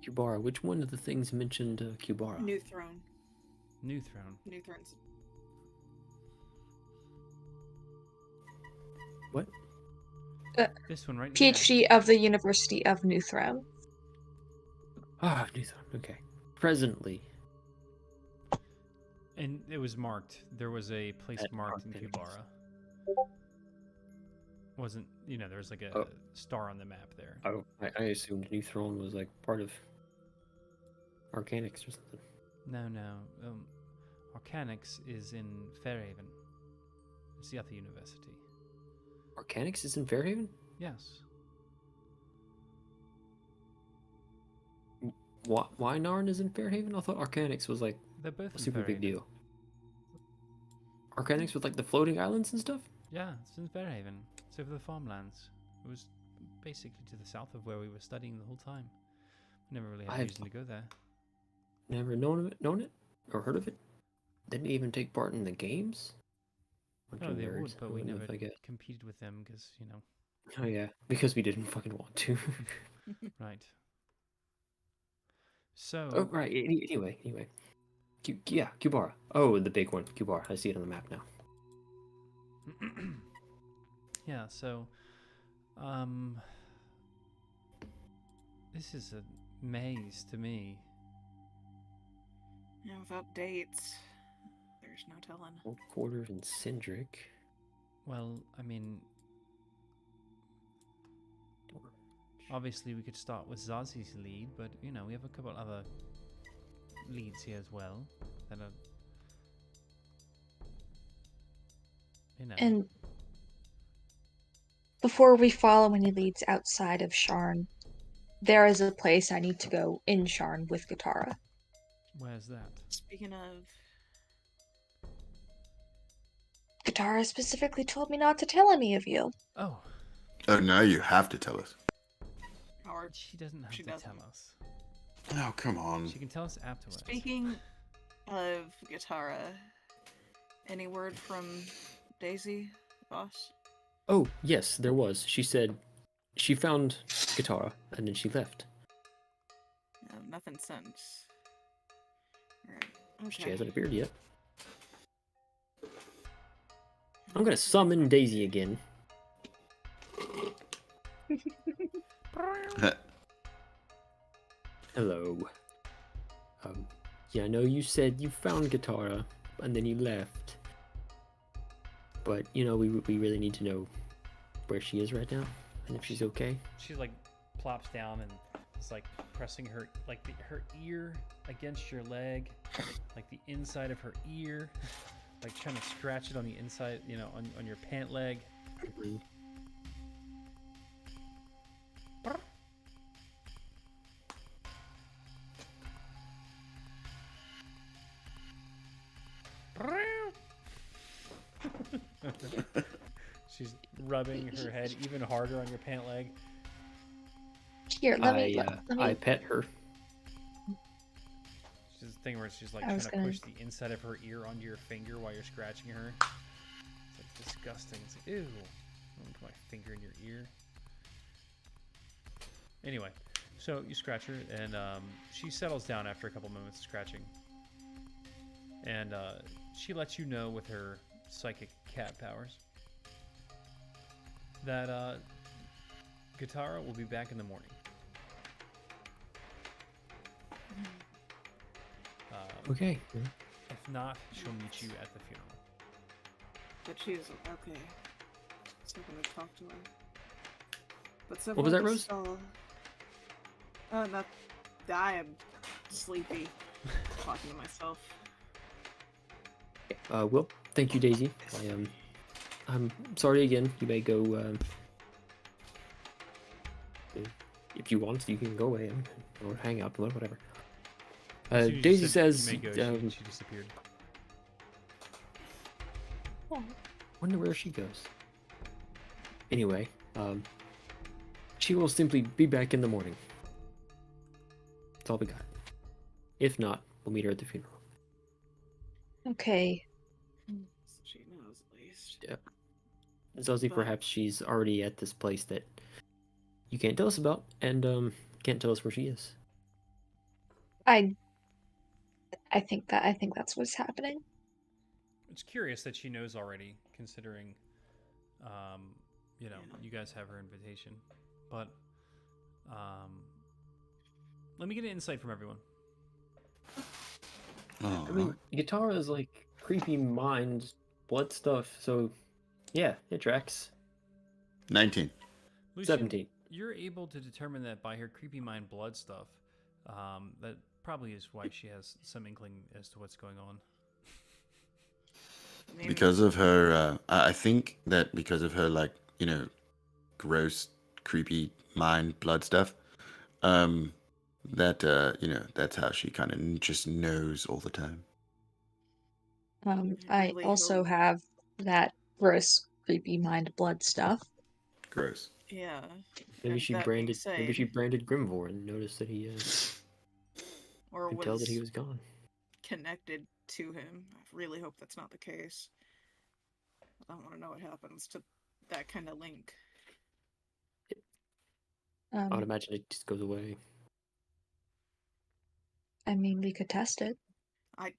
Kubara, which one of the things mentioned Kubara? New Throne. New Throne. New Throne's. What? This one right here. PhD of the University of New Throne. Ah, New Throne. Okay. Presently. And it was marked. There was a place At marked in Arcadius. Kubara. Wasn't, there was like a Oh. star on the map there. Oh, I assumed New Throne was like part of Arcanix or something. No. Arcanix is in Fairhaven. It's the other university. Arcanix is in Fairhaven? Yes. Why Narn is in Fairhaven? I thought Arcanix was like They're both a in super big Fairhaven. deal. Arcanix with like the floating islands and stuff? Yeah, it's in Fairhaven. It's over the farmlands. It was basically to the south of where we were studying the whole time. Never really had I've- reason to go there. Never known it, or heard of it. Didn't even take part in the games. Bunch No, of they nerds. would, but I we wouldn't never have, like, competed with them because, Oh yeah, because we didn't fucking want to. right. So, Oh right. Anyway. Yeah, Kubara. Oh, the big one, Kubara. I see it on the map now. yeah, so, this is a maze to me. Yeah, without dates, there's no telling. Old Quarters and Cindric. Well, I mean, obviously we could start with Zazi's lead, but, we have a couple other leads here as well that are, And before we follow any leads outside of Sharn, there is a place I need to go in Sharn with Katara. where's that? Speaking of, Katara specifically told me not to tell any of you. Oh, Oh, now you have to tell us. Howard, she doesn't have She to doesn't. tell us. Oh, come on. She can tell us afterwards. speaking of Katara, any word from Daisy, boss? Oh yes, there was. She said she found Katara and then she left. No, nothing since. Alright. Okay. She hasn't appeared yet. I'm gonna summon Daisy again. Hello. Yeah, I know you said you found Katara and then you left. But, we really need to know where she is right now and if she's okay. She like plops down and is like pressing her her ear against your leg, like the inside of her ear, like trying to scratch it on the inside, on your pant leg. She's rubbing her head even harder on your pant leg. Here, let me. I pet her. She's the thing where she's like I trying was to gonna- push the inside of her ear onto your finger while you're scratching her. It's like disgusting. It's like, ew. I want to put my finger in your ear. Anyway, so you scratch her, and she settles down after a couple moments of scratching. And she lets you know with her psychic cat powers that Katara will be back in the morning. Okay. If not, she'll meet you at the funeral. But she's okay. Still gonna talk to her. But so What was far that, this Rose? is all- Oh, no. I am sleepy. Talking to myself. Well, thank you, Daisy. I'm sorry again. You may go. If you want, you can go away or hang up, whatever. As soon as you Daisy said says, you may go, she disappeared. wonder where she goes. Anyway, she will simply be back in the morning. That's all we got. If not, we'll meet her at the funeral. Okay. So she knows at least. Zazie, But- perhaps she's already at this place that you can't tell us about, and can't tell us where she is. I think that's what's happening. It's curious that she knows already, considering, you know, Yeah. you guys have her invitation. But let me get an insight from everyone. Oh, I mean, Guitar is like creepy mind, blood stuff, so yeah, it tracks. 19. Lucian, 17. You're able to determine that by her creepy mind blood stuff. That probably is why she has some inkling as to what's going on. I mean, Because of her, I think that because of her, like, you know, gross, creepy mind blood stuff, that, you know, that's how she kind of just knows all the time. I I really also hope- have that gross, creepy mind blood stuff. Gross. Yeah. Maybe And she that being branded. Maybe she said- branded Grimvor and noticed that he Or could tell that he was gone. connected to him. I really hope that's not the case. I don't want to know what happens to that kind of link. I would imagine it just goes away. I mean, we could test it. I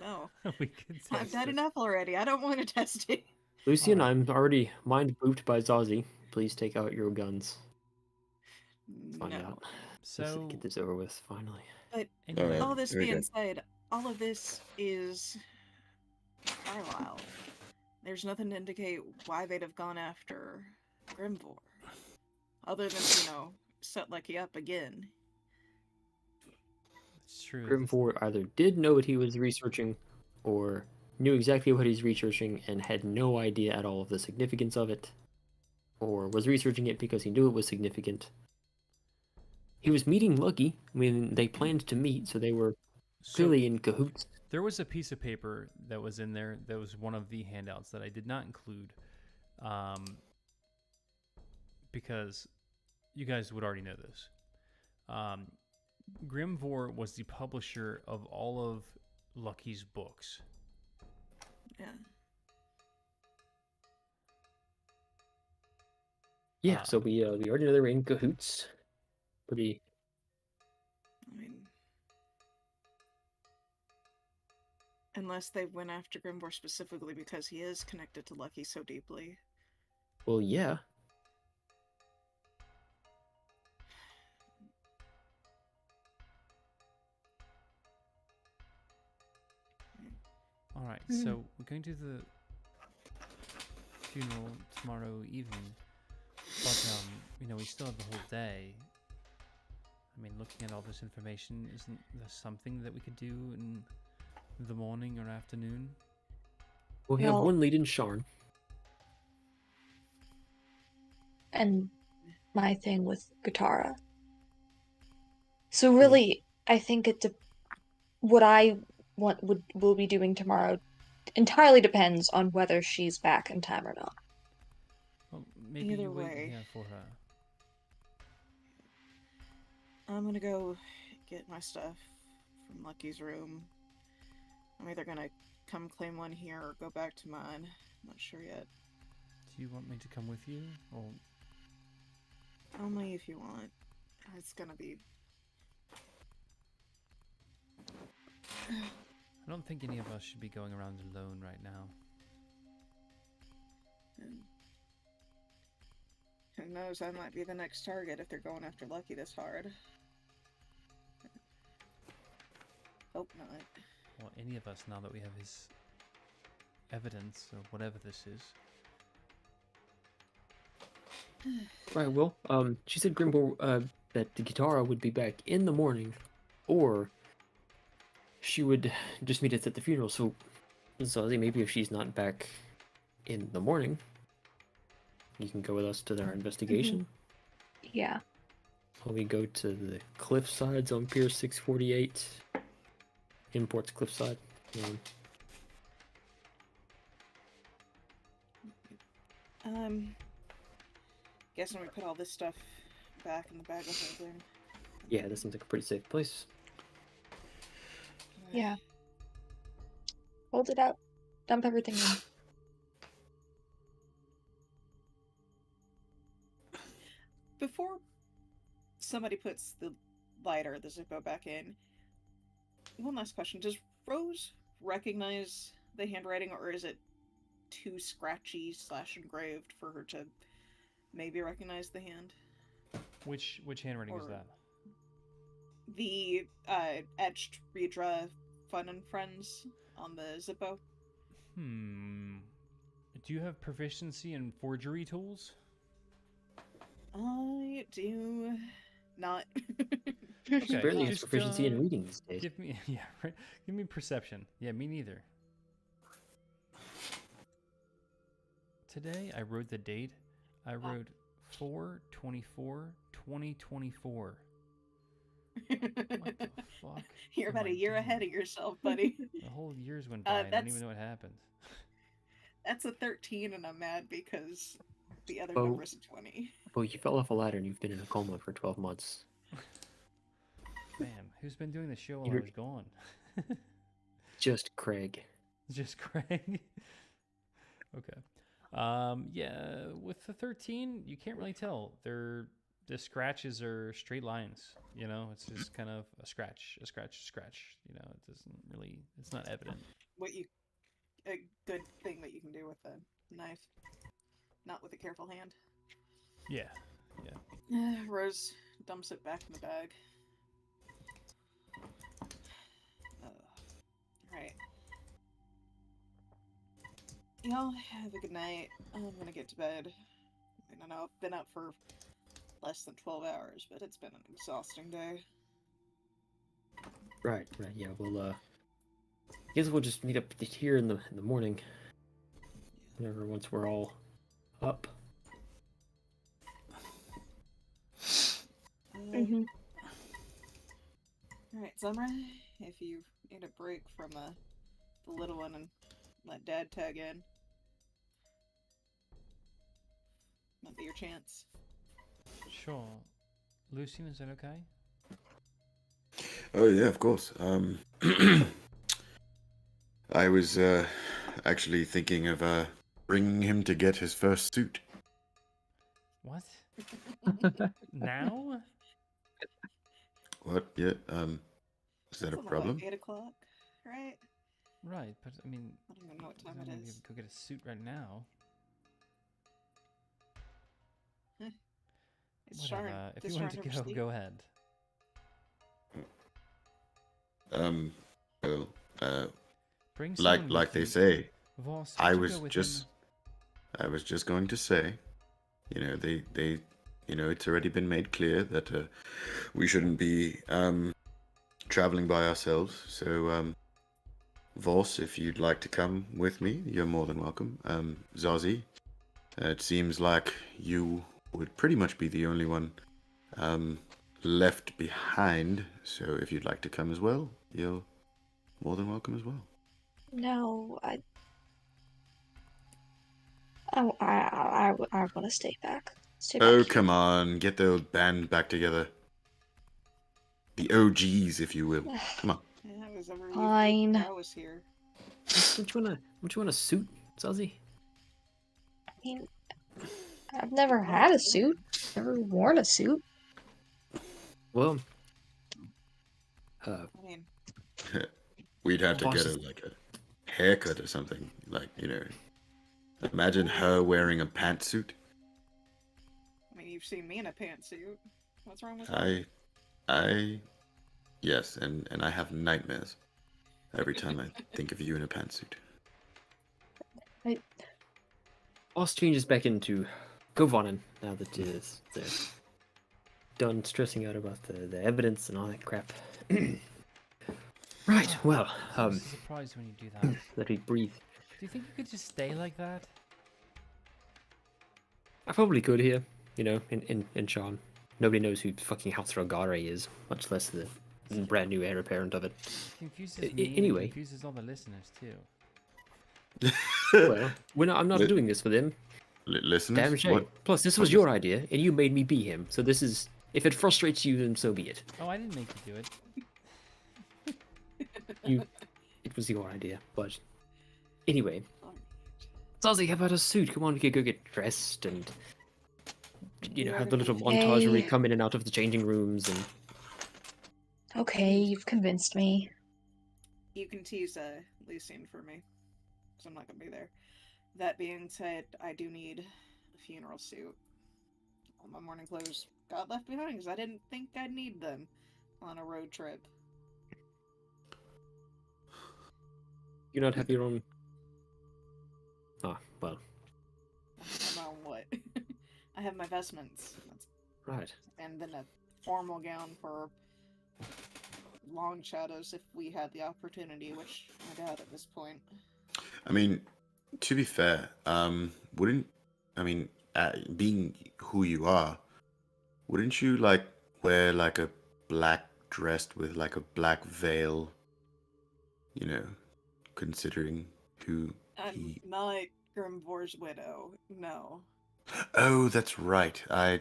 no. We could I've test had this. enough already. I don't want to test it. Lucian, Alright. I'm already mind booped by Zazie. Please take out your guns. Find No. out. So, Get this over with, finally. anyway, Alright. All this very being good. said, all of this is Carlisle. There's nothing to indicate why they'd have gone after Grimvor. Other than, set Lucky up again. it's true. Grimvor either did know what he was researching, or knew exactly what he's researching and had no idea at all of the significance of it, or was researching it because he knew it was significant. He was meeting Lucky. I mean, they planned to meet, so they were So, clearly in cahoots. there was a piece of paper that was in there that was one of the handouts that I did not include, because you guys would already know this. Grimvor was the publisher of all of Lucky's books. Yeah. Yeah, Ah. so we already know they were in cahoots. Pretty. I mean, unless they went after Grimvor specifically because he is connected to Lucky so deeply. Well, yeah. All right, Hmm. so we're going to the funeral tomorrow evening, but we still have the whole day. I mean, looking at all this information, isn't there something that we could do in the morning or afternoon? Well, we have Well- one lead in Sharn. And my thing with Katara. So really, I think what I will be doing tomorrow entirely depends on whether she's back in time or not. Well, maybe Either you wait way. here for her. I'm gonna go get my stuff from Lucky's room. I'm either gonna come claim one here or go back to mine. I'm not sure yet. Do you want me to come with you, or Only if you want. It's gonna be. I don't think any of us should be going around alone right now. Who knows? I might be the next target if they're going after Lucky this hard. Hope not. Well, any of us now that we have evidence or whatever this is. Right, well, she said Grimble, that the Guitara would be back in the morning, or she would just meet us at the funeral. So, Zazie, maybe if she's not back in the morning, you can go with us to our investigation. Yeah. While we go to the cliff sides on Pier 648. Imports Cliffside. Guessing we put all this stuff back in the bag of holding. Yeah, that seems like a pretty safe place. Yeah. Hold it out. Dump everything in. Before somebody puts the lighter, the Zippo back in, one last question. Does Rose recognize the handwriting, or is it too scratchy / engraved for her to maybe recognize the hand? Which handwriting is Or- that? The etched Redra Fun and Friends on the Zippo? Do you have proficiency in forgery tools? I do not. She barely has just, proficiency in reading these days. Give me right. Give me perception. Yeah, me neither. Today I wrote the date. I wrote 4/24/2024. What the fuck? You're am about I a year ahead of doing? yourself, buddy. The whole years went by. And I didn't that's- even know what happened. That's a 13, and I'm mad because the other Oh. number's a 20. Well, you fell off a ladder and you've been in a coma for 12 months. Man, who's been doing the show while I You're- was gone? Just Craig. Just Craig. Okay. Yeah, with the 13, you can't really tell. The scratches are straight lines. You know, it's just kind of a scratch, a scratch, a scratch. You know, it doesn't really. It's not evident. A good thing that you can do with a knife, not with a careful hand. Yeah. Rose dumps it back in the bag. Right. Y'all have a good night. I'm gonna get to bed. I don't know, I've been up for less than 12 hours, but it's been an exhausting day. Right, yeah, I guess we'll just meet up here in the morning. Whenever, once we're all up. Mhm. Alright, Summer, if you need a break from the little one and let Dad tag in, might be your chance. Sure. Lucian, is that okay? Oh yeah, of course. I was actually thinking of bringing him to get his first suit. What? Now? What? Yeah. Is that a It's only, problem? like, 8 o'clock, right? Right, but I mean, I don't even know what time I'm it gonna is. go get a suit right now. It's Whatever. Sharn. If Does you want Sharn to ever go, sleep? go ahead. Well, Bring like someone like with they you. say, Voss, I would you was go with just him? I was just going to say, they it's already been made clear that we shouldn't be traveling by ourselves. So Voss, if you'd like to come with me, you're more than welcome. Zazie, it seems like you would pretty much be the only one left behind. So if you'd like to come as well, you're more than welcome as well. No, I want to stay back. Stay back Oh, here. come on. Get the old band back together. The OGs, if you will. Come on. Yeah, that was ever Fine. I was here. Don't you want a suit, Zazie? I mean, I've never had a suit. Never worn a suit. Well, I mean, We'd have to Boss get is- a haircut or something. Imagine her wearing a pantsuit. you've seen me in a pantsuit. What's wrong with that? Yes, and I have nightmares every time I think of you in a pantsuit. I- Boss changes back into Govanen now that they're done stressing out about the evidence and all that crap. Right, well, I'm so surprised when you do that. let me breathe. Do you think you could just stay like that? I probably could here, you know, in Sean. Nobody knows who fucking House Rogare is, much less the brand new heir apparent of it. It confuses I- me. anyway. It confuses all the listeners too. Well, I'm not Li- doing this for them. Listeners, Damn shame. what? Plus, this was your idea, and you made me be him. So this is, if it frustrates you, then so be it. Oh, I didn't make you do it. It was your idea. But anyway, Zazie, how about a suit? Come on, we could go get dressed and have the little montage where we Okay. come in and out of the changing rooms and. Okay, you've convinced me. You can tease Lucien for me, because I'm not gonna be there. That being said, I do need a funeral suit. All my morning clothes got left behind because I didn't think I'd need them on a road trip. You not have your own. Ah, well, I have my own what? I have my vestments. right. And then a formal gown for long shadows if we had the opportunity, which I doubt at this point. I mean, to be fair, wouldn't being who you are, wouldn't you like wear like a black dress with like a black veil? You know, considering who I'm he. not Grimvor's widow. No. Oh, that's right. I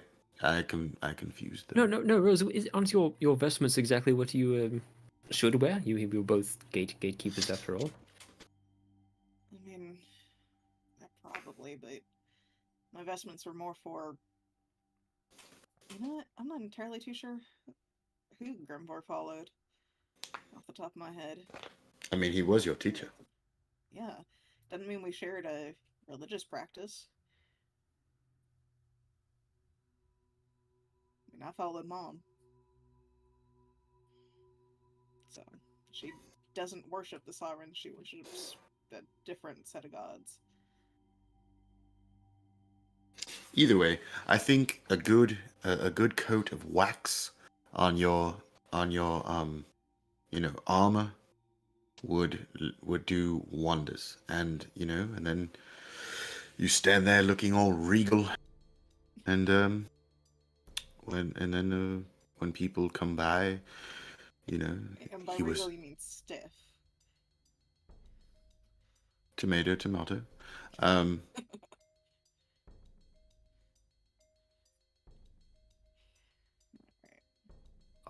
confused them. No, Rose. Aren't your vestments exactly what you should wear? You're both gatekeepers after all. I mean, probably, but my vestments were more for. You know what? I'm not entirely too sure who Grimvor followed. Off the top of my head. I mean, he was your teacher. Yeah. Doesn't mean we shared a religious practice. I mean, I followed Mom. So, she doesn't worship the sovereign, she worships a different set of gods. Either way, I think a good coat of wax on your armor would do wonders, and and then you stand there looking all regal, and when people come by, And by he was regal, you mean stiff. tomato.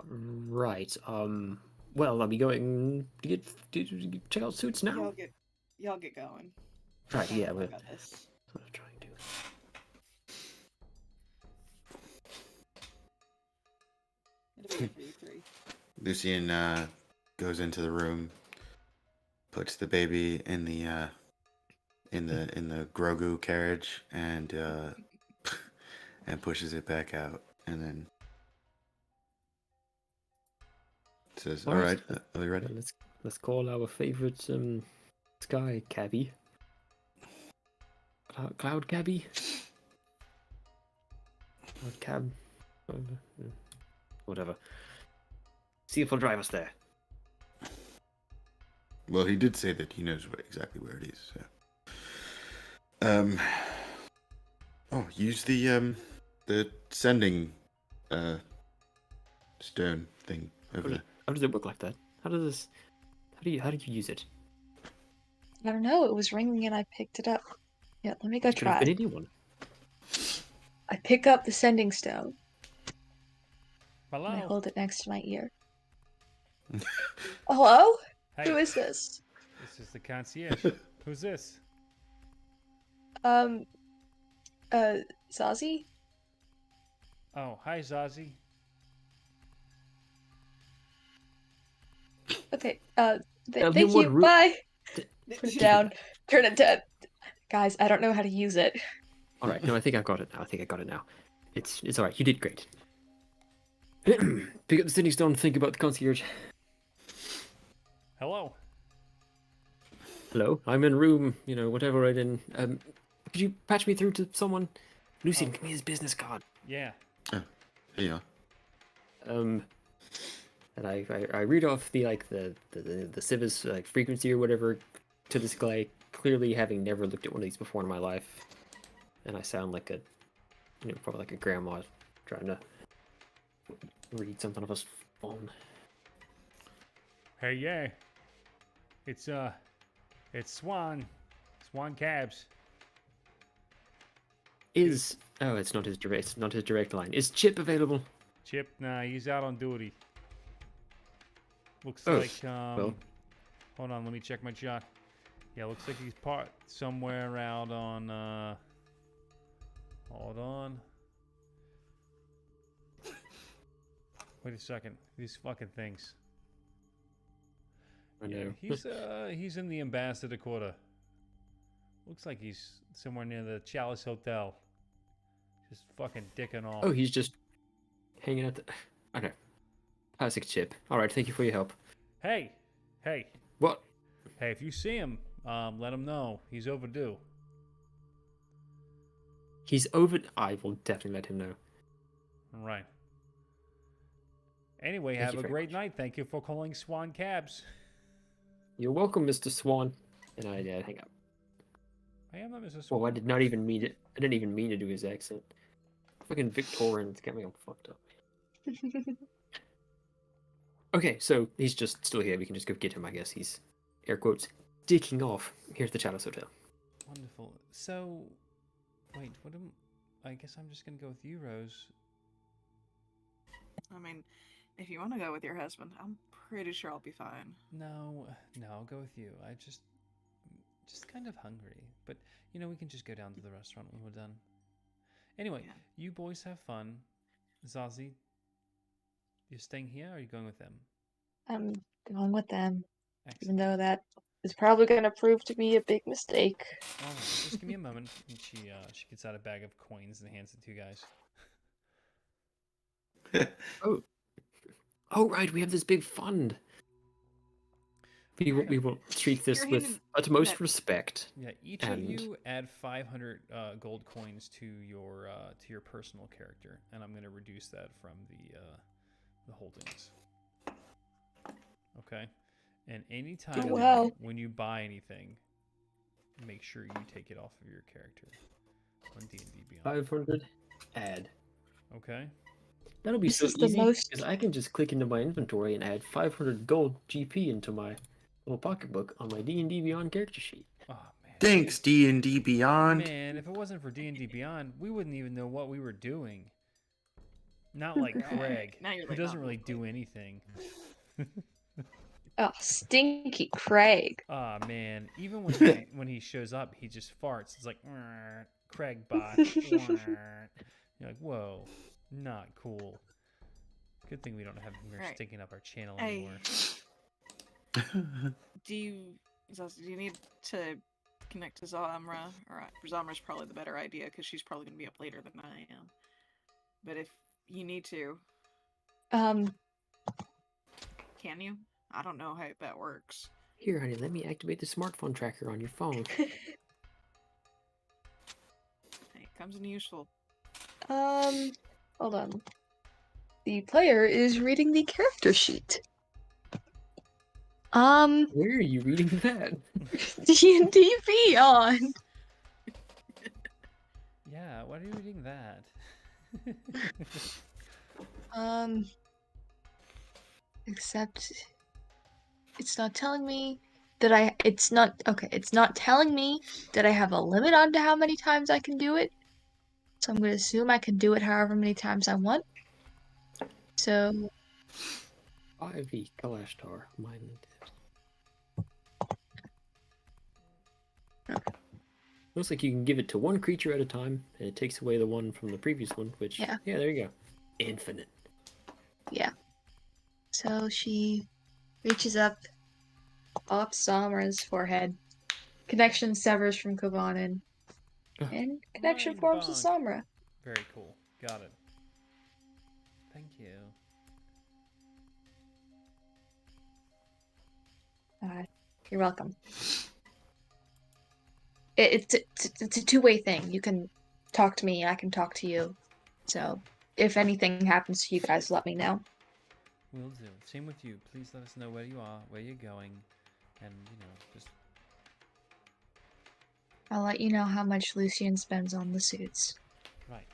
Right. Well, are we going to check out suits now? Y'all get going. Right. Don't Yeah. worry We're about this. trying to. It'll be good for you three. Lucien goes into the room, puts the baby in the Grogu carriage, and and pushes it back out, and then says, "All right, are we ready?" Let's call our favorite sky cabbie. Cloud cabbie. Cloud cab. Whatever. See if he'll drive us there. Well, he did say that he knows exactly where it is. So. Use the sending stone thing over there. How does it work like that? How do you use it? I don't know, it was ringing and I picked it up. Yeah, let me go It could have been try. anyone. I pick up the sending stone Hello. and I hold it next to my ear. Hello? Hey, Who is this? this is the concierge. Who's this? Zazie? Oh, hi, Zazie. Okay, Tell him thank what you, route- bye! Put it down, turn it dead. Guys, I don't know how to use it. All right. No, I think I got it now. It's all right. You did great. Pick up the sending stone. Think about the concierge. Hello. Hello, I'm in room, whatever right in. Could you patch me through to someone? Lucian, Oh. give me his business card. Yeah. Here you are. And I read off the Civis frequency or whatever to this guy, clearly having never looked at one of these before in my life, and I sound like probably like a grandma trying to read something off his phone. Hey, yeah. It's Swan Cabs. It's not his direct line. Is Chip available? Chip, nah, he's out on duty. Looks Oh, like well. hold on, let me check my shot. Yeah, looks like he's parked somewhere out on hold on. Wait a second. These fucking things. I Yeah, know. he's in the Ambassador Quarter. Looks like he's somewhere near the Chalice Hotel. Just fucking dicking off. Oh, he's just hanging out. Okay. Classic Chip. All right, thank you for your help. Hey, What? if you see him, let him know. He's overdue. He's over. I will definitely let him know. All right. Anyway, Thank have you a very great much. night. Thank you for calling Swan Cabs. You're welcome, Mr. Swan. And I hang up. I am not Mr. Swan. Well, I did not even mean it. I didn't even mean to do his accent. Fucking Victorians got me all fucked up. Okay, so he's just still here. We can just go get him, I guess. He's, air quotes, dicking off. Here's the Chalice Hotel. Wonderful. So, wait, I guess I'm just gonna go with you, Rose. I mean, if you want to go with your husband, I'm pretty sure I'll be fine. No, I'll go with you. Just kind of hungry, but we can just go down to the restaurant when we're done. Anyway, Yeah. you boys have fun. Zazie, you're staying here, or are you going with them? I'm going with them, even Excellent. though that is probably going to prove to be a big mistake. All right, just give me a moment. And she gets out a bag of coins and hands it to you guys. Oh, right, we have this big fund. We will treat this You're with handing utmost that- respect. Yeah, each And- of you add 500 gold coins to your personal character, and I'm going to reduce that from the holdings. Okay, and anytime Oh, wow. when you buy anything, make sure you take it off of your character on D&D Beyond. 500 add. Okay. That'll be This so is the easy most- because I can just click into my inventory and add 500 gold GP into my little pocketbook on my D&D Beyond character sheet. Oh man. Thanks, D&D Beyond. Man, if it wasn't for D&D Beyond, we wouldn't even know what we were doing. Not like Craig, Now you're who like, doesn't really obviously. do anything. Oh, stinky Craig. Ah man, even when he shows up, he just farts. It's like "Mwah, Craig bot. Mwah." You're like, whoa, not cool. Good thing we don't have him here Right. sticking up our channel Hey. anymore. Do you need to connect to Zamra? Or Zamra's probably the better idea because she's probably going to be up later than I am. But if you need to, Um, can you? I don't know how that works. Here, honey, let me activate the smartphone tracker on your phone. Hey, it comes in useful. hold on. The player is reading the character sheet. Where are you reading that? D&D Beyond. Yeah, why are you reading that? Except it's not telling me that it's not telling me that I have a limit on to how many times I can do it. So I'm going to assume I can do it however many times I want. So 5e Kalashtar. Mine. Looks like you can give it to one creature at a time, and it takes away the one from the previous one, which, Yeah. there you go. Infinite. yeah. So she reaches up, pops Samra's forehead. Connection severs from Kovanen. And connection Mind forms with bonk. Samra. Very cool. Got it. Thank you. You're welcome. It's a two-way thing. You can talk to me, I can talk to you. So if anything happens to you guys, let me know. Will do. Same with you. Please let us know where you are, where you're going, and just I'll let you know how much Lucian spends on the suits. right.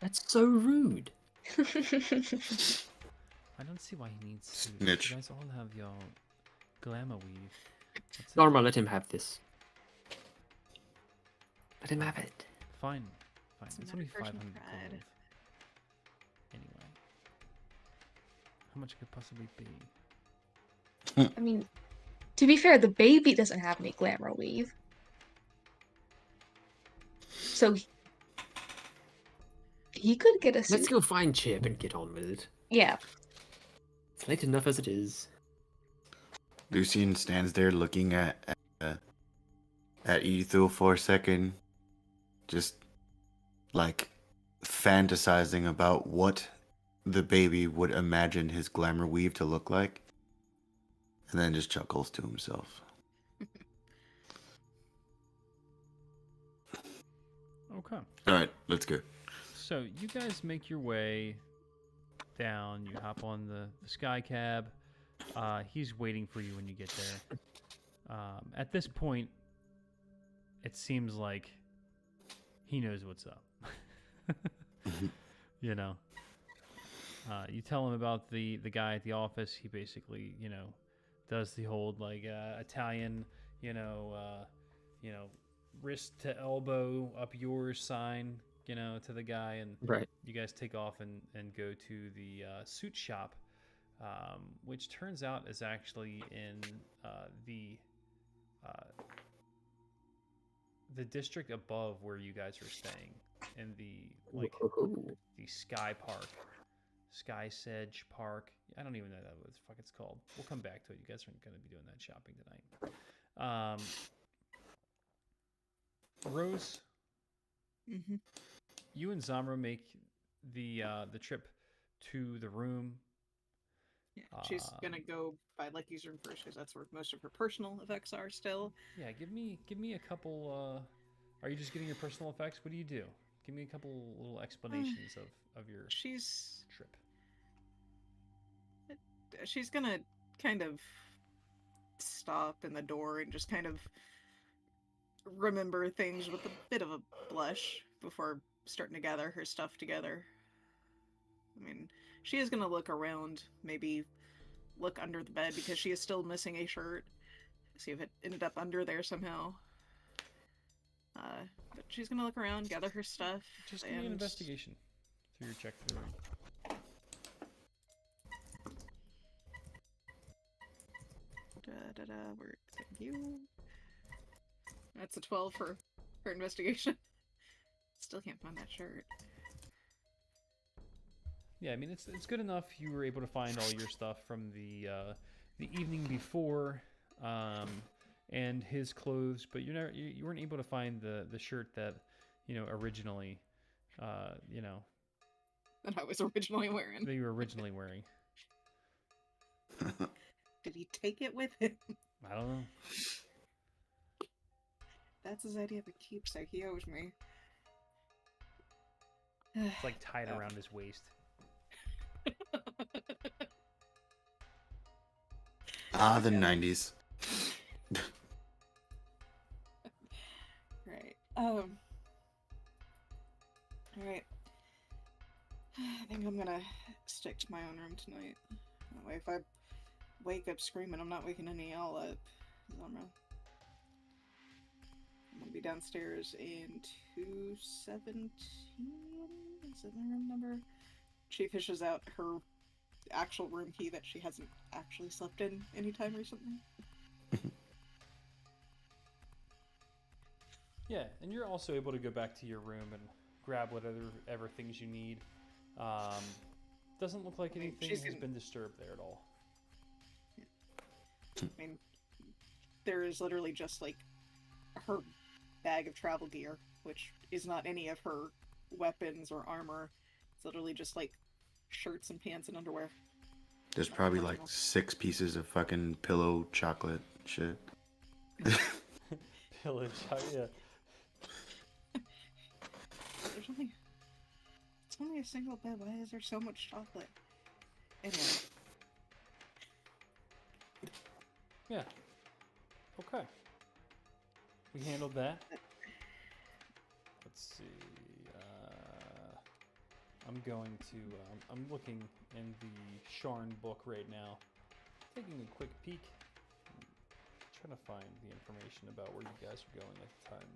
That's so rude. I don't see why he needs suits. Snitch. You guys all have your glamour weave. What's it? Norma, let him have this. Let him have it. Fine. Fine. It's It's not only a personal 500 pride. gold. Anyway. How much could it possibly be? I mean, to be fair, the baby doesn't have any glamour weave. So he could get a suit. Let's go find Chip and get on with it. Yeah. It's late enough as it is. Lucian stands there looking at Ethel for a second, just like fantasizing about what the baby would imagine his glamour weave to look like, and then just chuckles to himself. Okay. All right, let's go. So you guys make your way down. You hop on the sky cab. He's waiting for you when you get there. At this point, it seems like he knows what's up. You know. You tell him about the guy at the office. He basically, does the whole like Italian, wrist to elbow up yours sign, to the guy, and Right. you guys take off and go to the suit shop, which turns out is actually in the district above where you guys are staying, in the Whoa. the Sky Park, Sky Sedge Park. I don't even know what the fuck it's called. We'll come back to it. You guys aren't going to be doing that shopping tonight. Rose, Mm-hmm. you and Zamra make the trip to the room. Yeah, she's gonna go by Lucky's room first because that's where most of her personal effects are still. Yeah, give me a couple. Are you just getting your personal effects? What do you do? Give me a couple little explanations of your She's trip. gonna kind of stop in the door and just kind of remember things with a bit of a blush before starting to gather her stuff together. I mean, she is gonna look around, maybe look under the bed because she is still missing a shirt. See if it ended up under there somehow. But she's gonna look around, gather her stuff. Just give me an and- investigation through your check through. Thank you. That's a 12 for her investigation. Still can't find that shirt. Yeah, I mean it's good enough. You were able to find all your stuff from the evening before, and his clothes, but you weren't able to find the shirt that originally, That I was originally wearing. that you were originally wearing. Did he take it with him? I don't know. That's his idea of a keepsake he owes me. It's like tied Oh. around his waist. Ah, the 90s. Right. Alright. I think I'm gonna stick to my own room tonight. That way, if I wake up screaming, I'm not waking any of y'all up. I'm gonna be downstairs in 217. Is that my room number? She fishes out her actual room key that she hasn't actually slept in anytime recently. Yeah, and you're also able to go back to your room and grab whatever things you need. Doesn't look like anything she's has gonna- been disturbed there at all. I mean, there is literally just like her bag of travel gear, which is not any of her weapons or armor. It's literally just like shirts and pants and underwear. There's probably like 6 pieces of fucking pillow chocolate shit. Pillage, yeah. It's only a single bed. Why is there so much chocolate? Anyway. Yeah. Okay. We handled that. Let's see. I'm going to. I'm looking in the Sharn book right now, taking a quick peek. Trying to find the information about where you guys are going at the time.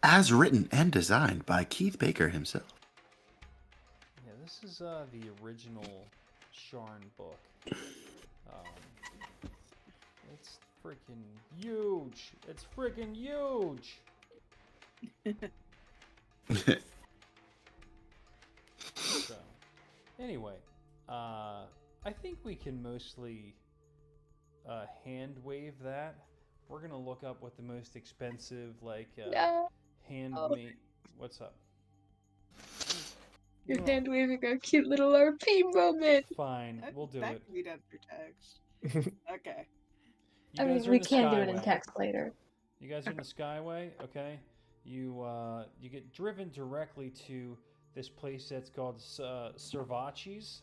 As written and designed by Keith Baker himself. Yeah, this is the original Sharn book. It's freaking huge. It's freaking huge. So, anyway, I think we can mostly hand wave that. We're gonna look up what the most expensive, like, No, handmade. What's up? you're No, hand waving a cute little RP moment. fine, we'll do that it. can be done through text. Okay. You I guys mean, are we in the can do it in Skyway. text later. You guys are in the Skyway, okay? You get driven directly to this place that's called Servachi's.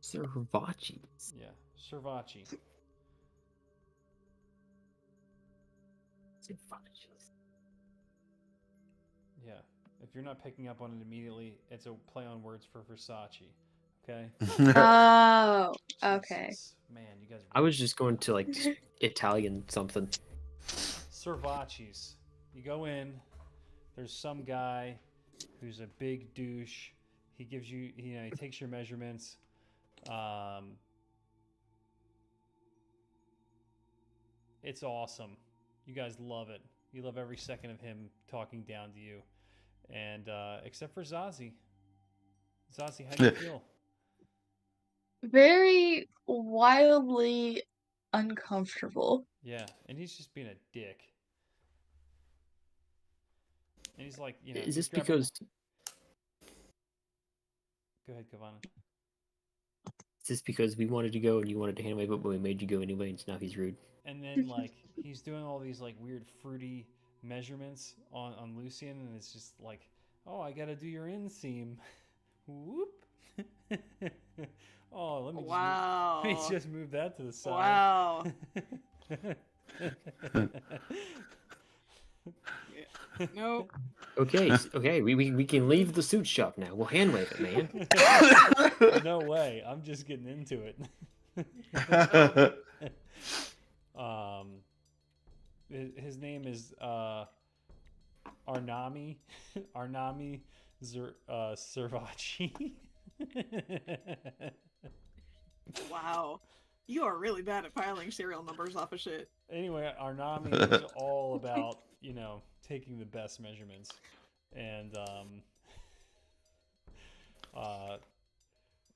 Servachi's. Yeah, Servachi. Servachi's. Yeah. If you're not picking up on it immediately, it's a play on words for Versace. Okay? Oh, okay. Jesus. Man, you guys I was just going to like Italian something. Servachi's. You go in, there's some guy who's a big douche. He gives you, he takes your measurements. It's awesome. You guys love it. You love every second of him talking down to you. And except for Zazie. Zazie, how do you feel? Very wildly uncomfortable. Yeah, and he's just being a dick. And he's like, Is he's this grabbing- because Go ahead, Kavana. we wanted to go and you wanted to hand wave it, but we made you go anyway, and so now he's rude? And then like he's doing all these like weird fruity measurements on Lucian, and it's just like, oh, I gotta do your inseam. Whoop. Oh, let me Wow. let me just move that to the side. Wow. Nope. Okay, okay, we can leave the suit shop now. We'll hand wave it, man. No way. I'm just getting into it. His name is Arnami Servachi. Wow. You are really bad at filing serial numbers off of shit. Anyway, Arnami is all about, taking the best measurements. And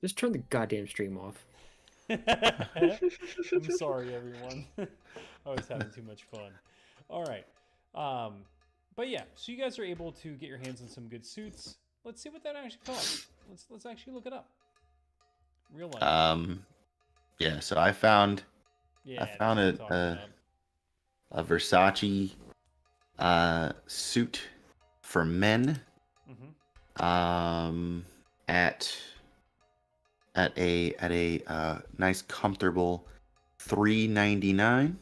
Just turn the goddamn stream off. I'm sorry, everyone. I was having too much fun. All right. But yeah, so you guys are able to get your hands on some good suits. Let's see what that actually costs. Let's actually look it up. Real life. Yeah. So I found Yeah, found that's what it, I'm talking a Versace suit for men. about. Mhm. At a nice comfortable $399.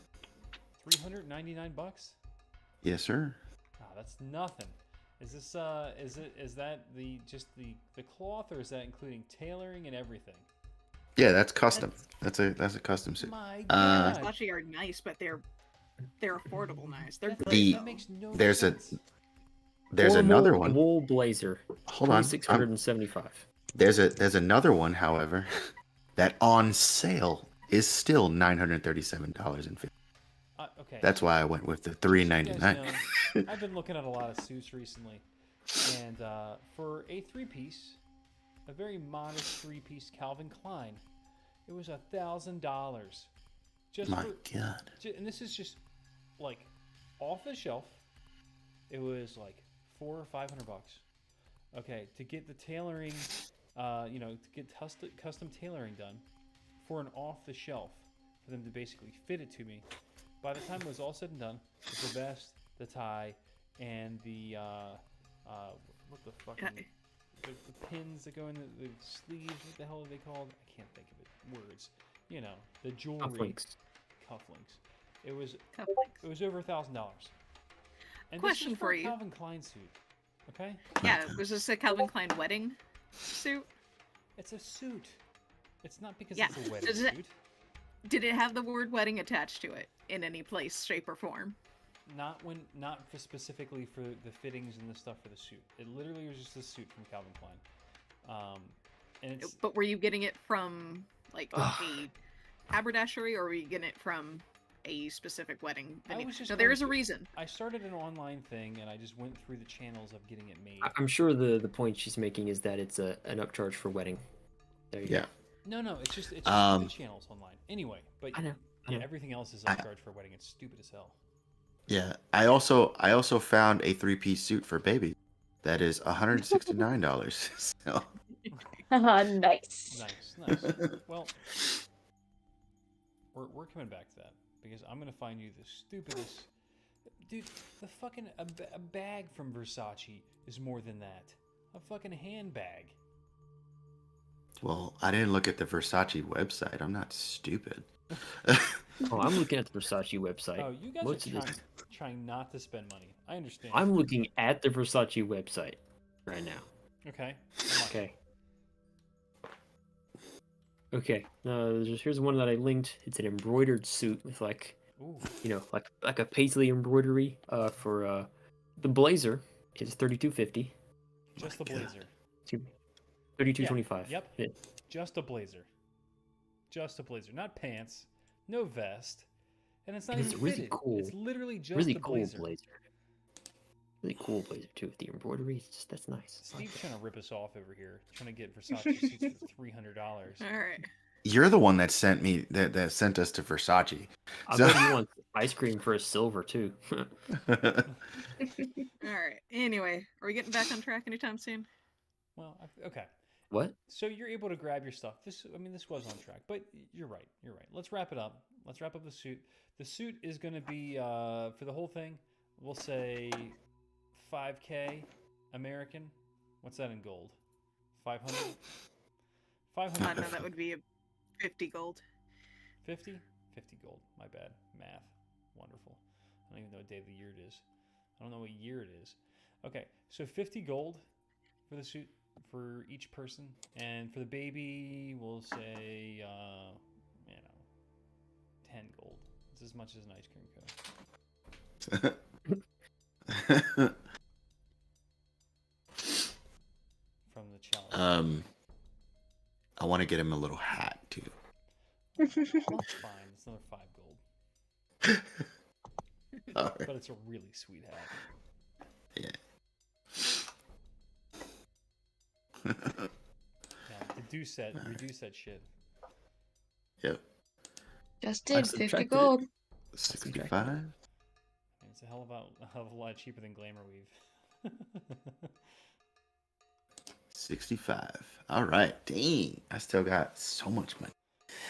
$399. Yes, sir. Oh, that's nothing. Is this is that the cloth, or is that including tailoring and everything? Yeah, that's custom. That's a custom suit. My Uh, God. Versace are nice, but they're affordable nice. They're That- good. The- that makes no there's a- sense. There's Formal another one. wool blazer. Hold on. 675. There's another one, however, that on sale is still $937.50. Okay. That's why I went with the You guys $399. know, I've been looking at a lot of suits recently, and for a three-piece, a very modest three-piece Calvin Klein, it was $1,000. Just My for, God. and this is just like off the shelf. It was like $400 or $500. Okay, to get the tailoring, to get custom tailoring done for an off the shelf, for them to basically fit it to me. By the time it was all said and done, it's the the tie, and the what the fucking the pins that go in the sleeves. What the hell are they called? I can't think of it. Words. You know, the jewelry. Cufflinks. Cufflinks. It was Cufflinks. over $1,000. And Question this was for a you. Calvin Klein suit. Okay, Yeah, was this a Calvin Klein wedding suit? it's a suit. It's not because Yeah, it's a wedding does it- suit. Did it have the word wedding attached to it in any place, shape, or form? Not for specifically for the fittings and the stuff for the suit. It literally was just a suit from Calvin Klein. And it's But were you getting it from like a haberdashery, or were you getting it from a specific wedding I venue? was just Now there going is a to- reason. I started an online thing and I just went through the channels of getting it made. I'm sure the point she's making is that it's an upcharge for wedding. There you Yeah. go. No, it's just the channels online. Anyway, but I know. yeah, everything else is I- upcharge for a wedding. It's stupid as hell. Yeah, I also found a 3-piece suit for baby that is $169. So Nice. Nice. Well, we're coming back to that because I'm gonna find you the stupidest. Dude, the fucking a bag from Versace is more than that. A fucking handbag. well, I didn't look at the Versace website. I'm not stupid. Oh, I'm looking at the Versace website. Oh, you guys Most are of this- trying not to spend money. I understand. I'm looking at the Versace website right now. Okay. Okay. Okay. Here's one that I linked. It's an embroidered suit with like Ooh. like a paisley embroidery. For the blazer is $32.50. Just the God. blazer. Excuse me. $32.25. Yep. Yeah. Just a blazer. Just a blazer. Not pants. No vest. And it's not And it's even really fitted. cool. It's literally just Really a cool blazer. blazer. Really cool blazer too. With the embroidery, that's nice. Steve's trying to rip us off over here, trying to get Versace suits for $300. All right. You're the one that sent me that sent us to Versace. I So- bet you want ice cream for a silver too. All right. Anyway, are we getting back on track anytime soon? Well, okay. What? So you're able to grab your stuff. This was on track, but you're right. Let's wrap it up. Let's wrap up the suit. The suit is going to be for the whole thing. We'll say $5K American. What's that in gold? 500. 500. No, that would be a 50 gold. 50? 50 gold. My bad. Math. Wonderful. I don't even know what day of the year it is. I don't know what year it is. Okay, so 50 gold for the suit for each person, and for the baby, we'll say 10 gold. It's as much as an ice cream cone from the challenge. I want to get him a little hat too. That's fine. It's another 5 gold, All right. but it's a really sweet hat. Yeah. Yeah, reduce that shit. Yep. Just I've did 50 subtracted it. gold. 65. It's a hell of a lot cheaper than Glamour Weave. 65. All right. Dang. I still got so much money.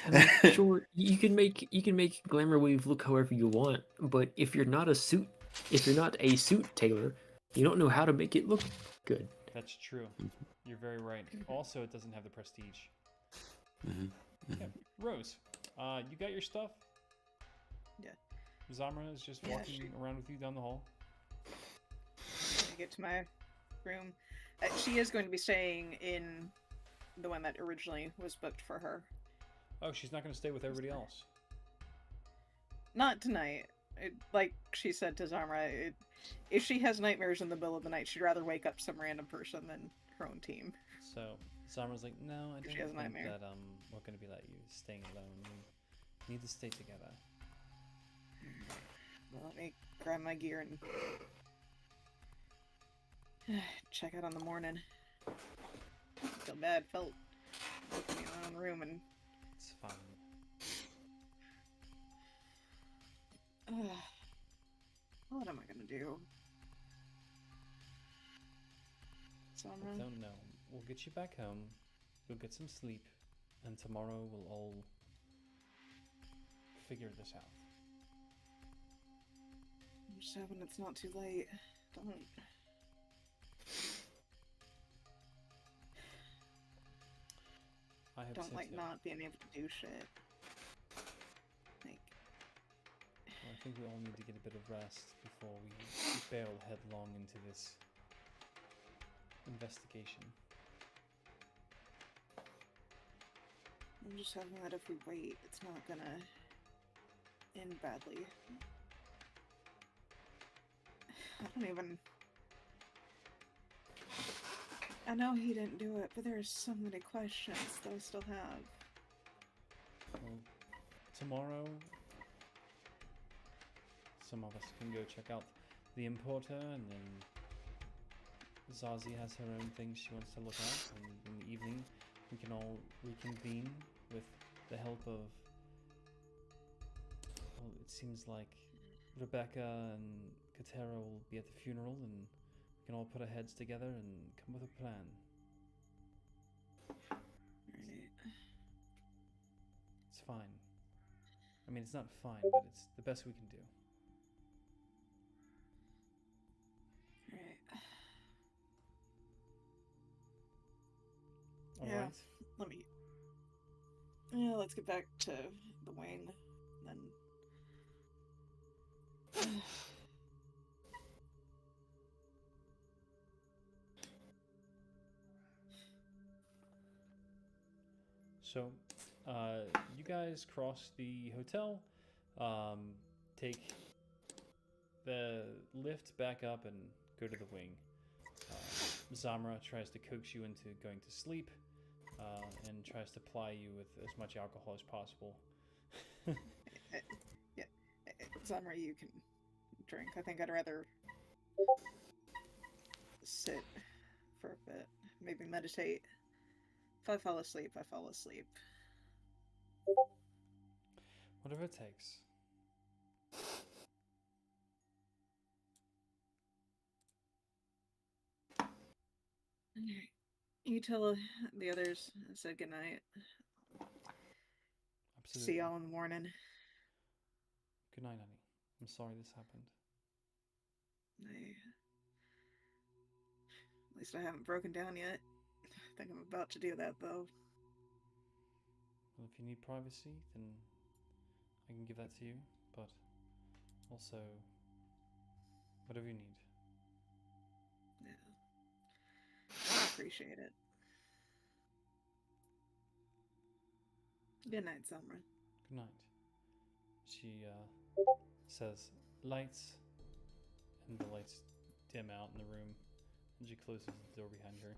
I mean, sure, you can make Glamour Weave look however you want, but if you're not a suit tailor, you don't know how to make it look good. That's true. You're very right. Also, it doesn't have the prestige. Mhm, Yeah. Rose, you got your stuff? Yeah. Zamra is just Yeah, walking around with you down the hall. I get to my room. She is going to be staying in the one that originally was booked for her. Oh, she's not going to stay with everybody else. Not tonight. Like she said to Zamra, if she has nightmares in the middle of the night, she'd rather wake up some random person than her own team. So Zamra's like, no, I She don't has a think nightmare. that we're going to be like you staying alone. We need to stay together. Well, let me grab my gear and check out on the morning. Feel bad. Felt looking in my own room and It's fine. what am I gonna do? I Zamra? don't know. We'll get you back home. You'll get some sleep, and tomorrow we'll all figure this out. just hoping it's not too late. Don't. I have Don't said like so. not being able to do shit. Like, Well, I think we all need to get a bit of rest before we barrel headlong into this investigation. I'm just hoping that if we wait, it's not gonna end badly. I don't even. I know he didn't do it, but there's so many questions that I still have. Well, tomorrow, some of us can go check out the importer, and then Zazie has her own things she wants to look at, and in the evening we can all reconvene with the help of, well, it seems like Rebecca and Katera will be at the funeral, and we can all put our heads together and come with a plan. Right. It's fine. I mean, it's not fine, but it's the best we can do. Right. All Yeah. right. Let me. Yeah, let's get back to the wing. Then. So, you guys cross the hotel, take the lift back up and go to the wing. Zamra tries to coax you into going to sleep, and tries to ply you with as much alcohol as possible. Zamra, you can drink. I think I'd rather sit for a bit. Maybe meditate. If I fall asleep, I fall asleep. Whatever it takes. You tell the others I said goodnight. Absolutely. See y'all in the morning. Good night, honey. I'm sorry this happened. At least I haven't broken down yet. I think I'm about to do that though. Well, if you need privacy, then I can give that to you, but also whatever you need. Yeah. I appreciate it. Good night, Summer. Good night. She says lights, and the lights dim out in the room, and she closes the door behind her.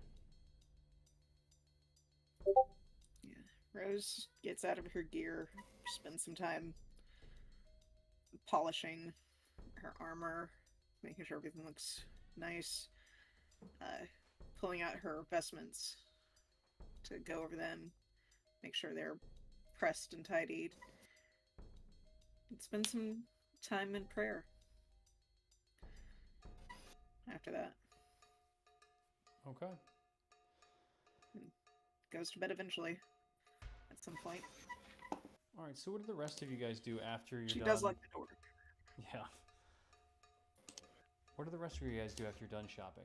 Rose gets out of her gear, spends some time polishing her armor, making sure everything looks nice, pulling out her vestments to go over them, make sure they're pressed and tidied, and spend some time in prayer after that. Okay. Goes to bed eventually at some point. All right. So what do the rest of you guys do after you're She done? does lock the door. Yeah. What do the rest of you guys do after you're done shopping?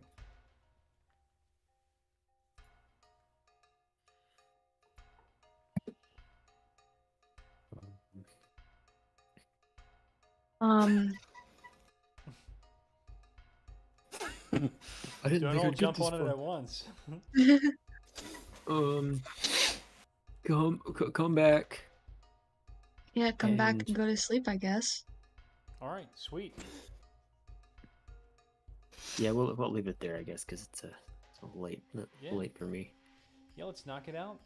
Um, I didn't Don't think all I'd get jump this on it far. at once. Come back. yeah, come back And- and go to sleep, I guess. All right. Sweet. Yeah, we'll leave it there, I guess, because it's late Yeah. late for me. Yeah. Let's knock it out.